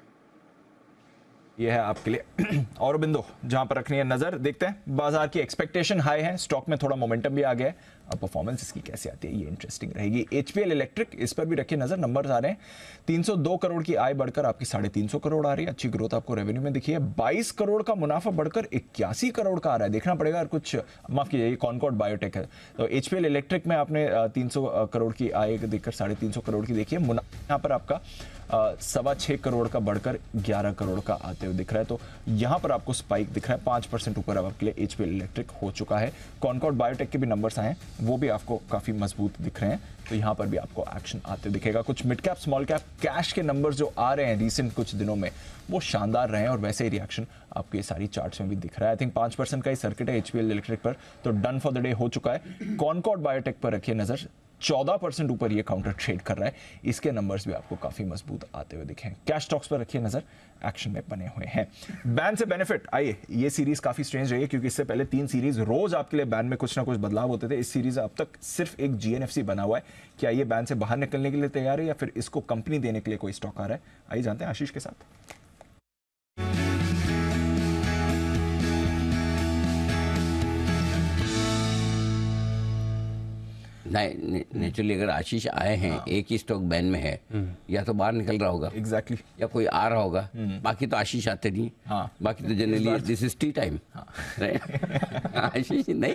यह है आपके लिए औरोबिंदो, जहां पर रखनी है नजर। देखते हैं, बाजार की एक्सपेक्टेशन हाई है, स्टॉक में थोड़ा मोमेंटम भी आ गया है, अब परफॉर्मेंस इसकी कैसे आती है ये इंटरेस्टिंग रहेगी। HPL इलेक्ट्रिक, इस पर भी रखिए नजर। नंबर्स आ रहे हैं, 302 करोड़ की आय बढ़कर आपकी 350 करोड़ आ रही है। अच्छी ग्रोथ आपको रेवेन्यू में दिखी है। 22 करोड़ का मुनाफा बढ़कर 81 करोड़ का आ रहा है। देखना पड़ेगा, कुछ माफ कीजिए, कॉनकॉर्ड बायोटेक है। तो HPL इलेक्ट्रिक में आपने 300 करोड़ की आय देखकर 350 करोड़ की देखी है। यहाँ पर आपका 6.25 करोड़ का बढ़कर 11 करोड़ का आते हुए दिख रहा है। तो यहाँ पर आपको स्पाइक दिख रहा है, 5% ऊपर अब आपके लिए HPL इलेक्ट्रिक हो चुका है। कॉनकॉर्ड बायोटेक के भी नंबर्स आए हैं, वो भी आपको काफी मजबूत दिख रहे हैं, तो यहाँ पर भी आपको एक्शन आते दिखेगा। कुछ mid cap small cap cash के नंबर्स जो आ रहे हैं रिसेंट कुछ दिनों में, वो शानदार रहे हैं और वैसे ही रिएक्शन आपके ये सारी चार्ट्स में भी दिख रहा है। आई थिंक 5% का ही सर्किट है HPL इलेक्ट्रिक पर, तो डन फॉर द डे हो चुका है। कॉनकॉर्ड बायोटेक पर रखिए नजर, 14% ऊपर ये काउंटर ट्रेड कर रहा है। इसके नंबर्स भी आपको काफ़ी मजबूत आते हुए दिखे। कैश स्टॉक्स पर रखिए नज़र, एक्शन में बने हुए हैं। बैन से बेनिफिट, आइए ये सीरीज़ काफ़ी स्ट्रेंज रही है क्योंकि इससे पहले 3 सीरीज़ रोज़ आपके लिए बैन में कुछ ना कुछ बदलाव होते थे। इस सीरीज़ अब तक सिर्फ एक GNFC बना हुआ है। क्या ये बैन से बाहर निकलने के लिए तैयार है या फिर इसको कंपनी देने के लिए कोई स्टॉक आ रहा है? आइए जानते हैं आशीष के साथ। नेचुरली अगर आशीष आए हैं, एक ही स्टॉक बैन में है, या तो बाहर निकल रहा होगा एग्जैक्टली, या कोई आ रहा होगा। बाकी तो आशीष आते नहीं। बाकी तो generally this is tea time. Ashish नहीं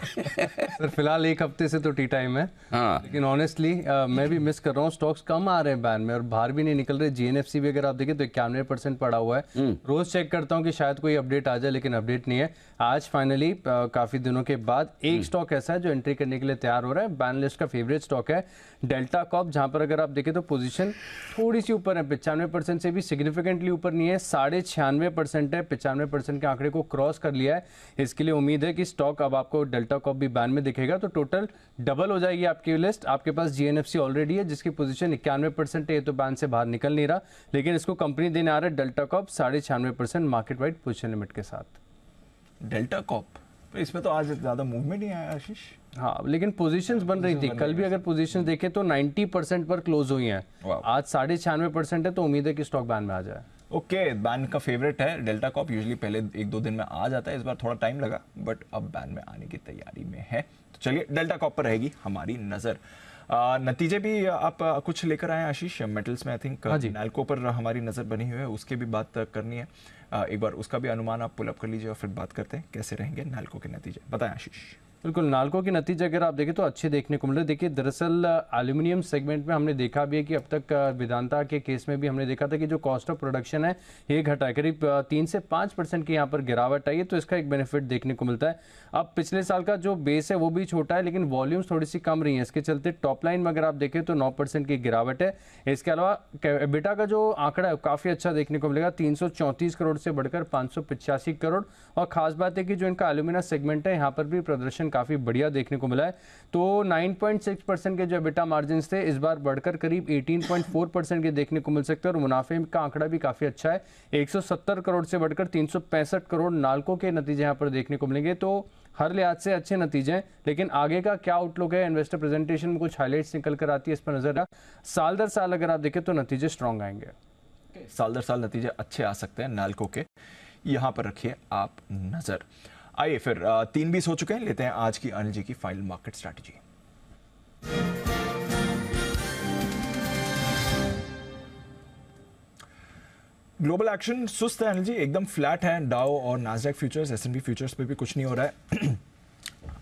सर, फिलहाल एक हफ्ते से तो टी टाइम है। लेकिन ऑनेस्टली मैं भी मिस कर रहा हूँ, स्टॉक्स कम आ रहे हैं बैन में और बाहर भी नहीं निकल रहे। GNFC भी अगर आप देखें तो 91% पड़ा हुआ है। रोज चेक करता हूँ कि शायद कोई अपडेट आ जाए, लेकिन अपडेट नहीं है। आज फाइनली काफी दिनों के बाद एक स्टॉक ऐसा है जो एंट्री करने के लिए तैयार हो रहा है। बैन लिस्ट का फेवरेट स्टॉक है डेल्टा कॉर्प, जहां पर अगर आप देखें तो पोजीशन थोड़ी सी ऊपर है, 95% से भी सिग्निफिकेंटली ऊपर नहीं है, 96.5% है। 95% के आंकड़े को क्रॉस कर लिया है। इसके लिए उम्मीद है कि स्टॉक अब आपको डेल्टा कॉर्प भी बैन में दिखेगा तो टोटल डबल हो जाएगी आपकी लिस्ट। आपके पास GNFC ऑलरेडी है जिसकी पोजीशन 91% है, ये तो बैन से बाहर निकल नहीं रहा, लेकिन इसको कंपनी देने आ रहा है delta Corp 96.5% market wide position limit के साथ। डेल्टा कॉर्प इसमें तो आज ज्यादा मूवमेंट नहीं आया आशीष। हाँ, लेकिन पोजीशंस बन रही थी। कल भी अगर पोजीशंस देखें तो 90% पर क्लोज हुई हैं। आज 96.5% है, तो उम्मीद है कि स्टॉक बैन में आ जाए। ओके, बैन का फेवरेट है डेल्टा कॉर्प। यूजुअली पहले 1-2 दिन में आ जाता है, इस बार थोड़ा टाइम लगा, बट अब बैन में आने की तैयारी में है। तो चलिए, डेल्टा कॉर्प पर रहेगी हमारी नजर। नतीजे भी आप कुछ लेकर आए आशीष मेटल्स में। आई थिंक नैल्को पर हमारी नजर बनी हुई है, उसकी भी बात करनी है। एक बार उसका भी अनुमान आप पुल अप कर लीजिए और फिर बात करते हैं कैसे रहेंगे नैल्को के नतीजे। बताएं आशीष। बिल्कुल, नाल्को के नतीजे अगर आप देखें तो अच्छे देखने को मिल रहे। देखिए, दरअसल एल्यूमिनियम सेगमेंट में हमने देखा भी है कि अब तक वेदांता के केस में भी हमने देखा था कि जो कॉस्ट ऑफ प्रोडक्शन है ये घटा है, करीब 3 से 5% की यहाँ पर गिरावट आई है, तो इसका एक बेनिफिट देखने को मिलता है। अब पिछले साल का जो बेस है वो भी छोटा है, लेकिन वॉल्यूम्स थोड़ी सी कम रही है, इसके चलते टॉप लाइन में अगर आप देखें तो 9% की गिरावट है। इसके अलावा एबिटा का जो आंकड़ा है काफ़ी अच्छा देखने को मिलेगा, 334 करोड़ से बढ़कर 585 करोड़। और खास बात है कि जो इनका एल्यूमिना सेगमेंट है यहाँ पर भी प्रदर्शन काफ़ी बढ़िया देखने को मिला है। तो 9.6% के जो एबिटा मार्जिन थे इस बार बढ़कर करीब 18.4% के देखने को मिल सकते हैं। और मुनाफे का आंकड़ा भी काफ़ी अच्छा है, 170 करोड़ से बढ़कर 365 करोड़ नाल्को के नतीजे यहाँ पर देखने को मिलेंगे। तो हर लिहाज से अच्छे नतीजे हैं, लेकिन आगे का क्या आउटलुक है, इन्वेस्टर प्रेजेंटेशन में कुछ हाइलाइट्स निकल कर आती है, इस पर नजर। साल दर साल अगर आप देखें तो नतीजे स्ट्रांग आएंगे। साल दर साल नतीजे अच्छे आ सकते हैं नाल्को के, यहाँ पर रखिए आप नजर। आइए फिर 3-20 हो चुके हैं, लेते हैं आज की अनिल जी की final market strategy. Global action सुस्त है अनिल जी, एकदम फ्लैट है। डाउ और नास्डैक फ्यूचर्स, S&P फ्यूचर्स पे भी कुछ नहीं हो रहा है।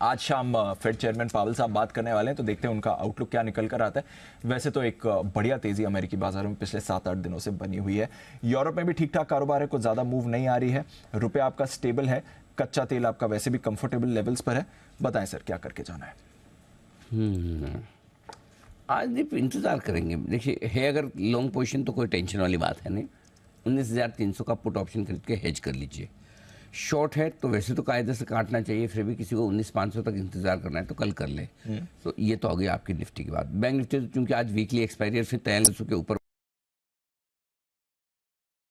आज शाम फेड चेयरमैन पावेल साहब बात करने वाले हैं, तो देखते हैं उनका आउटलुक क्या निकल कर आता है। वैसे तो एक बढ़िया तेजी अमेरिकी बाजारों में पिछले 7-8 दिनों से बनी हुई है। यूरोप में भी ठीक ठाक कारोबार है, कुछ ज़्यादा मूव नहीं आ रही है। रुपया आपका स्टेबल है, कच्चा तेल आपका वैसे भी कंफर्टेबल लेवल्स पर है। बताएं सर, क्या करके जाना है? आज भी इंतज़ार करेंगे। देखिए, है अगर लॉन्ग पोजीशन तो कोई टेंशन वाली बात है नहीं। 19,300 का पुट ऑप्शन खरीद के हेज कर लीजिए। शॉर्ट है तो वैसे तो कायदे से काटना चाहिए, फिर भी किसी को 19,500 तक इंतजार करना है तो कल कर ले। तो ये तो हो गई आपकी निफ्टी की बात। बैंक निफ्टी तो चूंकि आज वीकली एक्सपायरी फिर 4300 के ऊपर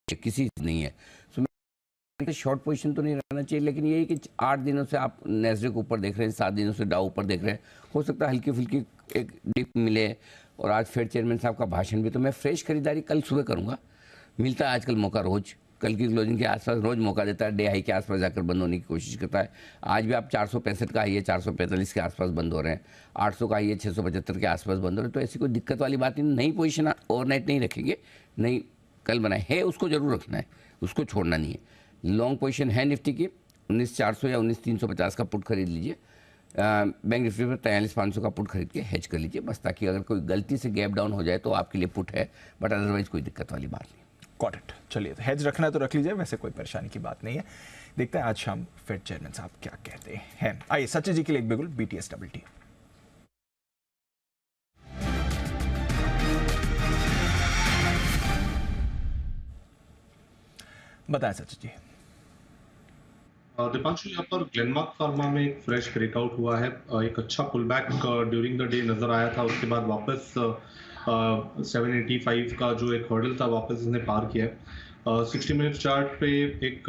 किसी नहीं है, तो शॉर्ट पोजीशन तो नहीं रहना चाहिए। लेकिन ये कि 8 दिनों से आप नैस्डैक ऊपर देख रहे हैं, 7 दिनों से डाउ ऊपर देख रहे हैं, हो सकता है हल्की फुल्की एक डिप मिले। और आज फेड चेयरमैन साहब का भाषण भी, तो मैं फ्रेश खरीदारी कल सुबह करूँगा। मिलता है आजकल मौका, रोज कल की क्लोजिंग के आसपास रोज मौका देता है, डे हाई के आसपास जाकर बंद होने की कोशिश करता है। आज भी आप 465 का हाई है, 445 के आसपास बंद हो रहे हैं, 800 का हाई है, 675 के आसपास बंद हो रहे हैं। तो ऐसी कोई दिक्कत वाली बात नहीं। नई पोजीशन ओवरनाइट नहीं रखेंगे, नहीं कल बनाए है उसको जरूर रखना है, उसको छोड़ना नहीं है। लॉन्ग पोजीशन है निफ्टी की, 19,400 या 19,350 का पुट खरीद लीजिए। बैंक निफ्टी पर 43,500 का पुट खरीद के हेज कर लीजिए बस, ताकि अगर कोई गलती से गैप डाउन हो जाए तो आपके लिए पुट है, बट अदरवाइज कोई दिक्कत वाली बात नहीं। Got it. चलिए, हेज रखना है तो रख लीजिए, वैसे कोई परेशानी की बात नहीं है। देखते हैं आज शाम फेड चेयरमैन साहब क्या कहते हैं। आइए सचिन जी के लिए एक बिगुल BTS WT। बताएं सचिन जी। दीपांशु, यहाँ पर ग्लेनमार्क फार्मा में एक फ्रेश ब्रेकआउट हुआ है। एक अच्छा पुलबैक ड्यूरिंग द डे नजर आया था, उसके बाद वापस 785 का जो एक हर्डल था वापस इसने पार किया है। 60 मिनट चार्ट पे एक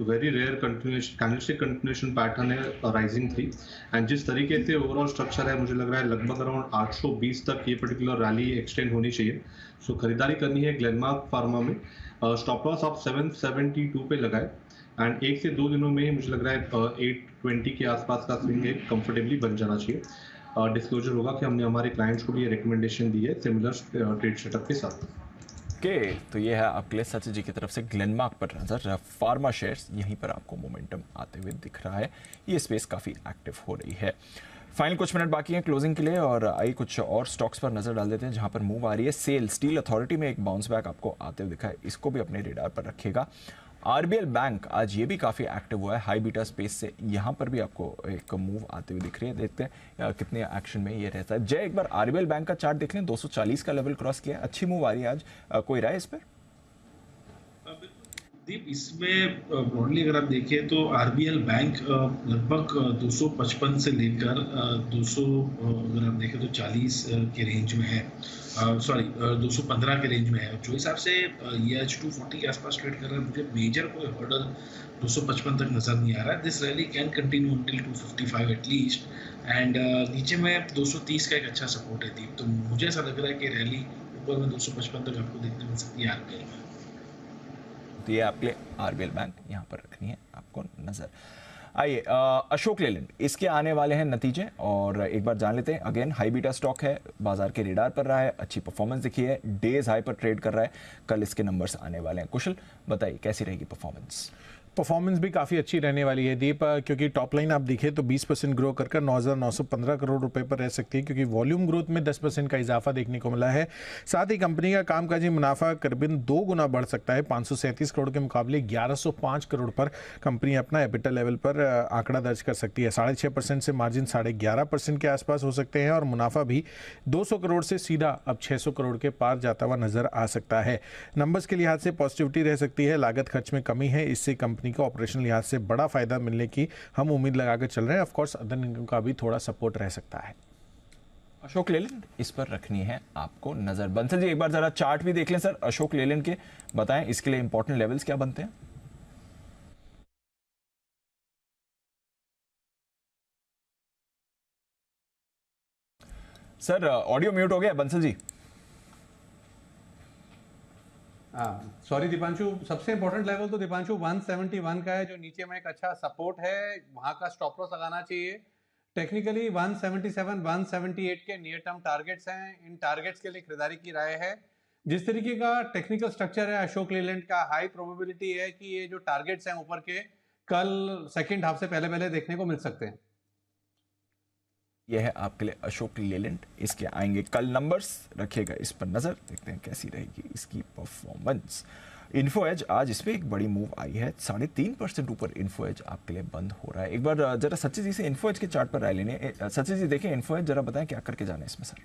very rare continuation candlestick continuation pattern है राइजिंग 3, एंड जिस तरीके से ओवरऑल स्ट्रक्चर है मुझे लग रहा है लगभग अराउंड 820 तक ये पर्टिकुलर रैली एक्सटेंड होनी चाहिए। सो खरीदारी करनी है ग्लेनमार्क फार्मा में। स्टॉप लॉस आप 772 पे लगाए, एंड 1 से 2 दिनों में ही मुझे लग रहा है 820 के आसपास का स्विंग एक कंफर्टेबली बन जाना चाहिए। डिस्क्लोजर होगा कि हमने हमारे क्लाइंट्स को भी ये रिकमेंडेशन दी है सिमिलर ट्रेड सेटअप के साथ। ओके, तो ये है आपके लिए सचिन जी की तरफ से ग्लेनमार्क पर नजर। फार्मा शेयर्स यहीं पर आपको मोमेंटम आते हुए दिख रहा है, ये स्पेस काफ़ी एक्टिव हो रही है। फाइनल कुछ मिनट बाकी हैं क्लोजिंग के लिए, और आइए कुछ और स्टॉक्स पर नजर डाल देते हैं जहां पर मूव आ रही है। सेल स्टील अथॉरिटी में एक बाउंस बैक आपको आते हुए दिखा है, इसको भी अपने रेडार पर रखिएगा। आरबीएल बैंक आज ये भी काफ़ी एक्टिव हुआ है हाई बीटा स्पेस से, यहाँ पर भी आपको एक मूव आते हुए दिख रही है। देखते हैं कितने एक्शन में ये रहता है। जय, एक बार आरबीएल बैंक का चार्ट देख लें, 240 का लेवल क्रॉस किया है, अच्छी मूव आ रही है आज, कोई राय इस पर? दीप, इसमें ब्रॉडली अगर आप देखें तो आरबीएल बैंक लगभग 255 से लेकर 200 अगर आप देखें तो 40 के रेंज में है, सॉरी 215 के रेंज में है। जो हिसाब से ये आज 240 के आसपास ट्रेड कर रहा है, मुझे मेजर कोई हर्डल 255 तक नजर नहीं आ रहा है। This rally can continue until 255 at least, and नीचे में 230 का एक अच्छा सपोर्ट है दीप। तो मुझे ऐसा लग रहा है कि रैली ऊपर में 255 तक आपको देखने मिल सकती है आरबीएल में। तो ये आपके लिए आरबीएल बैंक यहाँ पर रखनी है आपको नजर। आइए अशोक लेलैंड, इसके आने वाले हैं नतीजे, और एक बार जान लेते हैं। अगेन हाई बीटा स्टॉक है, बाजार के रेडार पर रहा है, अच्छी परफॉर्मेंस दिखी है, डेज हाई पर ट्रेड कर रहा है, कल इसके नंबर्स आने वाले हैं। कुशल बताइए कैसी रहेगी परफॉर्मेंस? परफॉर्मेंस भी काफ़ी अच्छी रहने वाली है दीप, क्योंकि टॉप लाइन आप देखें तो 20% ग्रो कर 9,915 करोड़ रुपए पर रह सकती है, क्योंकि वॉल्यूम ग्रोथ में 10% का इजाफा देखने को मिला है। साथ ही कंपनी का कामकाजी मुनाफा करीबन 2 गुना बढ़ सकता है, 537 करोड़ के मुकाबले 1105 करोड़ पर कंपनी अपना एबिटा लेवल पर आंकड़ा दर्ज कर सकती है। 6.5% से मार्जिन 11.5% के आसपास हो सकते हैं, और मुनाफा भी 200 करोड़ से सीधा अब 600 करोड़ के पार जाता हुआ नजर आ सकता है। नंबर्स के लिहाज से पॉजिटिविटी रह सकती है, लागत खर्च में कमी है, इससे कंपनी को ऑपरेशनल लिहाज से बड़ा फायदा मिलने की हम उम्मीद लगाकर चल रहे हैं। ऑफ कोर्स अदर इनकम का भी थोड़ा सपोर्ट रह सकता है। अशोक लेलैंड, इस पर रखनी है आपको नजर। बंसल जी एक बार जरा चार्ट भी देख लें सर अशोक लेलैंड के, बताएं इसके लिए इंपॉर्टेंट लेवल्स क्या बनते हैं? सर ऑडियो म्यूट हो गया बंसल जी। सॉरी दीपांशु, सबसे इंपॉर्टेंट लेवल तो दीपांशु 171 का है, जो नीचे में एक अच्छा सपोर्ट है, वहां का स्टॉप लॉस लगाना चाहिए। टेक्निकली 177, 178 के नियर टर्म टारगेट्स हैं, इन टारगेट्स के लिए खरीदारी की राय है। जिस तरीके का टेक्निकल स्ट्रक्चर है अशोक लेलैंड का, हाई प्रोबेबिलिटी है कि ये जो टारगेट्स हैं ऊपर के कल सेकेंड हाफ से पहले देखने को मिल सकते हैं। यह है आपके लिए अशोक लेलैंड, इसके आएंगे कल नंबर्स, रखिएगा इस पर नजर, देखते हैं कैसी रहेगी इसकी परफॉर्मेंस। इन्फो एज आज इस पे एक बड़ी मूव आई है, 3.5% ऊपर इन्फो एज आपके लिए बंद हो रहा है। एक बार जरा सचिन जी से इन्फो एज के चार्ट पर राय लेने। सचिन जी देखें इन्फो एज, जरा बताएं क्या करके जाना है इसमें सर?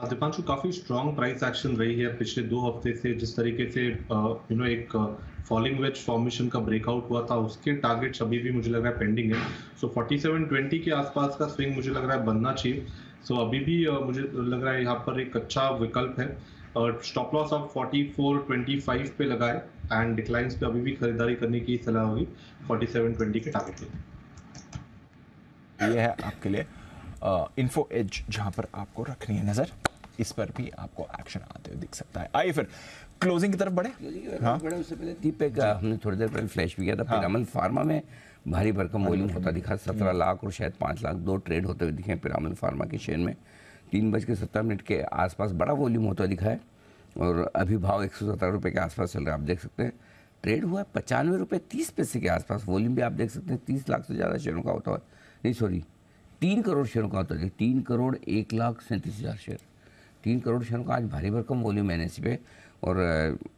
दीपांशु, काफी स्ट्रॉन्ग प्राइस एक्शन रही है पिछले 2 हफ्ते से। जिस तरीके से एक फॉलिंग वेज फॉर्मेशन का ब्रेकआउट हुआ था, उसके टारगेट्स अभी भी मुझे लग रहा है पेंडिंग है। सो 4720 के आसपास का स्विंग मुझे लग रहा है बनना चाहिए। सो अभी भी मुझे लग रहा है यहाँ पर एक अच्छा विकल्प है। स्टॉप लॉस आप 4425 पे लगाए, एंड डिक्लाइंस पे अभी भी खरीदारी करने की सलाह होगी 4720 के टारगेट पे। ये है आपके लिए इन्फो एज, जहां पर आपको रखनी है नजर, इस पर भी आपको एक्शन आते हुए दिख सकता है। आइए फिर क्लोजिंग की तरफ बढ़े। हाँ, उससे पहले दीपक हमने थोड़ी देर पहले फ्लैश भी किया था। पिरामल फार्मा में भारी भरकम वॉल्यूम होता दिखा, 17 लाख और शायद 5 लाख 2 ट्रेड होते हुए दिखे पिरामल फार्मा के शेयर में। 3:17 के आसपास बड़ा वॉल्यूम होता दिखा है, और अभी भाव 117 रुपये के आसपास चल रहा है। आप देख सकते हैं ट्रेड हुआ है 95 रुपये 30 पैसे के आसपास। वॉल्यूम भी आप देख सकते हैं 30 लाख से ज़्यादा शेयरों का होता है, नहीं सॉरी 3 करोड़ शेयरों का होता है, 3 करोड़ 1,37,000 शेयर। 3 करोड़ शेयरों का आज भारी भरकम वॉल्यूम एनएससी पे, और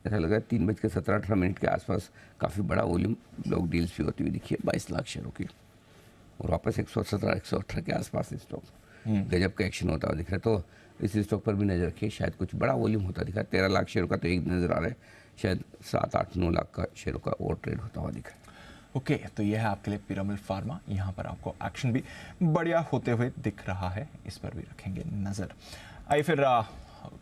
ऐसा लगा 3:17 के आसपास काफ़ी बड़ा वॉल्यूम ब्लॉक डील्स भी होती हुई दिखी है 22 लाख शेयरों की, और वापस 117-118 के आसपास स्टॉक गजब का एक्शन होता हुआ दिख रहा है। तो इस स्टॉक पर भी नजर रखिए, शायद कुछ बड़ा वॉल्यूम होता दिखा है। 13 लाख शेयरों का तो एक नजर आ रहा है, शायद 7-8-9 लाख का शेयरों का ओवर ट्रेड होता हुआ दिखा। ओके, तो यह है आपके लिए पिरामिल फार्मा। यहाँ पर आपको एक्शन भी बढ़िया होते हुए दिख रहा है, इस पर भी रखेंगे नज़र। आइए फिर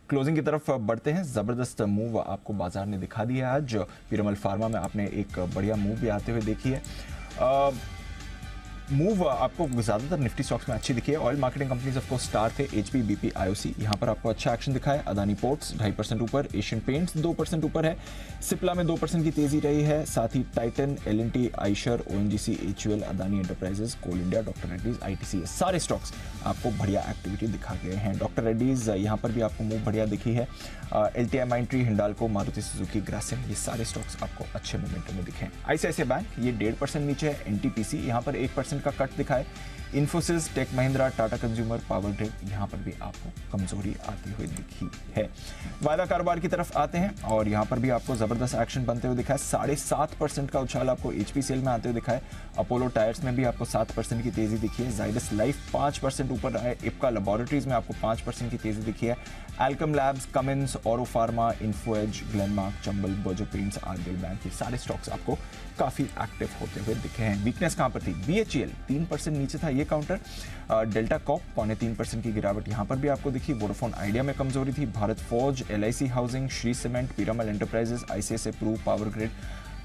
क्लोजिंग की तरफ बढ़ते हैं। ज़बरदस्त मूव आपको बाजार ने दिखा दिया है आज। पिरामिल फार्मा में आपने एक बढ़िया मूव भी आते हुए देखी है। मूव आपको ज़्यादातर निफ्टी स्टॉक्स में अच्छी दिखी है। Oil marketing companies of course star थे, एचपी, बीपी, आईओसी, यहाँ पर आपको अच्छा एक्शन दिखा है। अदानी पोर्ट्स 2.5% ऊपर, एशियन पेंट्स 2% ऊपर है, सिप्ला में 2% की तेजी रही है। साथ ही Titan, L and T, Eicher, ONGC, HUL, Adani enterprises, coal India, doctor Reddy's, ITC, सारे स्टॉक्स आपको बढ़िया एक्टिविटी दिखा गए हैं। डॉक्टर रेड्डीज यहाँ पर भी आपको मूव बढ़िया दिखी है। एलटीआई, माइंट्री, हिंडाल्को, मारुति सुजुकी, ग्रासिम, ये सारे स्टॉक्स आपको अच्छे मोमेंटम में दिखे। आईसीआईसीआई बैंक ये 1.5% नीचे है। एनटीपीसी यहाँ पर 1% का कट दिखा है। Infosys, tech Mahindra, Tata consumer, power grid, यहाँ पर भी आपको कमजोरी आती हुई दिखी है। वायदा कारोबार की तरफ आते हैं और यहाँ पर भी आपको जबरदस्त एक्शन बनते हुए दिखा है। 7.5% का उछाल आपको एचपीसीएल में आते हुए दिखा है। अपोलो टायर्स में भी आपको 7% की तेजी दिखी है। जाइडस लाइफ 5% ऊपर रहा है। इप्का लैबोरेटरीज में आपको 5% की तेजी दिखी है। Alkem labs, Cummins, Auro pharma, Info Edge, Glenmark, Chambal, बोजो पेंट्स, आरबीएल बैंक, ये सारे स्टॉक्स आपको काफी एक्टिव होते हुए दिखे हैं। वीकनेस कहां पर थी? बीएचईएल 3% नीचे था ये काउंटर। डेल्टा कॉप 0.3% की गिरावट यहाँ पर भी आपको दिखी। वोडाफोन आइडिया में कमजोरी थी। Bharat forge, LIC housing, Shree cement, Piramal enterprises, ICICI Pru, power grid,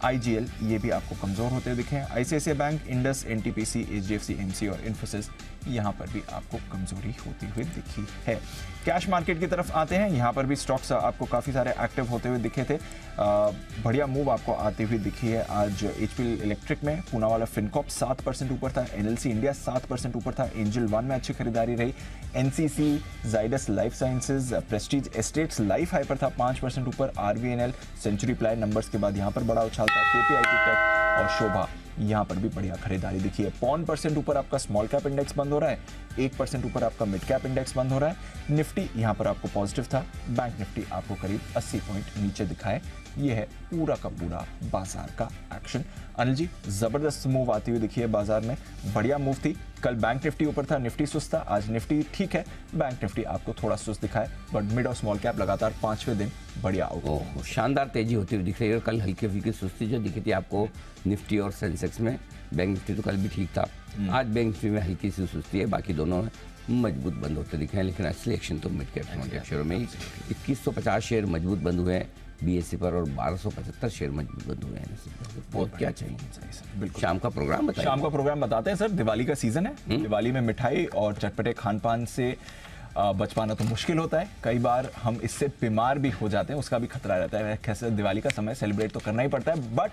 IGL, ये भी आपको कमजोर होते हुए दिखे हैं। ICICI bank, Indus, NTPC, HDFC, MC और इन्फोसिस, यहाँ पर भी आपको कमजोरी होती हुई दिखी है। कैश मार्केट की तरफ आते हैं। यहाँ पर भी स्टॉक्स आपको काफ़ी सारे एक्टिव होते हुए दिखे थे। बढ़िया मूव आपको आती हुई दिखी है आज एचपी इलेक्ट्रिक में। पूना वाला फिनकॉप 7% ऊपर था। एनएलसी इंडिया 7% ऊपर था। एंजल वन में अच्छी खरीदारी रही। NCC, Zydus life sciences, Prestige estates, life hyper था 5% ऊपर। आरवीएनएल, सेंचुरी प्लाई नंबर्स के बाद यहाँ पर बड़ा उछाल था। केपीआईटी टेक और शोभा, यहाँ पर भी बढ़िया खरीदारी दिखी है। 0.5% ऊपर आपका स्मॉल कैप इंडेक्स बंद हो रहा है। 1% ऊपर आपका मिड कैप इंडेक्स बंद हो रहा है। निफ्टी यहाँ पर आपको पॉजिटिव था। बैंक निफ्टी आपको करीब 80 पॉइंट नीचे दिखाए। ये है पूरा का पूरा बाजार का एक्शन। अनिल जी, जबरदस्त मूव आती हुई दिखी है बाजार में, बढ़िया मूव थी। कल बैंक निफ्टी ऊपर था, निफ्टी सुस्त था। आज निफ्टी ठीक है, बैंक निफ्टी आपको थोड़ा सुस्त दिखाए, बट मिड और स्मॉल कैप लगातार 5वें दिन बढ़िया आउट। शानदार तेजी होती हुई दिख रही है। कल हल्की फुल्की सुस्ती जो दिखी थी आपको निफ्टी और सेंसेक्स में। बैंक निफ्टी तो कल भी ठीक था, आज बैंक निफ्टी में हल्की सी सुस्ती है। बाकी दोनों मजबूत बंद होते दिखे हैं, लेकिन असली एक्शन तो मिड कैप स्मॉल कैप शेयरों में ही। 2150 शेयर मजबूत बंद हुए हैं बीएससी पर और 1275 शेयर मजबूत बंद हुए हैं। बहुत क्या चाहिए। बिल्कुल। शाम का प्रोग्राम बताइए। शाम का प्रोग्राम बताते हैं सर। दिवाली का सीजन है। दिवाली में मिठाई और चटपटे खान पान से बच पाना तो मुश्किल होता है। कई बार हम इससे बीमार भी हो जाते हैं, उसका भी खतरा रहता है। कैसे दिवाली का समय सेलिब्रेट तो करना ही पड़ता है, बट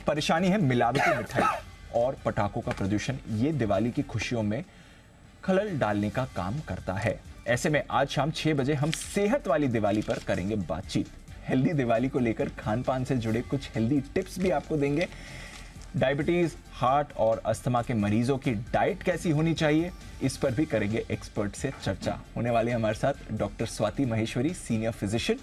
परेशानी है मिलावटी मिठाई और पटाखों का प्रदूषण। ये दिवाली की खुशियों में खलल डालने का काम करता है। ऐसे में आज शाम 6 बजे हम सेहत वाली दिवाली पर करेंगे बातचीत। हेल्दी दिवाली को लेकर खान पान से जुड़े कुछ हेल्दी टिप्स भी आपको देंगे। डायबिटीज, हार्ट और अस्थमा के मरीजों की डाइट कैसी होनी चाहिए, इस पर भी करेंगे एक्सपर्ट से चर्चा। होने वाले हमारे साथ doctor Swati Maheshwari, senior physician,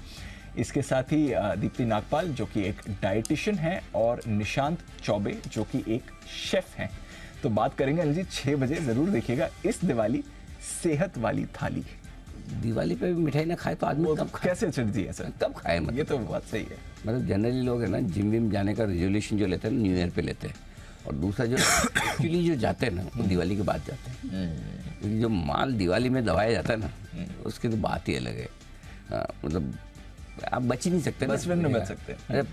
इसके साथ ही दीप्ति नागपाल जो कि एक डाइटिशियन है, और निशांत चौबे जो कि एक शेफ हैं। तो बात करेंगे अनिल जी 6 बजे, जरूर देखिएगा इस दिवाली सेहत वाली थाली। दिवाली पे भी मिठाई ना खाए तो आदमी कब खाए? कैसे चढ़ती है सर? कब खाए? मतलब ये तो बात सही है। मतलब जनरली लोग है ना जिम विम जाने का रेजोल्यूशन जो लेते हैं न्यू ईयर पे लेते हैं, और दूसरा जो एक्चुअली जो जाते हैं ना वो दिवाली के बाद जाते हैं, क्योंकि जो माल दिवाली में दबाया जाता है ना उसकी तो बात ही अलग है। मतलब आप बच ही नहीं सकते, बस नहीं बच सकते। अरे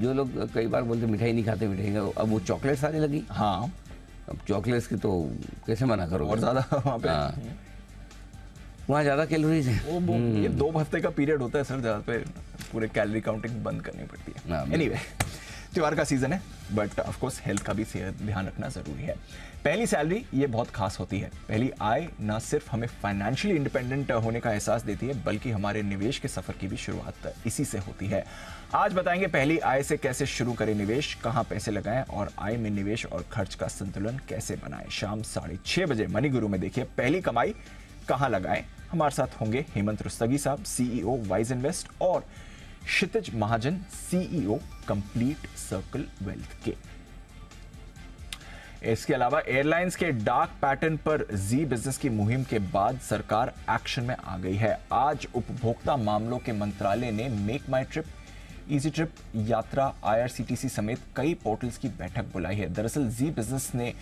जो लोग कई बार बोलते मिठाई नहीं खाते, मिठाई का, अब वो चॉकलेट्स आने लगी। हाँ, अब चॉकलेट्स की तो कैसे मना करो, और ज्यादा वहाँ ज़्यादा कैलोरीज है। ये 2 हफ्ते का पीरियड होता है सर, जहाँ पे पूरे कैलोरी काउंटिंग बंद करनी पड़ती है। एनीवे, त्योहार का सीजन है, बट ऑफ कोर्स हेल्थ का भी ध्यान रखना जरूरी है। पहली सैलरी ये बहुत खास होती है। पहली आय ना सिर्फ हमें फाइनेंशियली इंडिपेंडेंट होने का एहसास देती है, बल्कि हमारे निवेश के सफर की भी शुरुआत इसी से होती है। आज बताएंगे पहली आय से कैसे शुरू करें निवेश, कहां पैसे लगाएं और आय में निवेश और खर्च का संतुलन कैसे बनाएं। शाम 6:30 बजे मनी गुरु में देखिए पहली कमाई कहां लगाएं। हमारे साथ होंगे हेमंत रुस्तगी साहब, सीईओ वाइज इन्वेस्ट, और क्षितिज महाजन, सीईओ कंप्लीट सर्कल वेल्थ के। इसके अलावा एयरलाइंस के डार्क पैटर्न पर जी बिजनेस की मुहिम के बाद सरकार एक्शन में आ गई है। आज उपभोक्ता मामलों के मंत्रालय ने मेक माई ट्रिप, इजी ट्रिप, यात्रा, IRCTC समेत कई पोर्टल्स की बैठक बुलाई है। दरअसल जी बिजनेस ने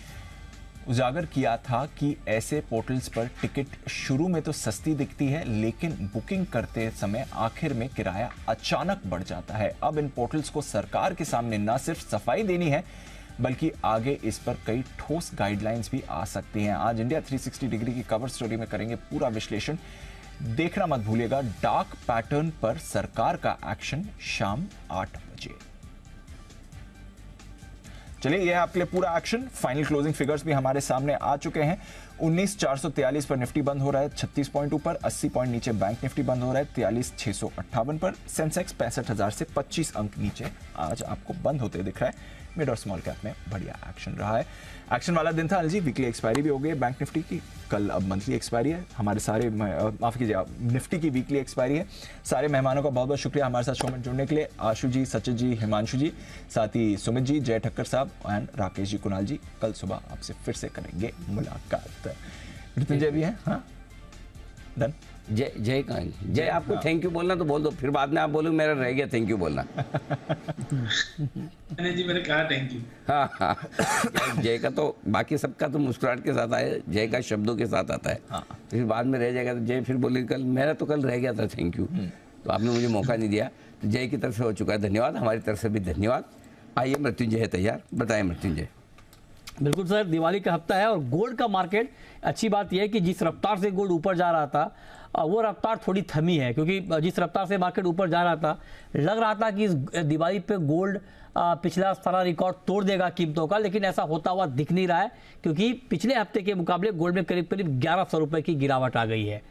उजागर किया था कि ऐसे पोर्टल्स पर टिकट शुरू में तो सस्ती दिखती है, लेकिन बुकिंग करते समय आखिर में किराया अचानक बढ़ जाता है। अब इन पोर्टल्स को सरकार के सामने न सिर्फ सफाई देनी है, बल्कि आगे इस पर कई ठोस गाइडलाइंस भी आ सकती हैं। आज इंडिया 360 डिग्री की कवर स्टोरी में करेंगे पूरा विश्लेषण। देखना मत भूलिएगा डार्क पैटर्न पर सरकार का एक्शन शाम 8 बजे। चलिए, यह है आपके लिए पूरा एक्शन। फाइनल क्लोजिंग फिगर्स भी हमारे सामने आ चुके हैं। 19,443 पर निफ्टी बंद हो रहा है 36 पॉइंट ऊपर, 80 पॉइंट नीचे बैंक निफ्टी बंद हो रहा है 43,658 पर। सेंसेक्स 65,000 से 25 अंक नीचे आज आपको बंद होते दिख रहा है। मिड और स्मॉल कैप में बढ़िया एक्शन रहा है। एक्शन वाला दिन था अनिल जी, वीकली एक्सपायरी भी हो गई बैंक निफ्टी की, कल अब मंथली एक्सपायरी है। हमारे सारे माफ कीजिए, निफ्टी की वीकली एक्सपायरी है। सारे मेहमानों का बहुत बहुत शुक्रिया हमारे साथ शो में जुड़ने के लिए। आशु जी, सचिन जी, हिमांशु जी, साथ ही सुमित जी, जय ठक्कर साहब एंड राकेश जी, कुणाल जी। कल सुबह आपसे फिर से करेंगे मुलाकात। मृत्युंजय भी है, हाँ डन। जय जय का जय, आपको थैंक यू बोलना तो बोल दो, फिर बाद में आप बोलो मेरा रह गया थैंक यू बोलना। जी मैंने कहा थैंक यू। हाँ, जय का तो बाकी सबका तो मुस्कुराहट के साथ आया, जय का शब्दों के साथ आता है। फिर बाद में रह जाएगा तो जय फिर बोले कल मेरा तो कल रह गया था थैंक यू, तो आपने मुझे मौका नहीं दिया। तो जय की तरफ से हो चुका है धन्यवाद, हमारी तरफ से भी धन्यवाद। आइए, मृत्युंजय है तैयार, बताएं मृत्युंजय। बिल्कुल सर, दिवाली का हफ्ता है और गोल्ड का मार्केट, अच्छी बात यह है कि जिस रफ्तार से गोल्ड ऊपर जा रहा था वो रफ्तार थोड़ी थमी है, क्योंकि जिस रफ्तार से मार्केट ऊपर जा रहा था लग रहा था कि इस दिवाली पे गोल्ड पिछला सारा रिकॉर्ड तोड़ देगा कीमतों का, लेकिन ऐसा होता हुआ दिख नहीं रहा है, क्योंकि पिछले हफ्ते के मुकाबले गोल्ड में करीब करीब 1100 रुपए की गिरावट आ गई है।